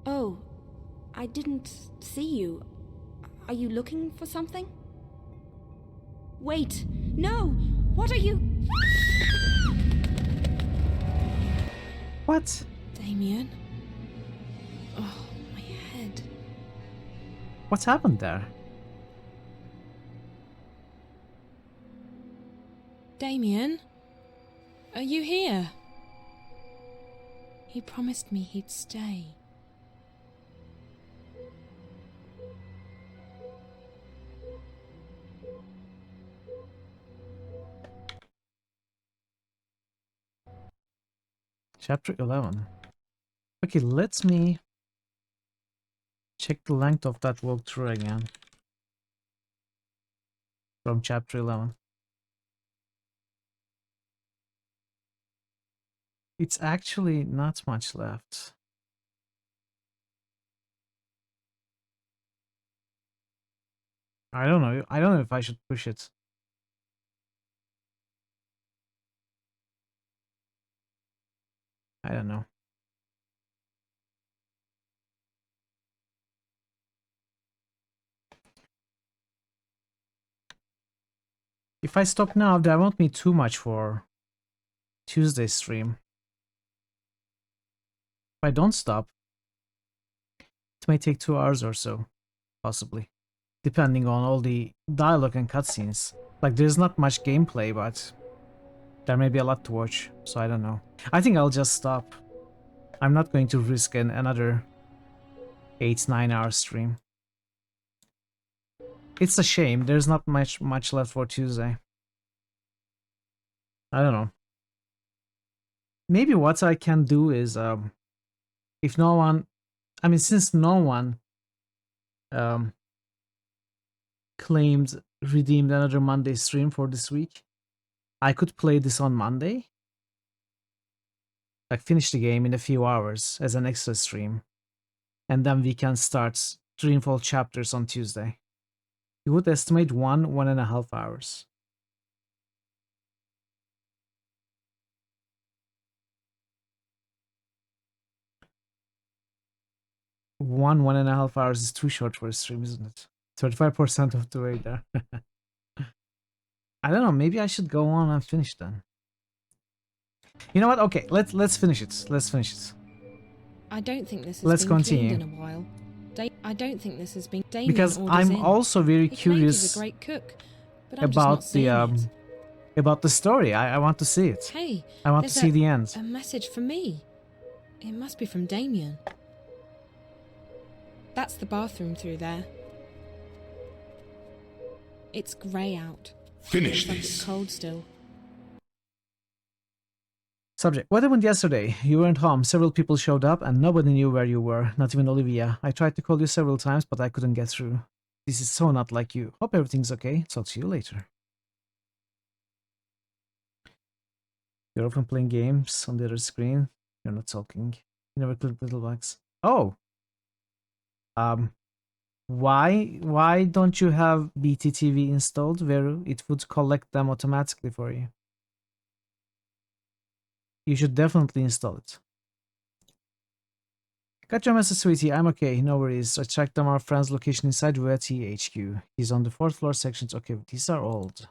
Oh, I didn't see you. Are you looking for something? Wait, no! What are you? What? Damien? Oh, my head. What's happened there? Damien? Are you here? He promised me he'd stay. Chapter 11. Okay, let me check the length of that walkthrough again. From chapter 11. It's actually not much left. I don't know. I don't know if I should push it. I don't know. If I stop now, there won't be too much for Tuesday's stream. If I don't stop, it may take 2 hours or so, possibly, depending on all the dialogue and cutscenes. Like, there's not much gameplay, but there may be a lot to watch, so I don't know. I think I'll just stop. I'm not going to risk another 8-9 hour stream. It's a shame. There's not much left for Tuesday. I don't know. Maybe what I can do is, if no one, I mean, since no one claimed redeemed another Monday stream for this week, I could play this on Monday. Like, finish the game in a few hours as an extra stream. And then we can start Dreamfall chapters on Tuesday. You would estimate 1.5 hours. One and a half hours is too short for a stream, isn't it? 35% of the way there. I don't know, maybe I should go on and finish then. You know what? Okay, let's finish it. Let's finish it. I don't think this has Let's been continue. cleaned in a while. I don't think this has been Damien Because orders I'm in. also very He claimed curious he's a great cook, but I'm about just the not seeing it. about the story. I want to see it. Hey, I want to there's see the end. A message for me. It must be from Damien. That's the bathroom through there. It's grey out. Finish Looks like this. it's cold still. Subject. What happened yesterday? You weren't home. Several people showed up and nobody knew where you were. Not even Olivia. I tried to call you several times, but I couldn't get through. This is so not like you. Hope everything's okay. Talk to you later. You're often playing games on the other screen. You're not talking. You never click little bugs. Oh. Why don't you have BTTV installed where it would collect them automatically for you? You should definitely install it. Got your message, sweetie. I'm okay. No worries. I tracked down our friend's location inside Rueti HQ. He's on the 4th floor sections. Okay, these are old.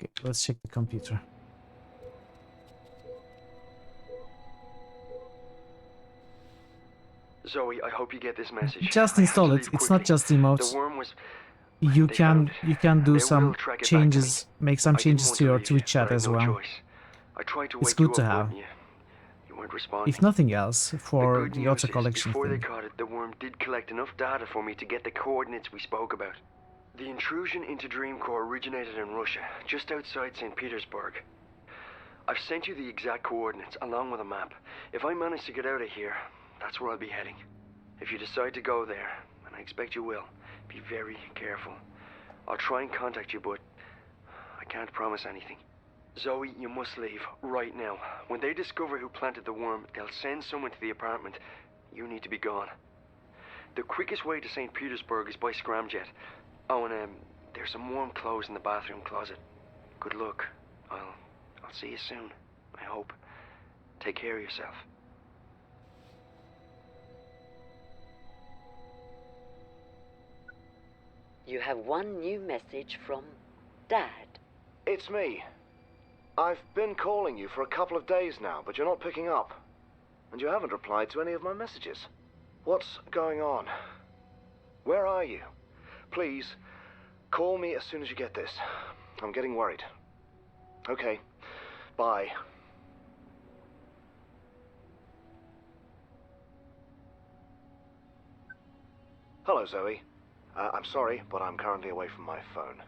Okay, let's check the computer. Zoe, I hope you get this message. Just I have install to it. leave It's not quickly. just emotes. The worm was... You They found can do They some will track it back to changes, make some I didn't changes want to your leave Twitch but chat I had as no well. choice. I tried to It's wake good you to up, have. but you weren't responding. If nothing else, The for good the news auto is, collection before they thing. caught it, the worm did collect enough data for me to get the coordinates we spoke about. The intrusion into Dreamcore originated in Russia, just outside St. Petersburg. I've sent you the exact coordinates, along with a map. If I manage to get out of here, that's where I'll be heading. If you decide to go there, and I expect you will, be very careful. I'll try and contact you, but I can't promise anything. Zoe, you must leave, right now. When they discover who planted the worm, they'll send someone to the apartment. You need to be gone. The quickest way to St. Petersburg is by scramjet. Oh, and there's some warm clothes in the bathroom closet. Good luck. I'll see you soon, I hope. Take care of yourself. You have one new message from Dad. It's me. I've been calling you for a couple of days now, but you're not picking up. And you haven't replied to any of my messages. What's going on? Where are you? Please, call me as soon as you get this. I'm getting worried. Okay, bye. Hello, Zoe. I'm sorry, but I'm currently away from my phone.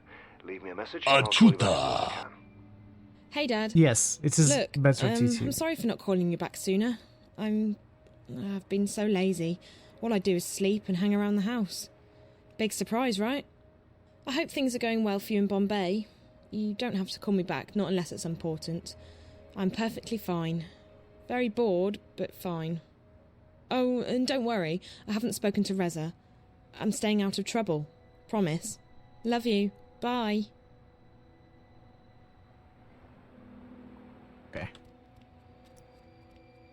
Leave me a message and I'll call you back as soon as I can. Hey, Dad. Yes, it is Look, better to I'm sorry for not calling you back sooner. I've been so lazy. All I do is sleep and hang around the house. Big surprise, right? I hope things are going well for you in Bombay. You don't have to call me back, not unless it's important. I'm perfectly fine. Very bored, but fine. Oh, and don't worry, I haven't spoken to Reza. I'm staying out of trouble. Promise. Love you. Bye. Okay.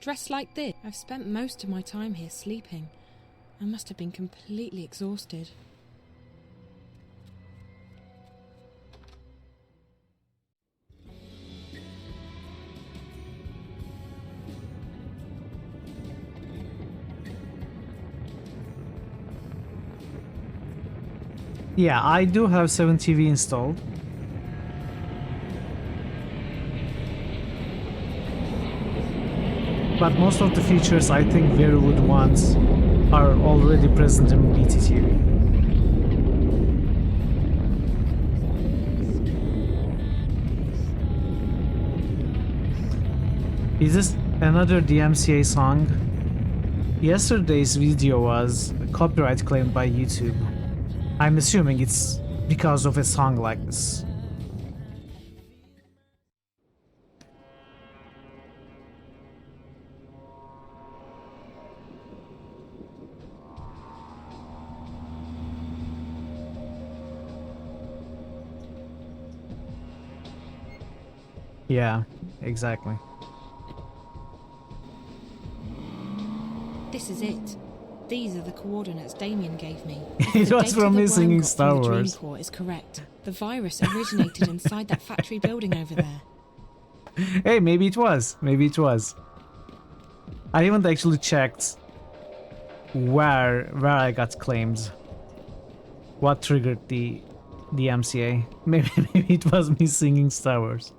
Dressed like this. I've spent most of my time here sleeping. I must have been completely exhausted. Yeah, I do have 7TV installed. But most of the features I think Verywood wants are already present in BTTV. Is this another DMCA song? Yesterday's video was copyright claimed by YouTube. I'm assuming it's because of a song like this. Yeah, exactly. This is it. These are the coordinates Damien gave me. It was from me singing Star The Wars. Dreamcore is correct. The virus originated inside that factory building over there. Hey, maybe it was. Maybe it was. I haven't actually checked where I got claimed. What triggered the MCA? Maybe it was me singing Star Wars.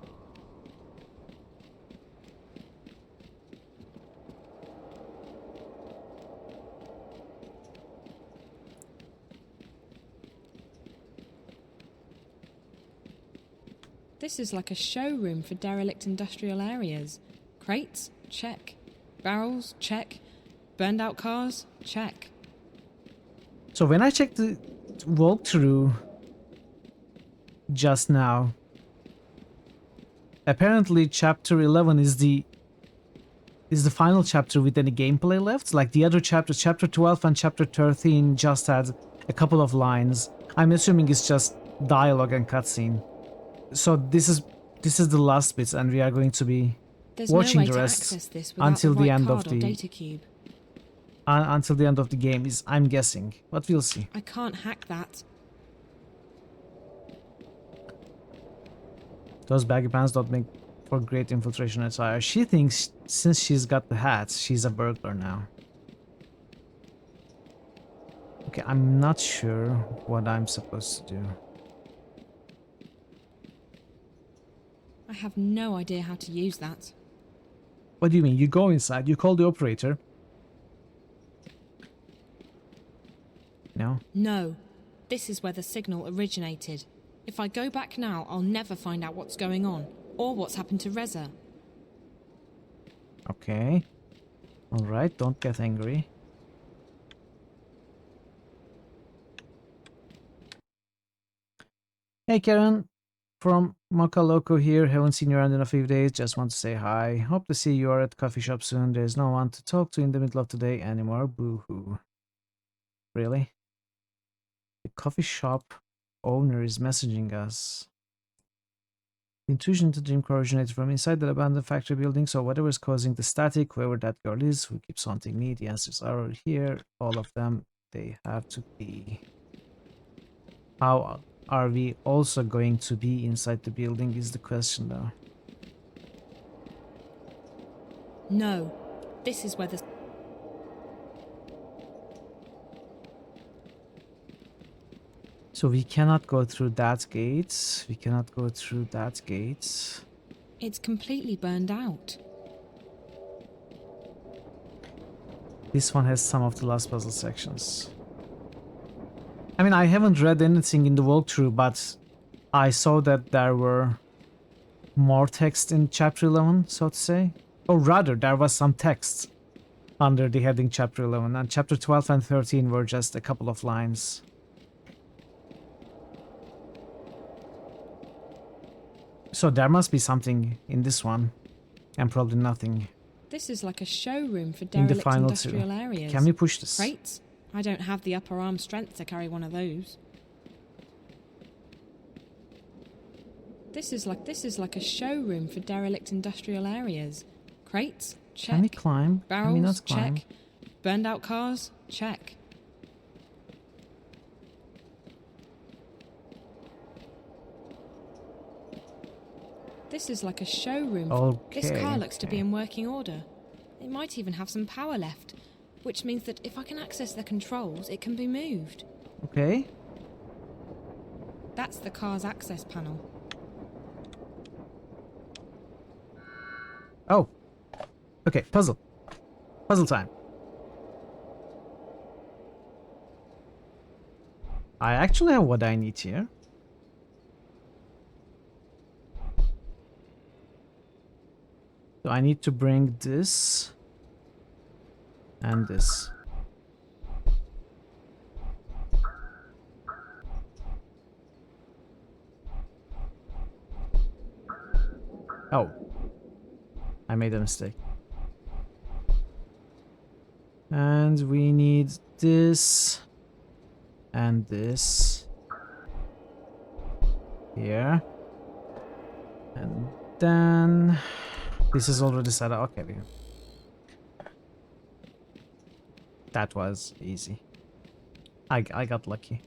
This is like a showroom for derelict industrial areas. Crates? Check. Barrels? Check. Burned out cars? Check. So when I checked the walkthrough just now, apparently chapter 11 is the is the final chapter with any gameplay left. Like the other chapters, chapter 12 and chapter 13 just had a couple of lines. I'm assuming it's just dialogue and cutscene. So this is the last bit, and we are going to be There's watching no way the to rest access this without until the the right end of card or the data cube. until the end of the game is, I'm guessing, but we'll see. I can't hack that. Those baggy pants don't make for great infiltration attire. She thinks since she's got the hat, she's a burglar now. Okay, I'm not sure what I'm supposed to do. I have no idea how to use that. What do you mean? You go inside, you call the operator. No? No. This is where the signal originated. If I go back now, I'll never find out what's going on, or what's happened to Reza. Okay. Alright, don't get angry. Hey Karen, from Mocha Loco here. Haven't seen you around in a few days. Just want to say hi. Hope to see you are at the coffee shop soon. There's no one to talk to in the middle of the day anymore. Boo-hoo. Really? The coffee shop owner is messaging us. The intrusion into Dreamcore originated from inside that abandoned factory building, so whatever is causing the static, whoever that girl is who keeps haunting me, the answers are all here. All of them, they have to be. How are we also going to be inside the building is the question though. No. This is where the... So we cannot go through that gate. We cannot go through that gate. It's completely burned out. This one has some of the last puzzle sections. I mean, I haven't read anything in the walkthrough, but I saw that there were more text in chapter 11, so to say. Or rather, there was some text under the heading chapter 11, and chapter 12 and 13 were just a couple of lines. So there must be something in this one, and probably nothing This is like a showroom for in the derelict final industrial two. areas. Can we push this? Crates? I don't have the upper arm strength to carry one of those. This is like a showroom for derelict industrial areas. Crates? Check. Can we climb? Barrels? Can we not climb? Check. Burned out cars? Check. This is like a showroom. This car looks to be in working order. It might even have some power left, which means that if I can access the controls, it can be moved. Okay. That's the car's access panel. Oh. Okay, puzzle. Puzzle time. I actually have what I need here. So I need to bring this and this. Oh. I made a mistake. And we need this and this here. And then this is already set up. Okay. That was easy. I got lucky.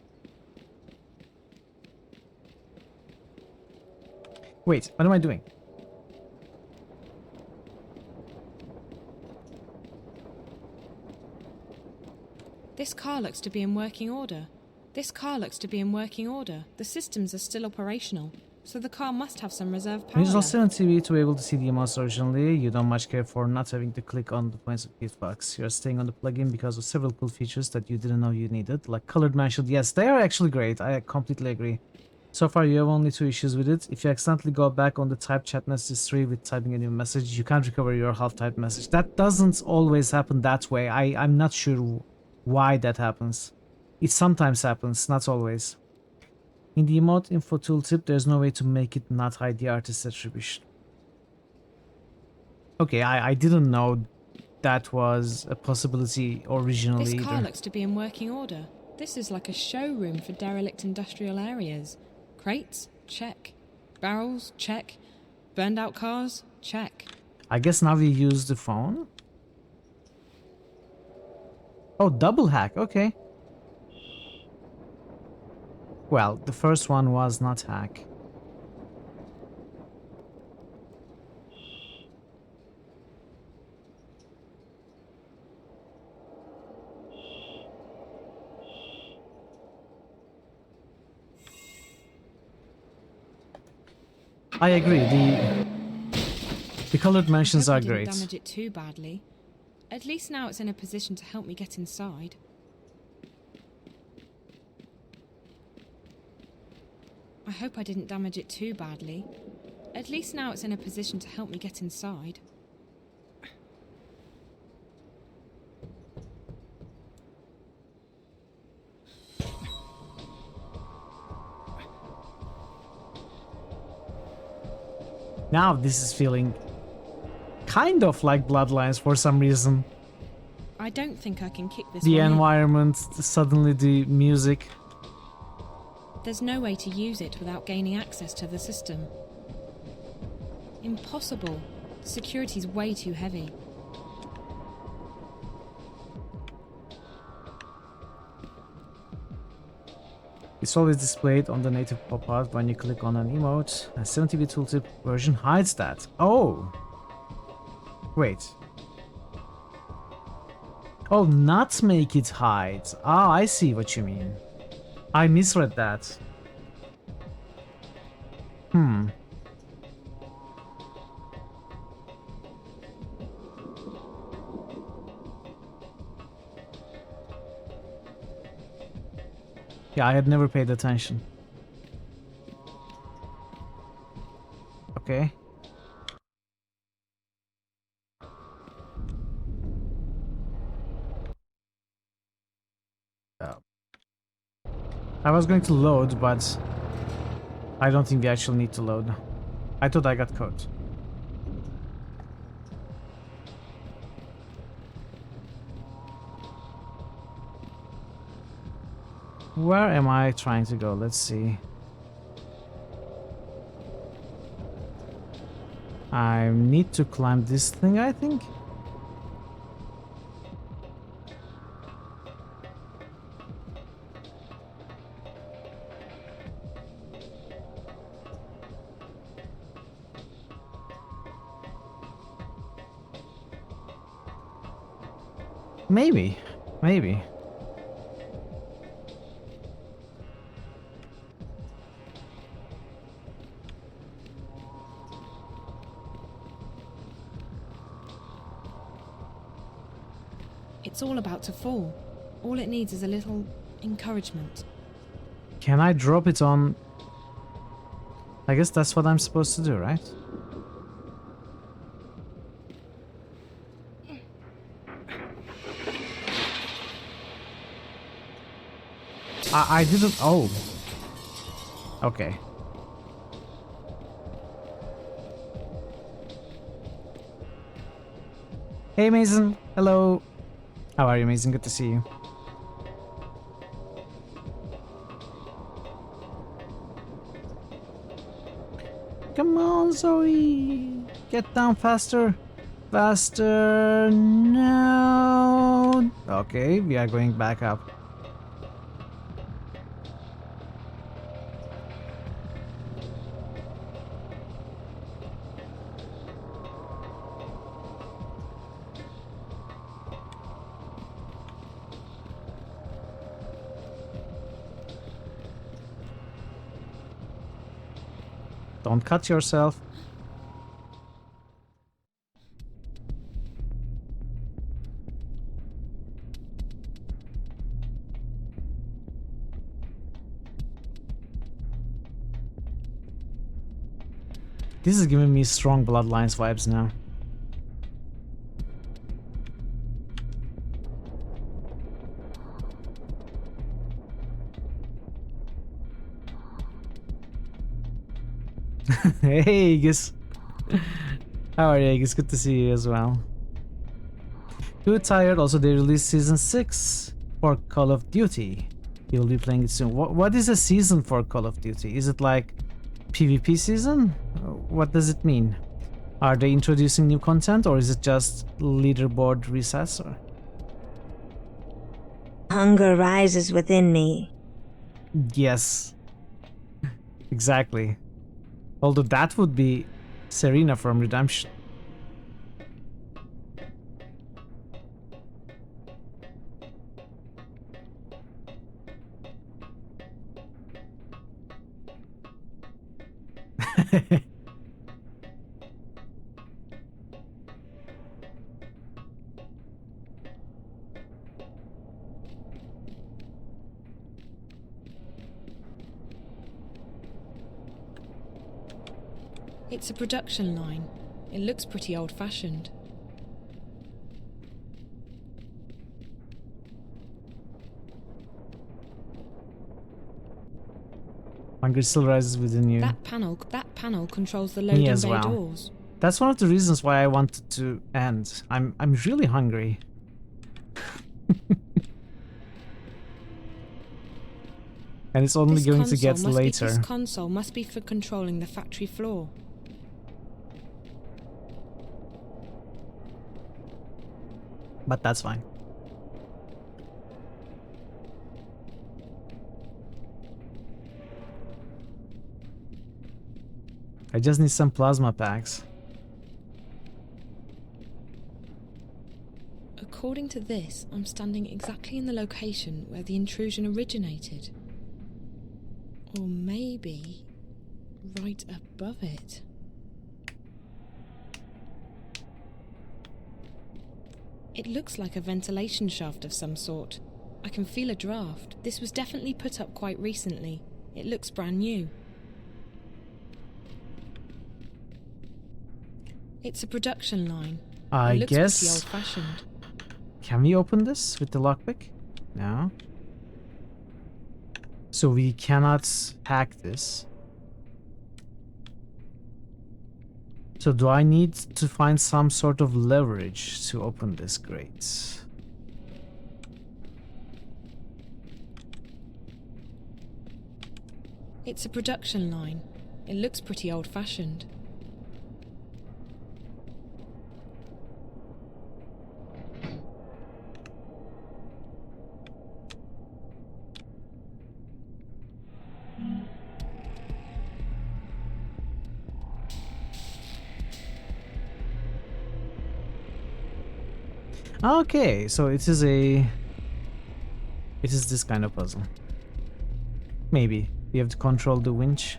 Wait, what am I doing? This car looks to be in working order. This car looks to be in working order. The systems are still operational, so the car must have some reserve power Use left. also on TV to be able to see the emotes originally. You don't much care for not having to click on the points of gift box. You're staying on the plugin because of several cool features that you didn't know you needed, like colored mansion. Yes, they are actually great. I completely agree. So far, you have only 2 issues with it. If you accidentally go back on the type chat message history with typing a new message, you can't recover your half-typed message. That doesn't always happen that way. I'm not sure why that happens. It sometimes happens, not always. In the emote info tooltip, there's no way to make it not hide the artist's attribution. Okay, I didn't know that was a possibility originally This either. car looks to be in working order. This is like a showroom for derelict industrial areas. Crates? Check. Barrels? Check. Burned out cars? Check. I guess now we use the phone. Oh, double hack, okay. Well, the first one was not hack. I agree, the colored mansions I are hope I didn't great. damage it too badly. At least now it's in a position to help me get inside. I hope I didn't damage it too badly. At least now it's in a position to help me get inside. Now this is feeling kind of like Bloodlines for some reason. I don't think I can kick this The one in. environment, suddenly the music. There's no way to use it without gaining access to the system. Impossible. Security's way too heavy. It's always displayed on the native pop-out when you click on an emote. A 70-bit tooltip version hides that. Oh! Wait. Oh, not make it hide. Ah, I see what you mean. I misread that. Hmm. Yeah, I had never paid attention. Okay. I was going to load, but I don't think we actually need to load. I thought I got code. Where am I trying to go? Let's see. I need to climb this thing, I think. Maybe. Maybe. It's all about to fall. All it needs is a little encouragement. Can I drop it on... I guess that's what I'm supposed to do, right? I didn't... Oh. Okay. Hey Mason, hello. How are you, Mason? Good to see you. Come on, Zoe. Get down faster. Faster. No. Okay, we are going back up. Don't cut yourself. This is giving me strong Bloodlines vibes now. Hey, Aegis. How are you, Aegis? Good to see you as well. Too tired. Also, they released season 6 for Call of Duty. You'll be playing it soon. What is a season for Call of Duty? Is it like PvP season? What does it mean? Are they introducing new content, or is it just leaderboard resets? Or? Hunger rises within me. Yes. Exactly. Although that would be Serena from Redemption. It's a production line. It looks pretty old-fashioned. Hunger still rises within you. That panel controls the loading Me as bay well. doors. That's one of the reasons why I wanted to end. I'm really hungry. And it's only going to get later. This console must be for controlling the factory floor. But that's fine. I just need some plasma packs. According to this, I'm standing exactly in the location where the intrusion originated. Or maybe right above it. It looks like a ventilation shaft of some sort. I can feel a draft. This was definitely put up quite recently. It looks brand new. It's a production line. I it looks guess. pretty old-fashioned. Can we open this with the lockpick? No. So we cannot hack this. So do I need to find some sort of leverage to open this grate? It's a production line. It looks pretty old-fashioned. Okay, so it is this kind of puzzle. Maybe we have to control the winch.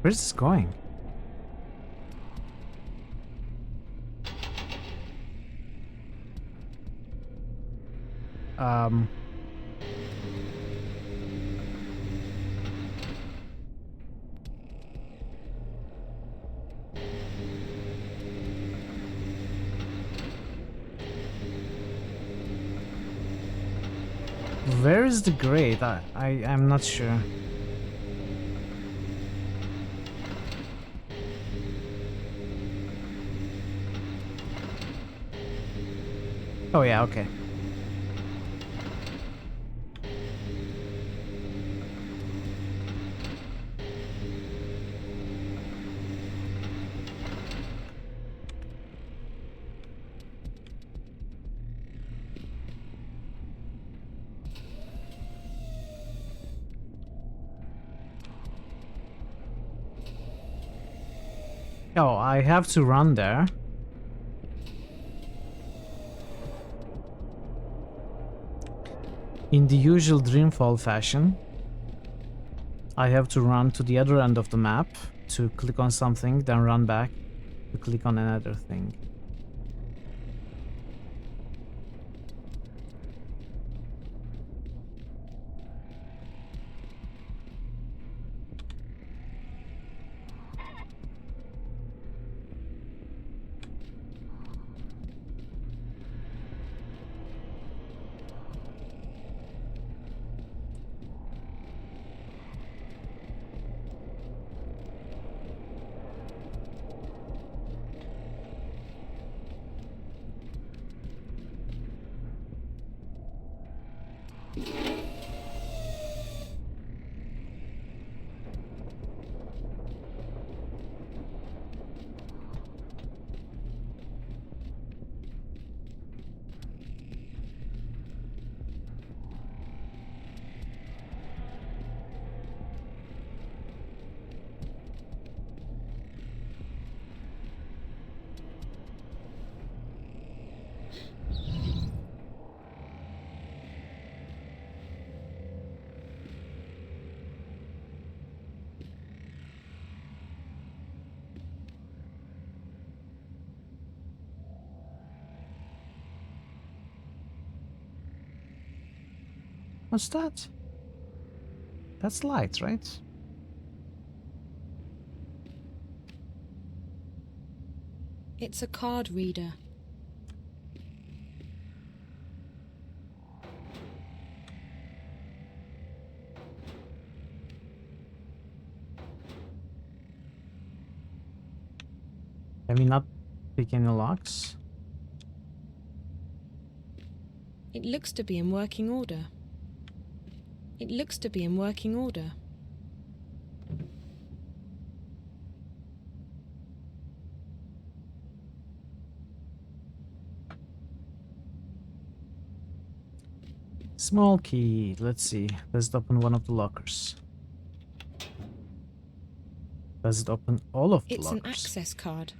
Where's this going? Where is the grate? I'm not sure. Oh yeah, okay. Oh, I have to run there. In the usual Dreamfall fashion, I have to run to the other end of the map to click on something, then run back to click on another thing. What's that? That's light, right? It's a card reader. Can we not pick any locks? It looks to be in working order. It looks to be in working order. Small key. Let's see. Does it open one of the lockers? Does it open all of the It's lockers? an access card.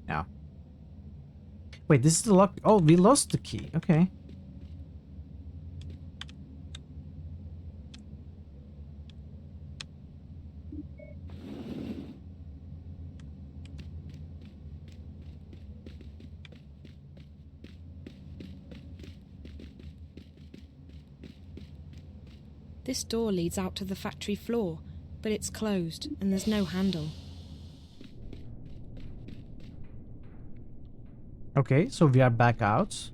Yeah. Wait, this is the lock. Oh, we lost the key. Okay. This door leads out to the factory floor, but it's closed and there's no handle. Okay, so we are back out.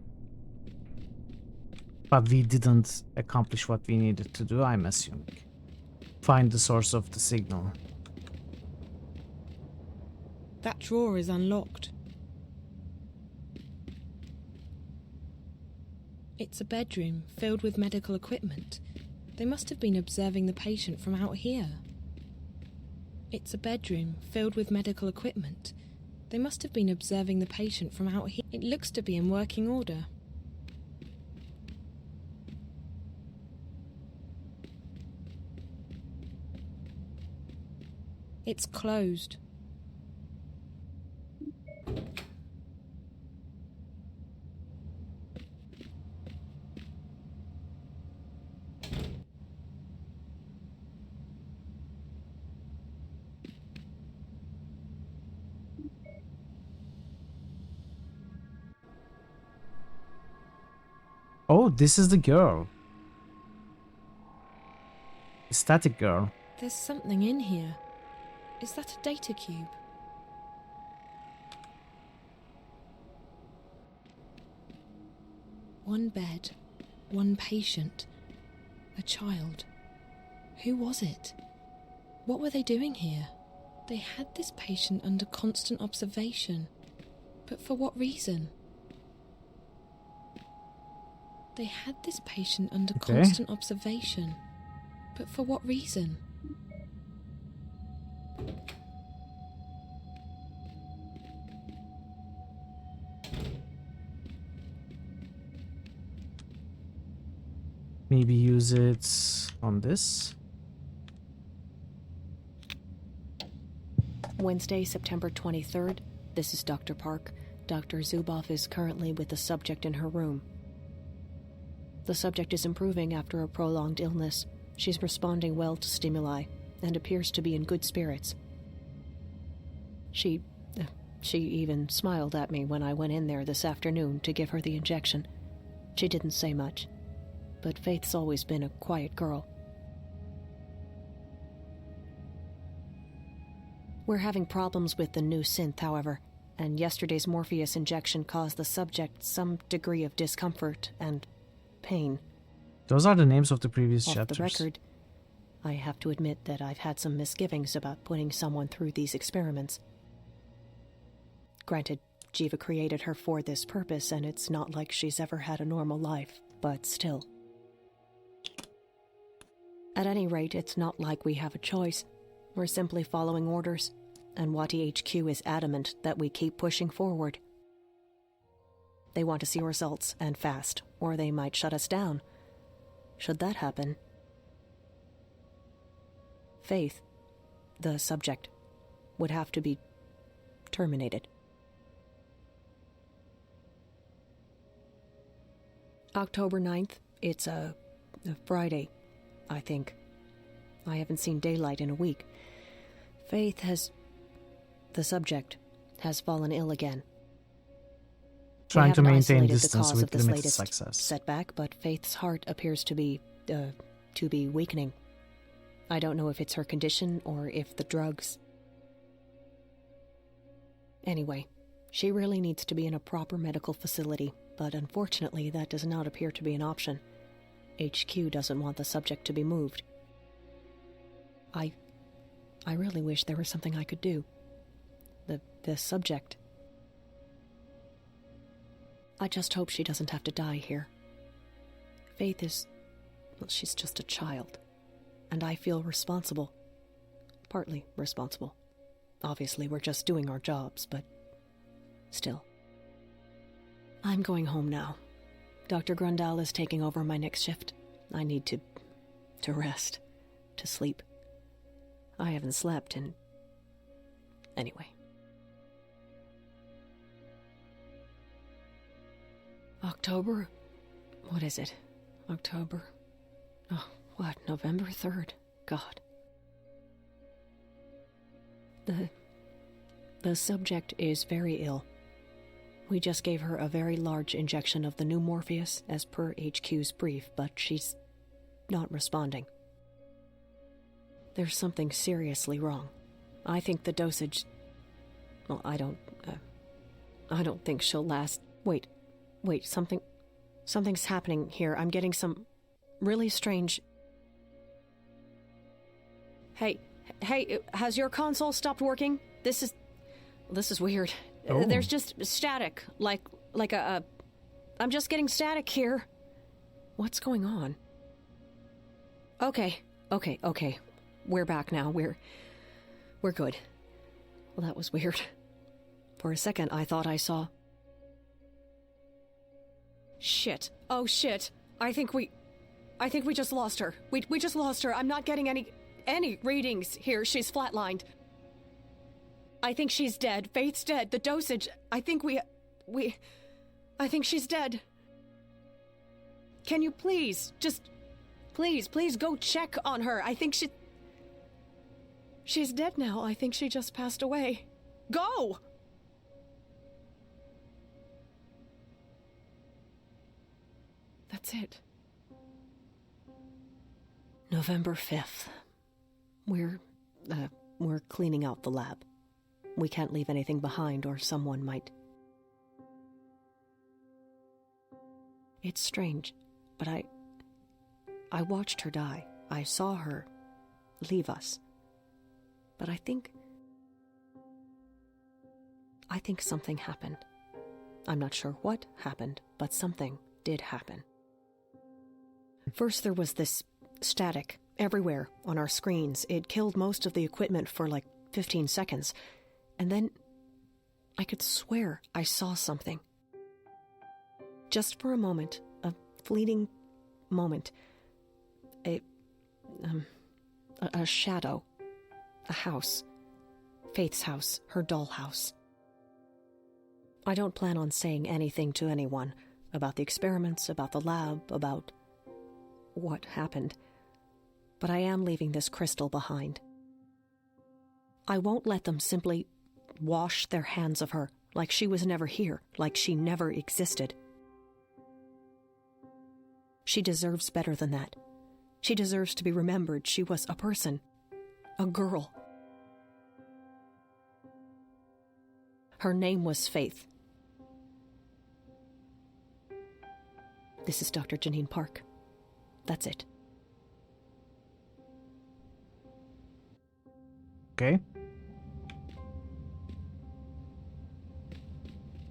But we didn't accomplish what we needed to do, I'm assuming. Find the source of the signal. That drawer is unlocked. It's a bedroom filled with medical equipment. They must have been observing the patient from out here. It's a bedroom filled with medical equipment. They must have been observing the patient from out here. It looks to be in working order. It's closed. Oh, this is the girl. The static girl. There's something in here. Is that a data cube? One bed, one patient, a child. Who was it? What were they doing here? They had this patient under constant observation. But for what reason? They had this patient under constant observation. But for what reason? Maybe use it on this. Wednesday, September 23rd. This is Dr. Park. Dr. Zuboff is currently with the subject in her room. The subject is improving after a prolonged illness. She's responding well to stimuli and appears to be in good spirits. She even smiled at me when I went in there this afternoon to give her the injection. She didn't say much, but Faith's always been a quiet girl. We're having problems with the new synth, however, and yesterday's Morpheus injection caused the subject some degree of discomfort and pain. Those are the names of the previous Off chapters. the record, I have to admit that I've had some misgivings about putting someone through these experiments. Granted, Jiva created her for this purpose, and it's not like she's ever had a normal life, but still. At any rate, it's not like we have a choice. We're simply following orders, and Wati HQ is adamant that we keep pushing forward. They want to see results, and fast, or they might shut us down. Should that happen, Faith, the subject, would have to be terminated. October 9th, it's a Friday, I think. I haven't seen daylight in a week. Faith has... The subject has fallen ill again. Trying to maintain isolated the distance cause of with this limited latest success. setback, but Faith's heart appears to be weakening. I don't know if it's her condition or if the drugs... Anyway, she really needs to be in a proper medical facility, but unfortunately that does not appear to be an option. HQ doesn't want the subject to be moved. I really wish there was something I could do. The subject... I just hope she doesn't have to die here. Faith is... well, she's just a child. And I feel responsible. Partly responsible. Obviously, we're just doing our jobs, but... still. I'm going home now. Dr. Grundal is taking over my next shift. I need to rest. To sleep. I haven't slept in... Anyway. October? What is it? October? Oh, what? November 3rd? God. The subject is very ill. We just gave her a very large injection of the new Morpheus, as per HQ's brief, but she's not responding. There's something seriously wrong. I think the dosage... Well, I don't think she'll last... Wait, something's happening here. I'm getting some really strange... Hey, has your console stopped working? This is weird. Oh. There's just static, like a... I'm just getting static here. What's going on? Okay. We're back now. We're good. Well, that was weird. For a second, I thought I saw... Shit. Oh, shit. I think we just lost her. We just lost her. I'm not getting any readings here. She's flatlined. I think she's dead. Faith's dead. The dosage... I think I think she's dead. Can you please, please go check on her. I think she's dead now. I think she just passed away. Go! That's it. November 5th. We're cleaning out the lab. We can't leave anything behind or someone might... It's strange, but I watched her die. I saw her leave us. But I think something happened. I'm not sure what happened, but something did happen. First there was this static everywhere on our screens. It killed most of the equipment for like 15 seconds. And then I could swear I saw something. Just for a moment, a fleeting moment. A shadow. A house. Faith's house. Her dollhouse. I don't plan on saying anything to anyone about the experiments, about the lab, about what happened. But I am leaving this crystal behind. I won't let them simply wash their hands of her like she was never here, like she never existed. She deserves better than that. She deserves to be remembered. She was a person. A girl. Her name was Faith. This is Dr. Janine Park. That's it. Okay.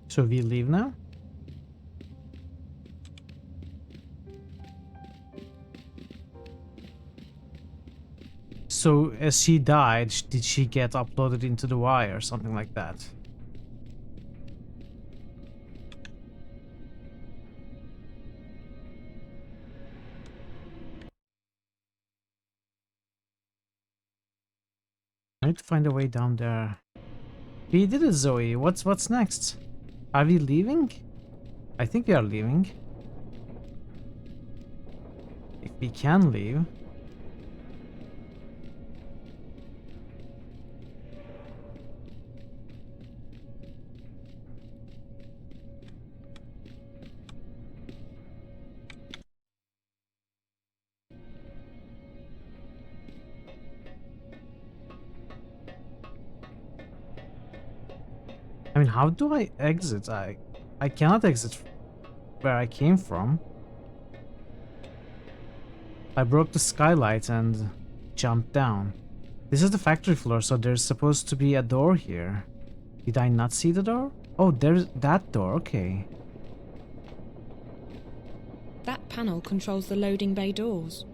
So we leave now? So as she died, did she get uploaded into the wire or something like that? I need to find a way down there. We did it, Zoe. What's next? Are we leaving? I think we are leaving. If we can leave. mean, how do I exit? I cannot exit where I came from. I broke the skylight and jumped down. This is the factory floor, so there's supposed to be a door here. Did I not see the door? Oh, there's that door, okay. That panel controls the loading bay doors.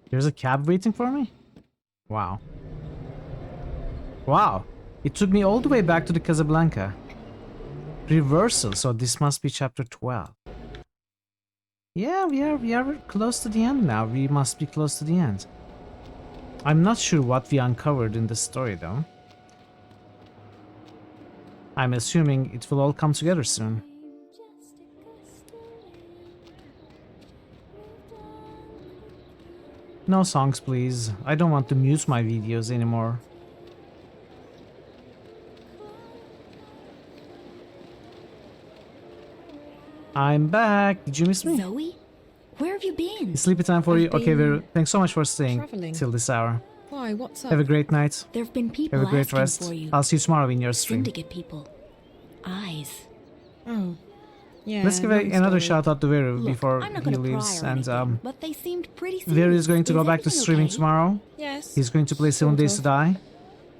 There's a cab waiting for me? Wow. Wow. It took me all the way back to the Casablanca. Reversal, so this must be chapter 12. Yeah, we are close to the end now. We must be close to the end. I'm not sure what we uncovered in the story though. I'm assuming it will all come together soon. No songs, please. I don't want to mute my videos anymore. I'm back. Did you miss me? Zoe? Where have you been? It's sleepy time for you. Okay, Vera, thanks so much for staying traveling. till this hour. Why, what's up? Have a great night. There've been people Have a great asking rest. for you. I'll see you tomorrow in your stream. Syndicate people. Eyes. Oh. Yeah, Let's give long another story. shout out to Veru Look, before I'm not he gonna pry leaves. or And anything, but they seemed pretty serious. Veru is going to go back to everything streaming okay? tomorrow. Yes. He's going to play 7 sort Days of. to Die.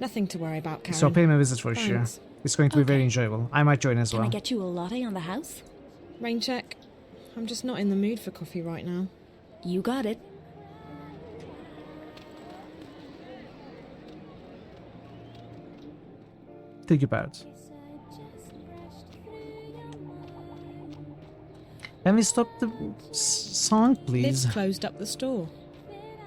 Nothing to worry about, Karen. So pay him a visit for sure. Thanks. It's going to be very enjoyable. I might join as Can well. I get you a latte on the house? Rain check. I'm just not in the mood for coffee right now. You got it. Think about it. Can we stop the song, please? Liz closed up the store.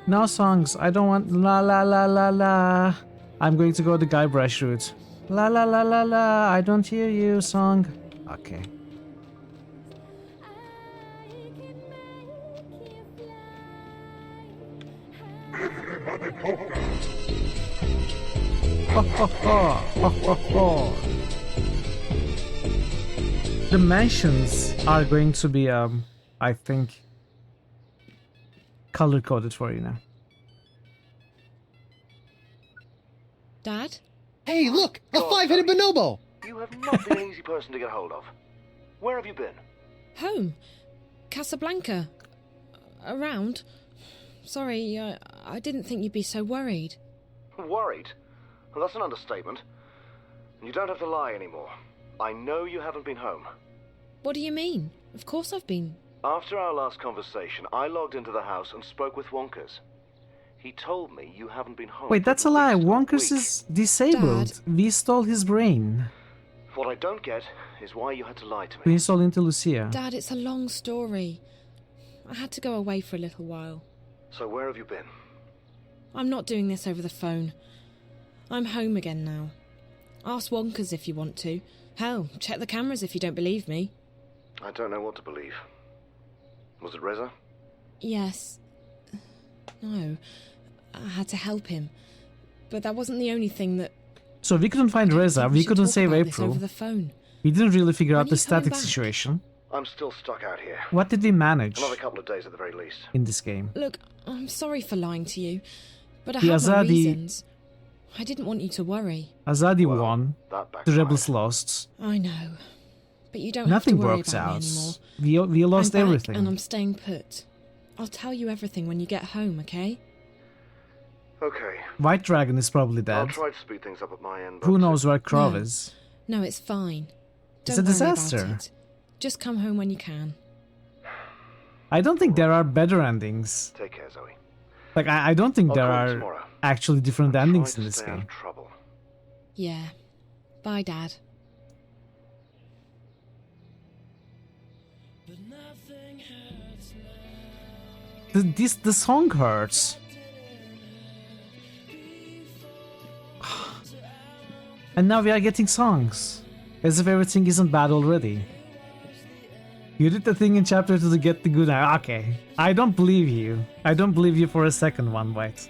No songs. I don't want la la la la la. I'm going to go the Guybrush route. La la la la la. I don't hear you song. Okay. Ho, ho, ho. Ho, ho, ho. The mansions are going to be, I think, color-coded for you now. Dad? Hey, look! A five-headed bonobo! You have not been an easy person to get hold of. Where have you been? Home. Casablanca. Around. Sorry, I didn't think you'd be so worried. Worried? Well, that's an understatement. And you don't have to lie anymore. I know you haven't been home. What do you mean? Of course I've been. After our last conversation, I logged into the house and spoke with Wonkers. He told me you haven't been home. Wait, that's a lie. Wonkers is disabled. Dad. We stole his brain. What I don't get is why you had to lie to me. We installed into Lucia. Dad, it's a long story. I had to go away for a little while. So where have you been? I'm not doing this over the phone. I'm home again now. Ask Wonkers if you want to. Hell, check the cameras if you don't believe me. I don't know what to believe. Was it Reza? Yes. No. I had to help him. But that wasn't the only thing that... So we couldn't find Reza, we should couldn't talk save about this April. over the phone. We didn't really figure out When the are you coming static back? situation. I'm still stuck out here. What did we manage Another couple of days at the very least. in this game? Look, I'm sorry for lying to you, but I The had my Azadi- reasons. I didn't want you to worry. Azadi won, that the backfired. rebels lost. I know, but you don't Nothing have to worry worked about out. me anymore. We lost I'm back everything. and I'm staying put. I'll tell you everything when you get home, okay? Okay. White Dragon is probably I'll dead. try to speed things up at my end. Who but- knows where Krov No. is? No, it's fine. It's Don't a worry about disaster. it. Just come home when you can. I don't think there are better endings. Take care, Zoe. Like, I don't think I'll there call you are tomorrow. actually different endings Try in to this stay out game. of trouble. Yeah. Bye, Dad. The song hurts. And now we are getting songs. As if everything isn't bad already. You did the thing in chapter 2 to get the good eye. Okay. I don't believe you. I don't believe you for a second one, wait.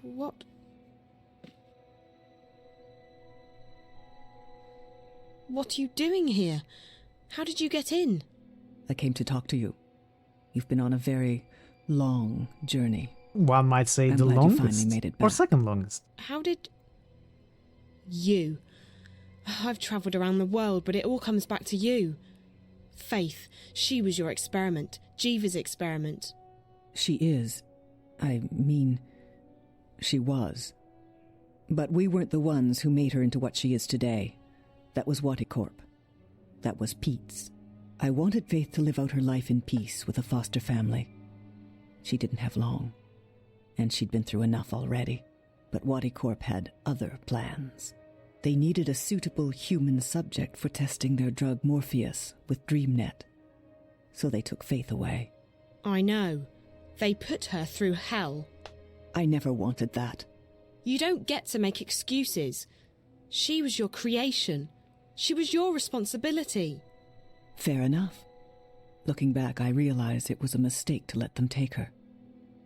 What? What are you doing here? How did you get in? I came to talk to you. You've been on a very long journey. One might say I'm the glad you longest. finally made it Or back. second longest. How did... You. I've travelled around the world, but it all comes back to you. Faith, she was your experiment. Jiva's experiment. She is. I mean, she was. But we weren't the ones who made her into what she is today. That was Waticorp. That was Pete's. I wanted Faith to live out her life in peace with a foster family. She didn't have long, and she'd been through enough already. But Waticorp had other plans. They needed a suitable human subject for testing their drug Morpheus with DreamNet. So they took Faith away. I know. They put her through hell. I never wanted that. You don't get to make excuses. She was your creation. She was your responsibility. Fair enough. Looking back, I realize it was a mistake to let them take her.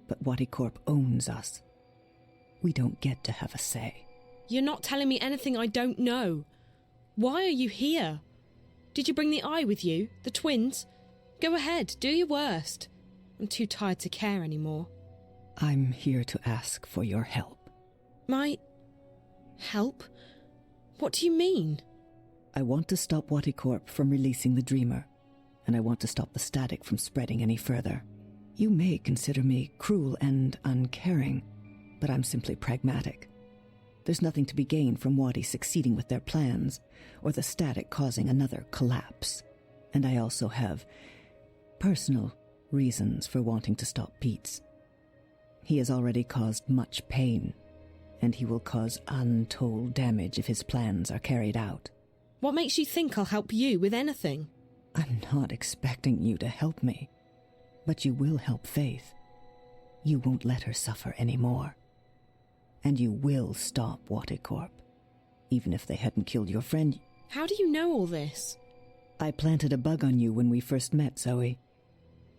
But Waticorp owns us. We don't get to have a say. You're not telling me anything I don't know. Why are you here? Did you bring the eye with you? The twins? Go ahead, do your worst. I'm too tired to care anymore. I'm here to ask for your help. My... help? What do you mean? I want to stop Waticorp from releasing the Dreamer, and I want to stop the static from spreading any further. You may consider me cruel and uncaring, but I'm simply pragmatic. There's nothing to be gained from Wati succeeding with their plans, or the static causing another collapse. And I also have personal reasons for wanting to stop Pete's. He has already caused much pain, and he will cause untold damage if his plans are carried out. What makes you think I'll help you with anything? I'm not expecting you to help me, but you will help Faith. You won't let her suffer anymore. And you will stop Waticorp, even if they hadn't killed your friend. How do you know all this? I planted a bug on you when we first met, Zoe.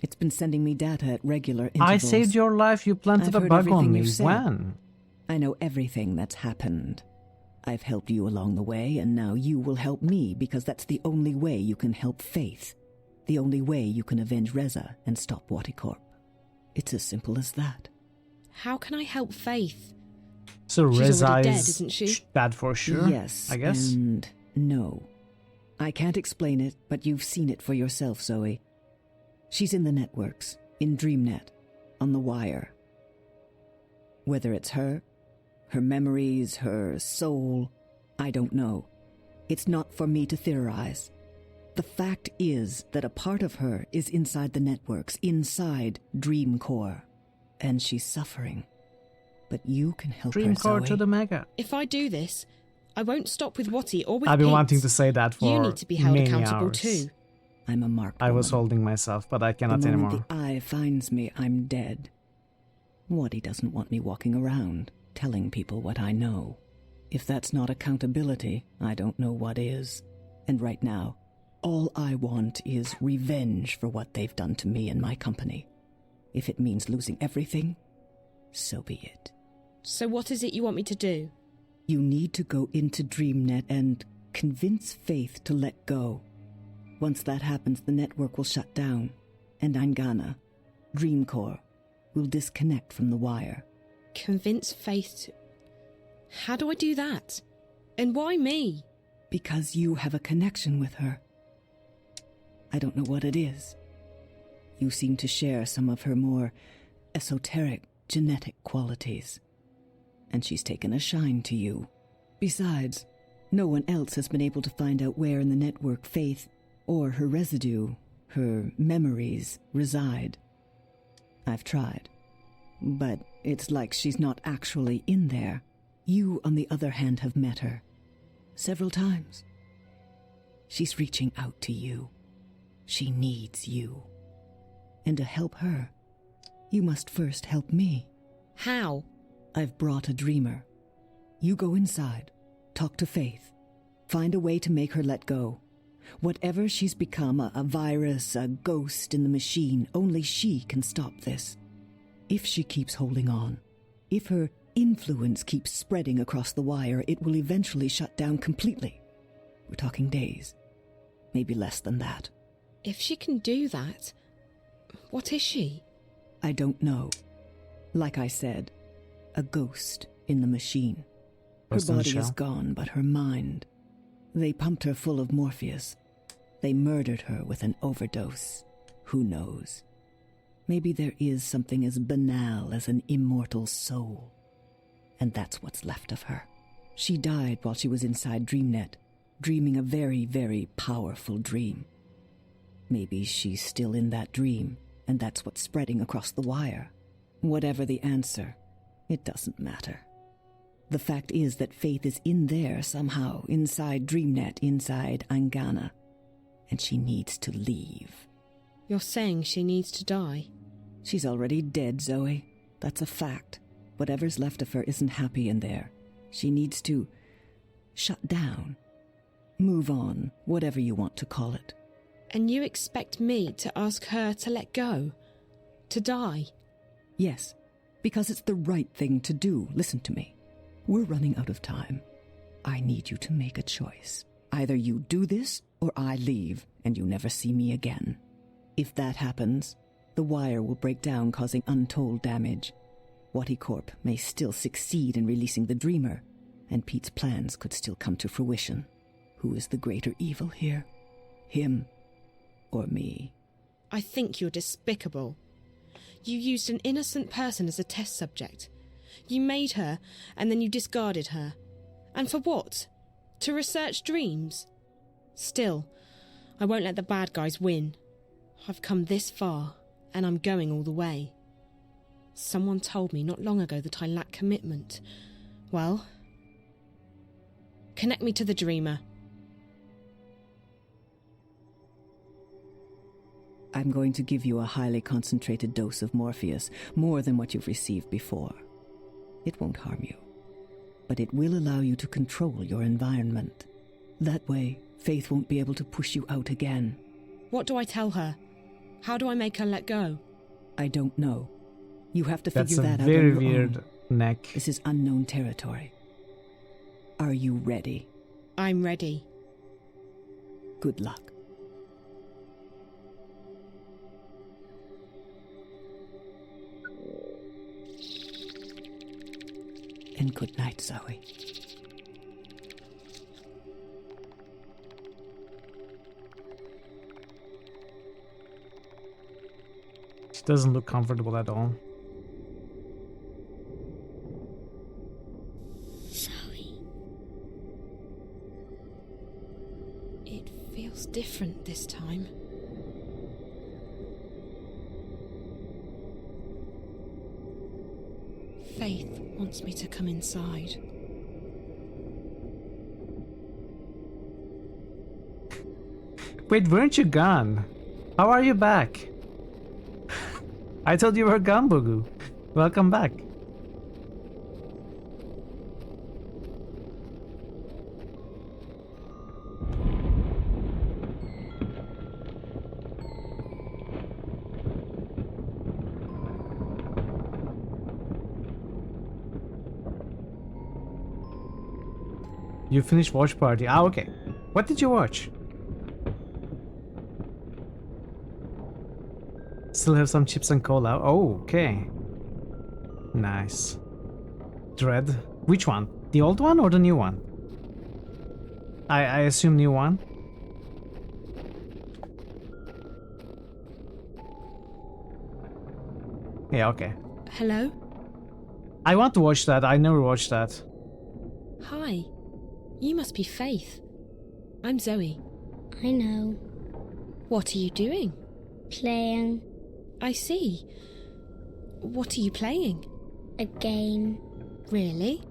It's been sending me data at regular intervals. I saved your life, you planted a bug on me. When? I know everything that's happened. I've helped you along the way, and now you will help me, because that's the only way you can help Faith. The only way you can avenge Reza and stop Waticorp. It's as simple as that. How can I help Faith? So She's Reza already dead, is isn't she? bad for sure, Yes, I guess. And no. I can't explain it, but you've seen it for yourself, Zoe. She's in the networks, in DreamNet, on the wire. Whether it's her memories, her soul, I don't know. It's not for me to theorize. The fact is that a part of her is inside the networks, inside Dreamcore, and she's suffering. But you can help her, Dreamcore Zoe. to the mega. If I do this, I won't stop with Wati or with I've been Pete. wanting to say that for You need to be held many accountable hours. too. I'm a marked I was woman. holding myself, but I cannot The moment anymore. the eye finds me, I'm dead. Wati doesn't want me walking around, telling people what I know. If that's not accountability, I don't know what is. And right now, all I want is revenge for what they've done to me and my company. If it means losing everything, so be it. So what is it you want me to do? You need to go into DreamNet and convince Faith to let go. Once that happens, the network will shut down, and Angana, Dreamcore, will disconnect from the wire. Convince Faith to... How do I do that? And why me? Because you have a connection with her. I don't know what it is. You seem to share some of her more esoteric, genetic qualities. And she's taken a shine to you. Besides, no one else has been able to find out where in the network Faith, or her residue, her memories, reside. I've tried. But it's like she's not actually in there. You, on the other hand, have met her. Several times. She's reaching out to you. She needs you. And to help her, you must first help me. How? I've brought a dreamer. You go inside, talk to Faith, find a way to make her let go. Whatever she's become, a virus, a ghost in the machine, only she can stop this. If she keeps holding on, if her influence keeps spreading across the wire, it will eventually shut down completely. We're talking days, maybe less than that. If she can do that, what is she? I don't know. Like I said, a ghost in the machine. Her body is gone, but her mind. They pumped her full of Morpheus. They murdered her with an overdose. Who knows? Maybe there is something as banal as an immortal soul. And that's what's left of her. She died while she was inside DreamNet, dreaming a very, very powerful dream. Maybe she's still in that dream, and that's what's spreading across the wire. Whatever the answer, it doesn't matter. The fact is that Faith is in there somehow, inside DreamNet, inside Angana, and she needs to leave. You're saying she needs to die? She's already dead, Zoe. That's a fact. Whatever's left of her isn't happy in there. She needs to shut down. Move on, whatever you want to call it. And you expect me to ask her to let go? To die? Yes, because it's the right thing to do. Listen to me. We're running out of time. I need you to make a choice. Either you do this, or I leave, and you never see me again. If that happens, the wire will break down, causing untold damage. Corp may still succeed in releasing the Dreamer, and Pete's plans could still come to fruition. Who is the greater evil here? Him or me? I think you're despicable. You used an innocent person as a test subject. You made her, and then you discarded her. And for what? To research dreams? Still, I won't let the bad guys win. I've come this far, and I'm going all the way. Someone told me not long ago that I lack commitment. Well, connect me to the Dreamer. I'm going to give you a highly concentrated dose of Morpheus, more than what you've received before. It won't harm you, but it will allow you to control your environment. That way, Faith won't be able to push you out again. What do I tell her? How do I make her let go? I don't know. You have to figure that out on very your weird own. neck. This is unknown territory. Are you ready? I'm ready. Good luck. And good night, Zoe. She doesn't look comfortable at all. Zoe. It feels different this time. Faith wants me to come inside. Wait, weren't you gone? How are you back? I thought you were gone, Bogu. Welcome back. You finished watch party. Ah, okay. What did you watch? Still have some chips and cola. Oh, okay. Nice. Dread. Which one? The old one or the new one? I assume new one. Yeah, okay. Hello? I want to watch that. I never watched that. Hi. You must be Faith. I'm Zoe. I know. What are you doing? Playing. I see. What are you playing? A game. Really?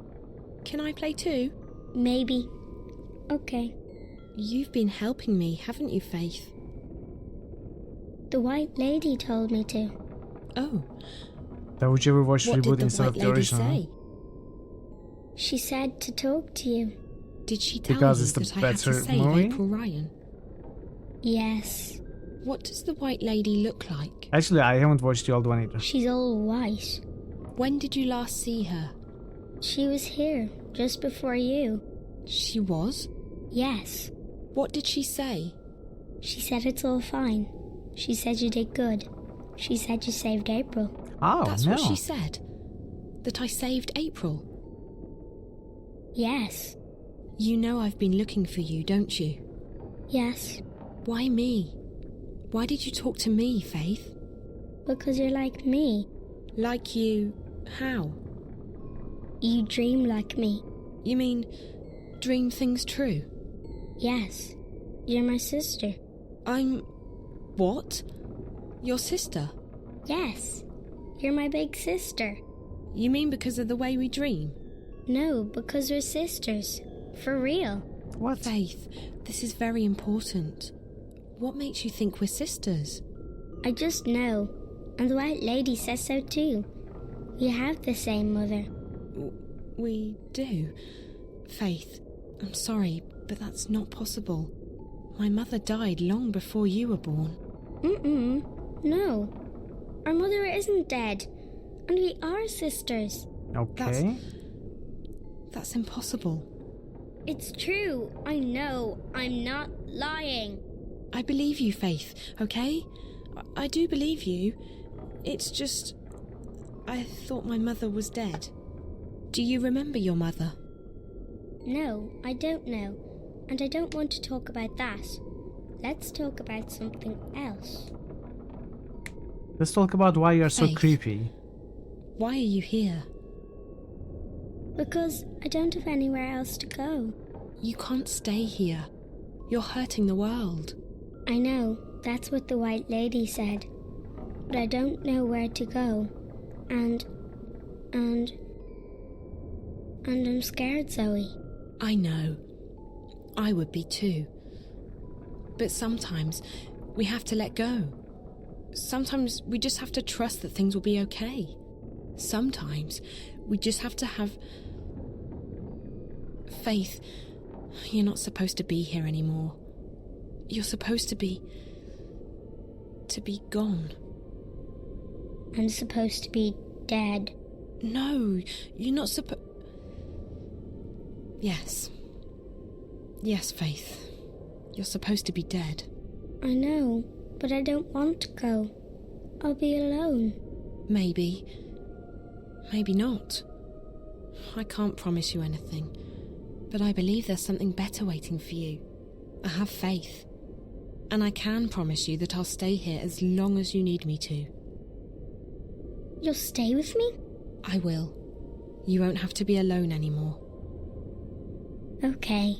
Can I play too? Maybe. Okay. You've been helping me, haven't you, Faith? The White Lady told me to. Oh. That would you ever watch What reboot did instead the of White the Lady original? say? She said to talk to you. Did she tell Because you it's the that I had to better save movie? April Ryan? Yes. What does the White Lady look like? Actually, I haven't watched the old one either. She's all white. When did you last see her? She was here, just before you. She was? Yes. What did she say? She said it's all fine. She said you did good. She said you saved April. Oh, That's no. what she said? That I saved April? Yes. You know I've been looking for you, don't you? Yes. Why me? Why did you talk to me, Faith? Because you're like me. Like you... how? You dream like me. You mean, dream things true? Yes. You're my sister. I'm... what? Your sister? Yes. You're my big sister. You mean because of the way we dream? No, because we're sisters. For real. What? Faith, this is very important. What makes you think we're sisters? I just know. And the White Lady says so too. We have the same mother. We do. Faith, I'm sorry, but that's not possible. My mother died long before you were born. No. Our mother isn't dead. And we are sisters. Okay. That's impossible. It's true. I know. I'm not lying. I believe you, Faith, okay? I do believe you. It's just... I thought my mother was dead. Do you remember your mother? No, I don't know. And I don't want to talk about that. Let's talk about something else. Let's talk about why you're so Faith. creepy. Why are you here? Because I don't have anywhere else to go. You can't stay here. You're hurting the world. I know, that's what the White Lady said. But I don't know where to go. And I'm scared, Zoe. I know. I would be too. But sometimes we have to let go. Sometimes we just have to trust that things will be okay. Sometimes we just have to have faith. You're not supposed to be here anymore. You're supposed to be gone. I'm supposed to be dead. No, you're not supposed... Yes. Yes, Faith. You're supposed to be dead. I know, but I don't want to go. I'll be alone. Maybe. Maybe not. I can't promise you anything, but I believe there's something better waiting for you. I have faith. And I can promise you that I'll stay here as long as you need me to. You'll stay with me? I will. You won't have to be alone anymore. Okay.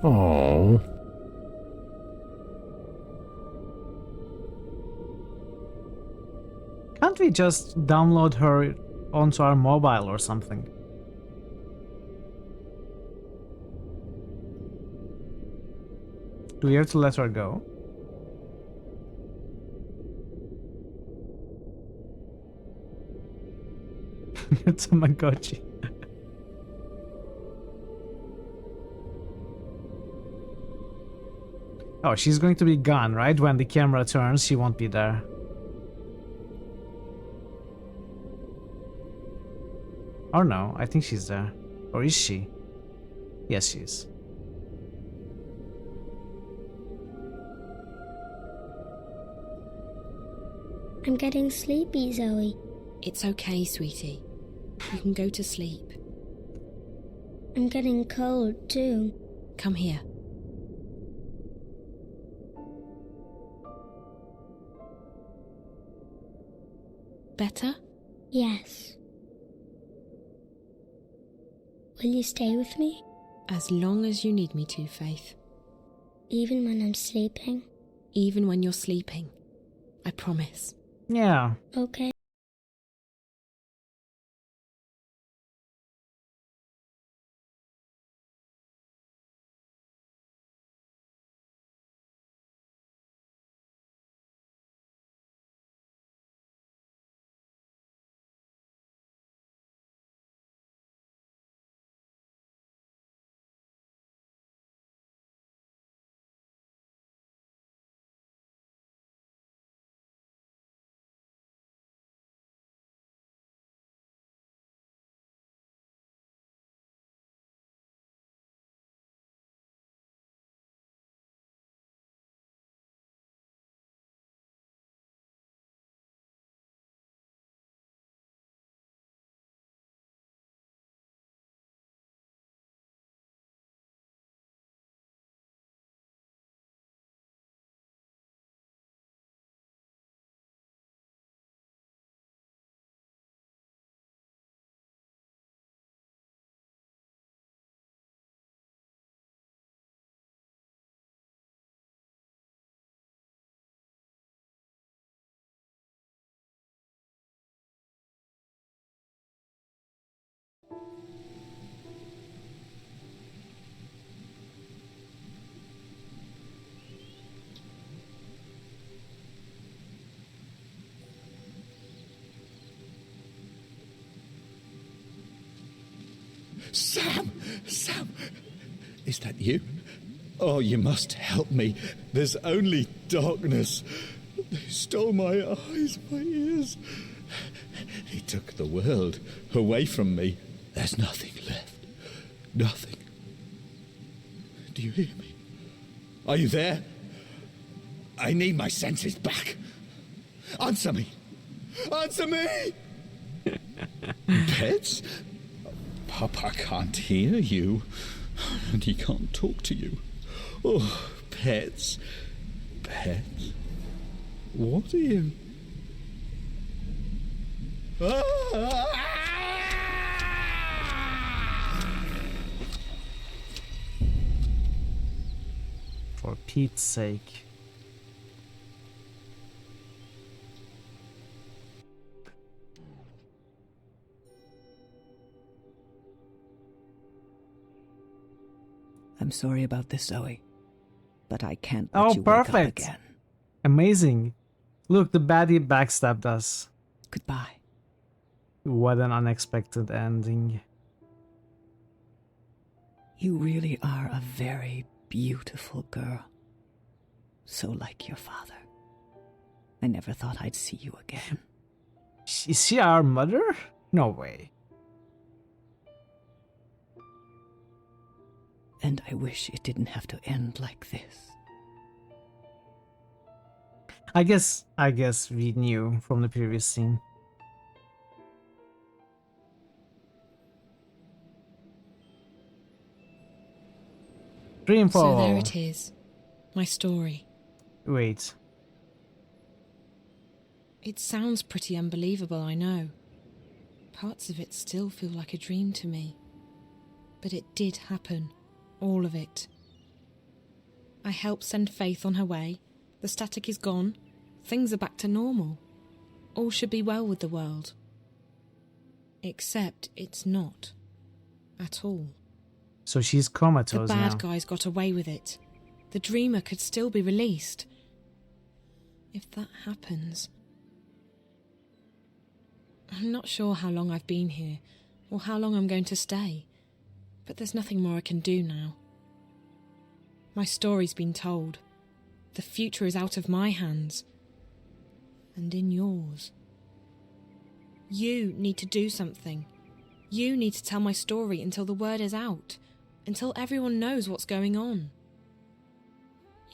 Aww. Can't we just download her onto our mobile or something? Do we have to let her go? It's a Tamagotchi. Oh, she's going to be gone, right? When the camera turns, she won't be there. Or no, I think she's there. Or is she? Yes, she is. I'm getting sleepy, Zoe. It's okay, sweetie. You can go to sleep. I'm getting cold, too. Come here. Better? Yes. Will you stay with me? As long as you need me to, Faith. Even when I'm sleeping? Even when you're sleeping. I promise. Yeah. Okay. Sam! Sam! Is that you? Oh, you must help me. There's only darkness. They stole my eyes, my ears. He took the world away from me. There's nothing left. Nothing. Do you hear me? Are you there? I need my senses back. Answer me. Answer me! Pets? Papa can't hear you, and he can't talk to you. Oh, pets. Pets? What are you? For Pete's sake. I'm sorry about this, Zoe, but I can't let you wake up Perfect. again. Amazing. Look, the baddie backstabbed us. Goodbye. What an unexpected ending. You really are a very beautiful girl. So like your father. I never thought I'd see you again. Is she our mother? No way. And I wish it didn't have to end like this. I guess we knew from the previous scene. Dreamfall. So there it is. My story. Wait. It sounds pretty unbelievable, I know. Parts of it still feel like a dream to me. But it did happen. All of it. I helped send Faith on her way. The static is gone. Things are back to normal. All should be well with the world. Except it's not. At all. So she's comatose The now. bad guys got away with it. The dreamer could still be released. If that happens... I'm not sure how long I've been here, or how long I'm going to stay. But there's nothing more I can do now. My story's been told. The future is out of my hands. And in yours. You need to do something. You need to tell my story until the word is out. Until everyone knows what's going on.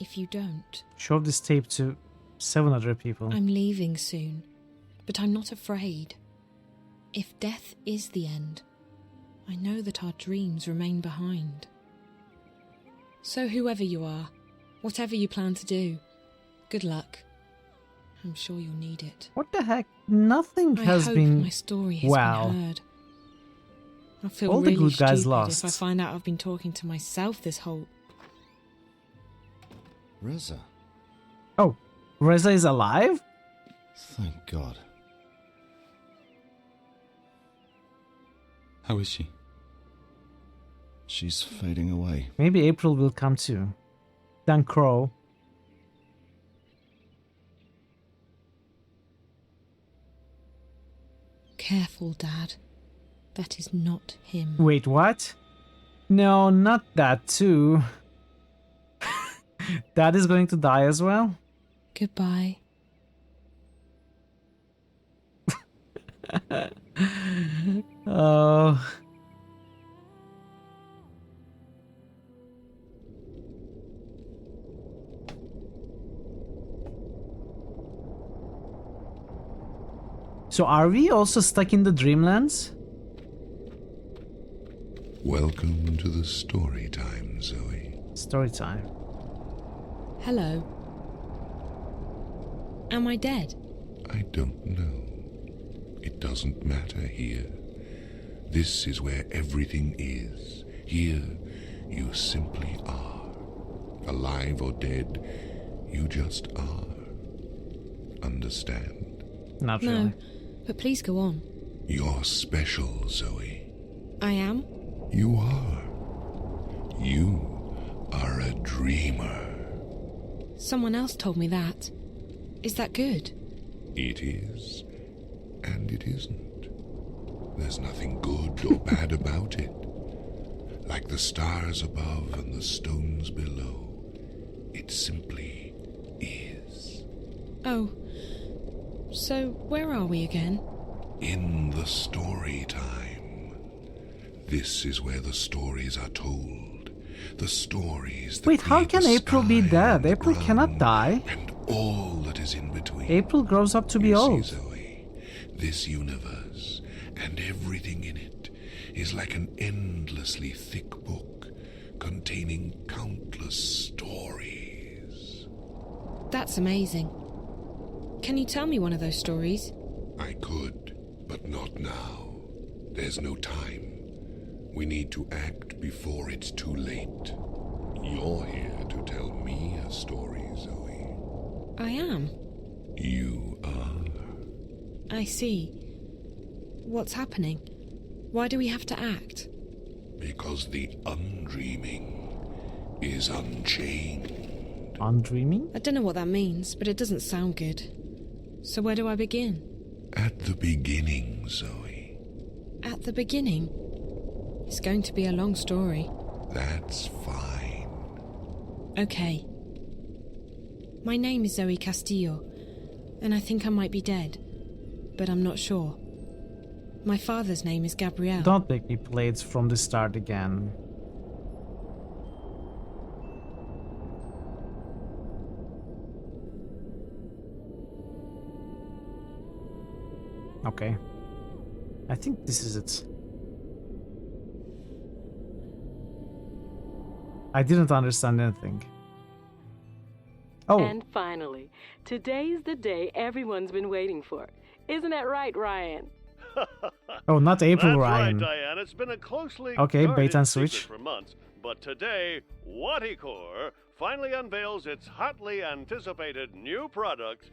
If you don't... Show this tape to 700 people. I'm leaving soon, but I'm not afraid. If death is the end, I know that our dreams remain behind. So whoever you are, whatever you plan to do, good luck. I'm sure you'll need it. What the heck? Nothing has I hope been... my story has been heard. I feel All the really good guys stupid lost. if I find out I've been talking to myself this whole... Reza. Oh, Reza is alive? Thank God. How is she? She's fading away. Maybe April will come too. Dan Crow. Careful, Dad. That is not him. Wait, what? No, not that too. Dad is going to die as well? Goodbye. Oh. So are we also stuck in the Dreamlands? Welcome to the story time, Zoe. Story time. Hello. Am I dead? I don't know. It doesn't matter here. This is where everything is. Here, you simply are. Alive or dead, you just are. Understand? Not no, really. but please go on. You're special, Zoe. I am? You are. You are a dreamer. Someone else told me that. Is that good? It is, and it isn't. There's nothing good or bad about it. Like the stars above and the stones below, it simply is. Oh, so where are we again? In the story time. This is where the stories are told. The stories that Wait, how create can the April be sky dead? and the April cannot ground die. And all that is in between. April grows up to be You see, old. Zoe, this universe and everything in it is like an endlessly thick book containing countless stories. That's amazing. Can you tell me one of those stories? I could, but not now. There's no time. We need to act before it's too late. You're here to tell me a story, Zoe. I am. You are. I see. What's happening? Why do we have to act? Because the undreaming is unchained. Undreaming? I don't know what that means, but it doesn't sound good. So where do I begin? At the beginning, Zoe. At the beginning? It's going to be a long story. That's fine. Okay. My name is Zoe Castillo, and I think I might be dead, but I'm not sure. My father's name is Gabriel. Don't make me play it from the start again. Okay. I think this is it. I didn't understand anything. Oh. And finally, today's the day everyone's been waiting for. Isn't that right, Ryan? Oh, not April That's Ryan. right, Diane. It's been a closely Okay, guarded bait and secret switch. for months, but today, Waticore finally unveils its hotly anticipated new product,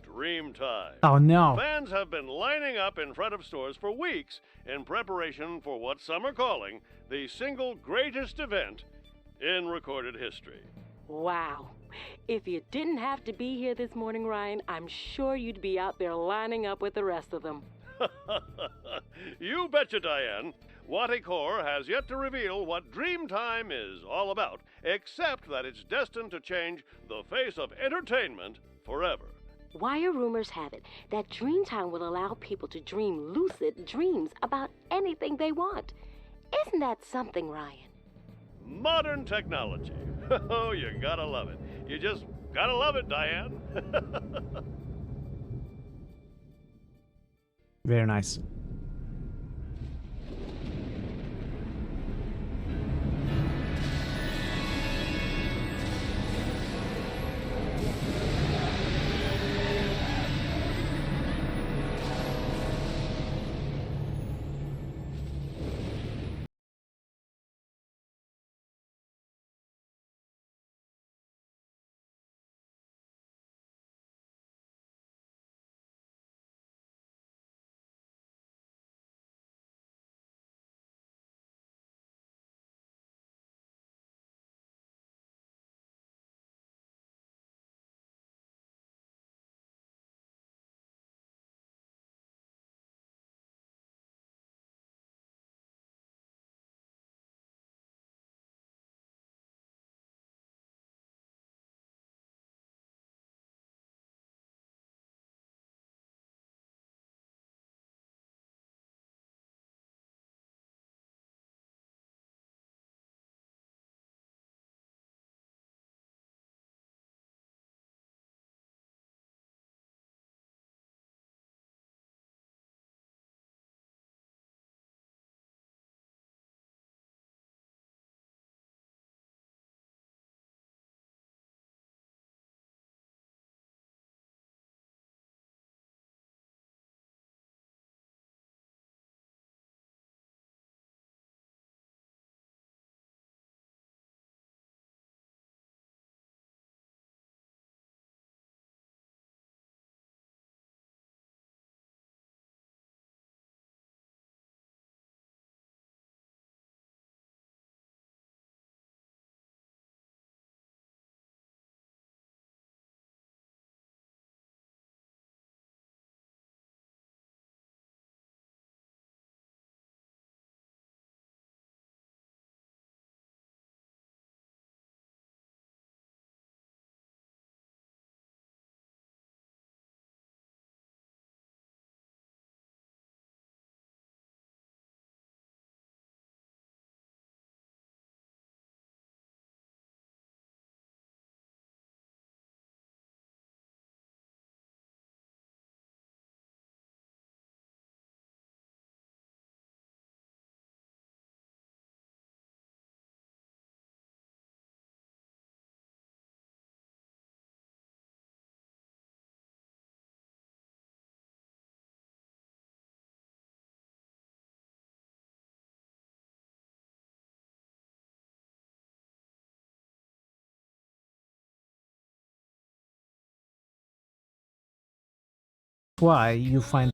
Dreamtime. Oh, no. Fans have been lining up in front of stores for weeks in preparation for what some are calling the single greatest event in recorded history. Wow. If you didn't have to be here this morning, Ryan, I'm sure you'd be out there lining up with the rest of them. You betcha, Diane. Waticore has yet to reveal what Dreamtime is all about, except that it's destined to change the face of entertainment forever. Wire rumors have it that Dreamtime will allow people to dream lucid dreams about anything they want. Isn't that something, Ryan? Modern technology. Oh, you gotta love it. You just Gotta love it, Diane. Very nice. Why you find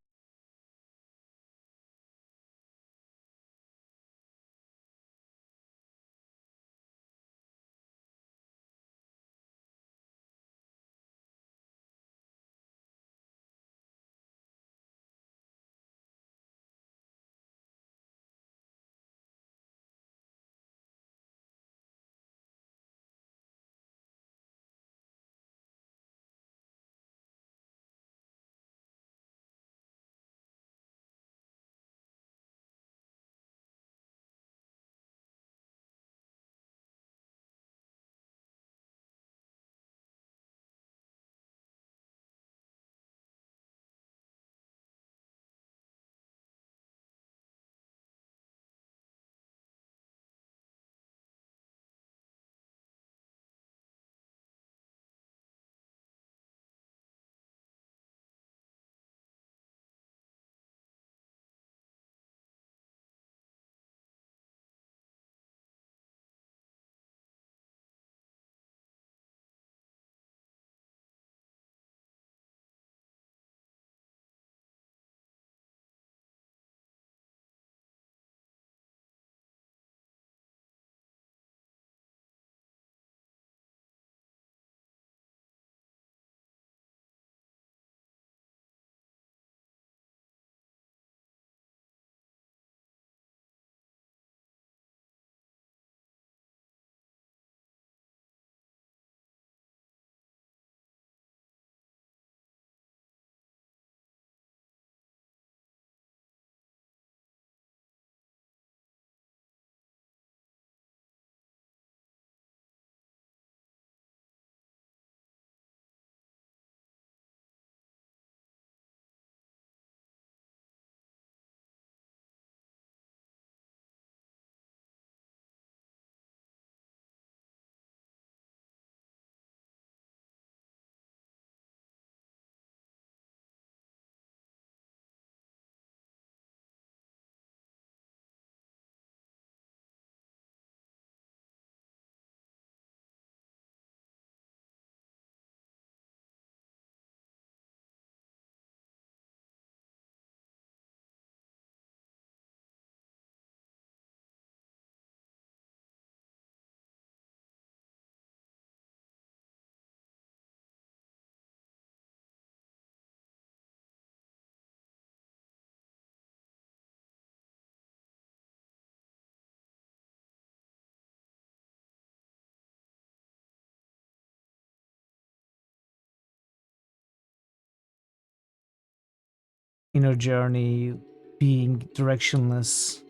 inner journey, being directionless,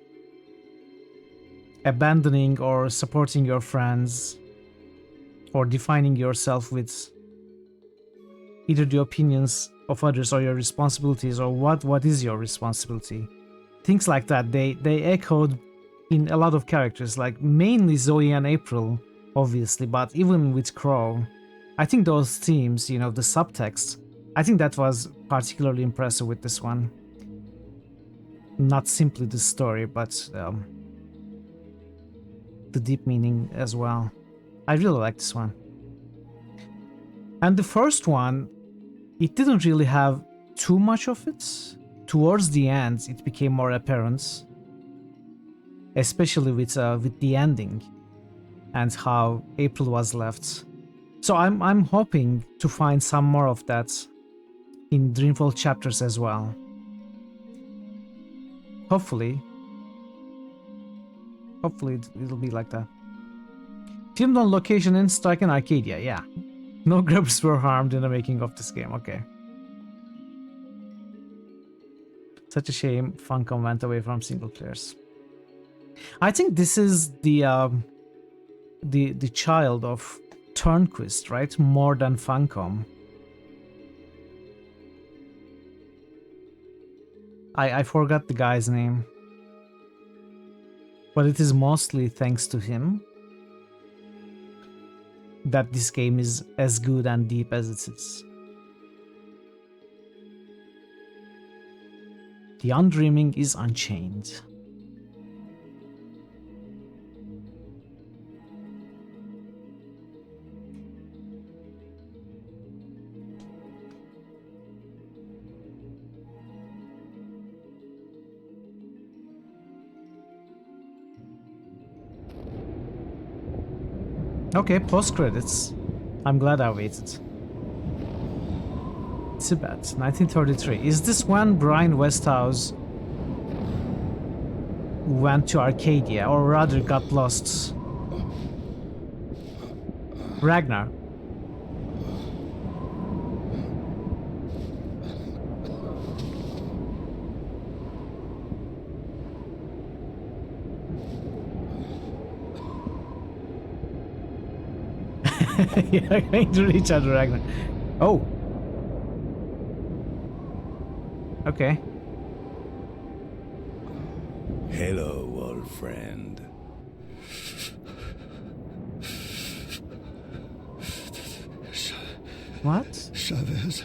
abandoning or supporting your friends, or defining yourself with either the opinions of others or your responsibilities, or what is your responsibility. Things like that, they echoed in a lot of characters, like mainly Zoe and April, obviously, but even with Crow. I think those themes, you know, the subtext, I think that was particularly impressive with this one. Not simply the story, but the deep meaning as well. I really like this one. And the first one, it didn't really have too much of it. Towards the end, it became more apparent, especially with the ending and how April was left. So I'm hoping to find some more of that in Dreamfall chapters as well. Hopefully it'll be like that. Filmed on location in Stark and Arcadia, yeah. No grubbers were harmed in the making of this game, okay. Such a shame Funcom went away from single players. I think this is the child of Turnquist, right? More than Funcom. I forgot the guy's name. But it is mostly thanks to him that this game is as good and deep as it is. The Undreaming is unchained. Okay, post credits. I'm glad I waited. Tibet, 1933. Is this when Brian Westhouse went to Arcadia, or rather got lost? Ragnar. You're going to reach out to Ragnar. Oh. Okay. Hello, old friend. What? Chavez.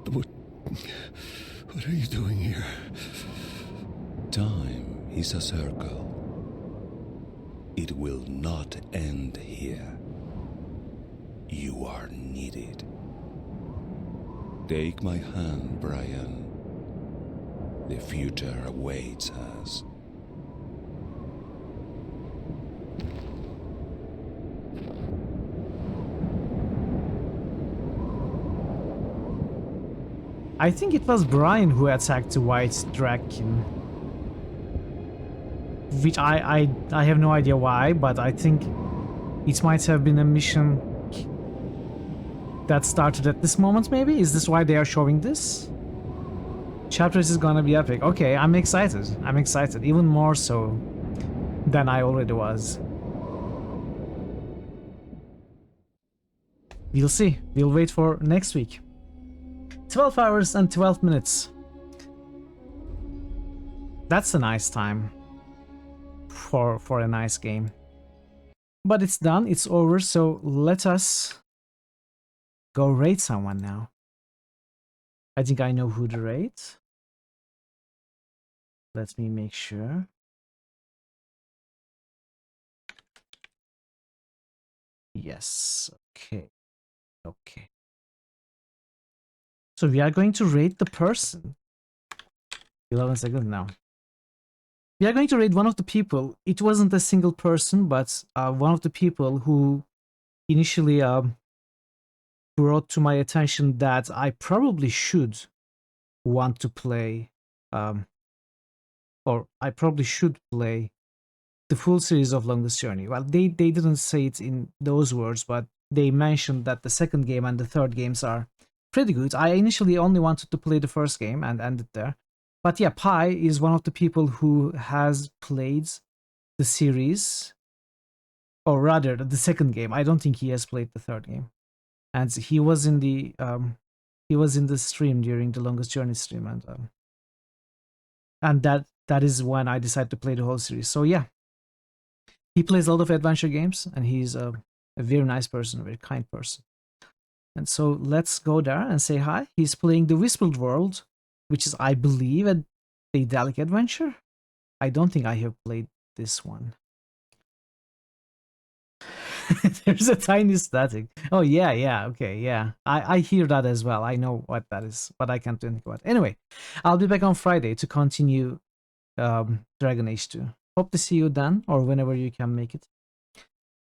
What are you doing here? Time is a circle. It will not end here. You are needed. Take my hand, Brian. The future awaits us. I think it was Brian who attacked the White Draken. Which I have no idea why, but I think it might have been a mission that started at this moment, maybe? Is this why they are showing this? Chapters is gonna be epic. Okay, I'm excited. I'm excited. Even more so than I already was. We'll see. We'll wait for next week. 12 hours and 12 minutes. That's a nice time for a nice game. But it's done, it's over, so let us go raid someone now. I think I know who to raid. Let me make sure. Yes, okay. Okay. So we are going to raid the person. 11 seconds now. We are going to raid one of the people. It wasn't a single person, but one of the people who initially brought to my attention that I probably should want to play, or I probably should play the full series of Longest Journey. Well, they didn't say it in those words, but they mentioned that the second game and the third games are pretty good. I initially only wanted to play the first game and end it there. But yeah, Pi is one of the people who has played the series, or rather the second game. I don't think he has played the third game. And he was in the stream during the Longest Journey stream, and that is when I decided to play the whole series. So yeah, he plays a lot of adventure games, and he's a very nice person, a very kind person. And so let's go there and say hi. He's playing the Whispered World, which is, I believe, a Daedalic adventure. I don't think I have played this one. There's a tiny static. Oh yeah, okay, yeah. I hear that as well. I know what that is, but I can't do anything about it. Anyway, I'll be back on Friday to continue Dragon Age 2. Hope to see you then, or whenever you can make it.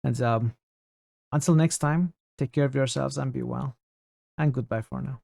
And until next time, take care of yourselves and be well. And goodbye for now.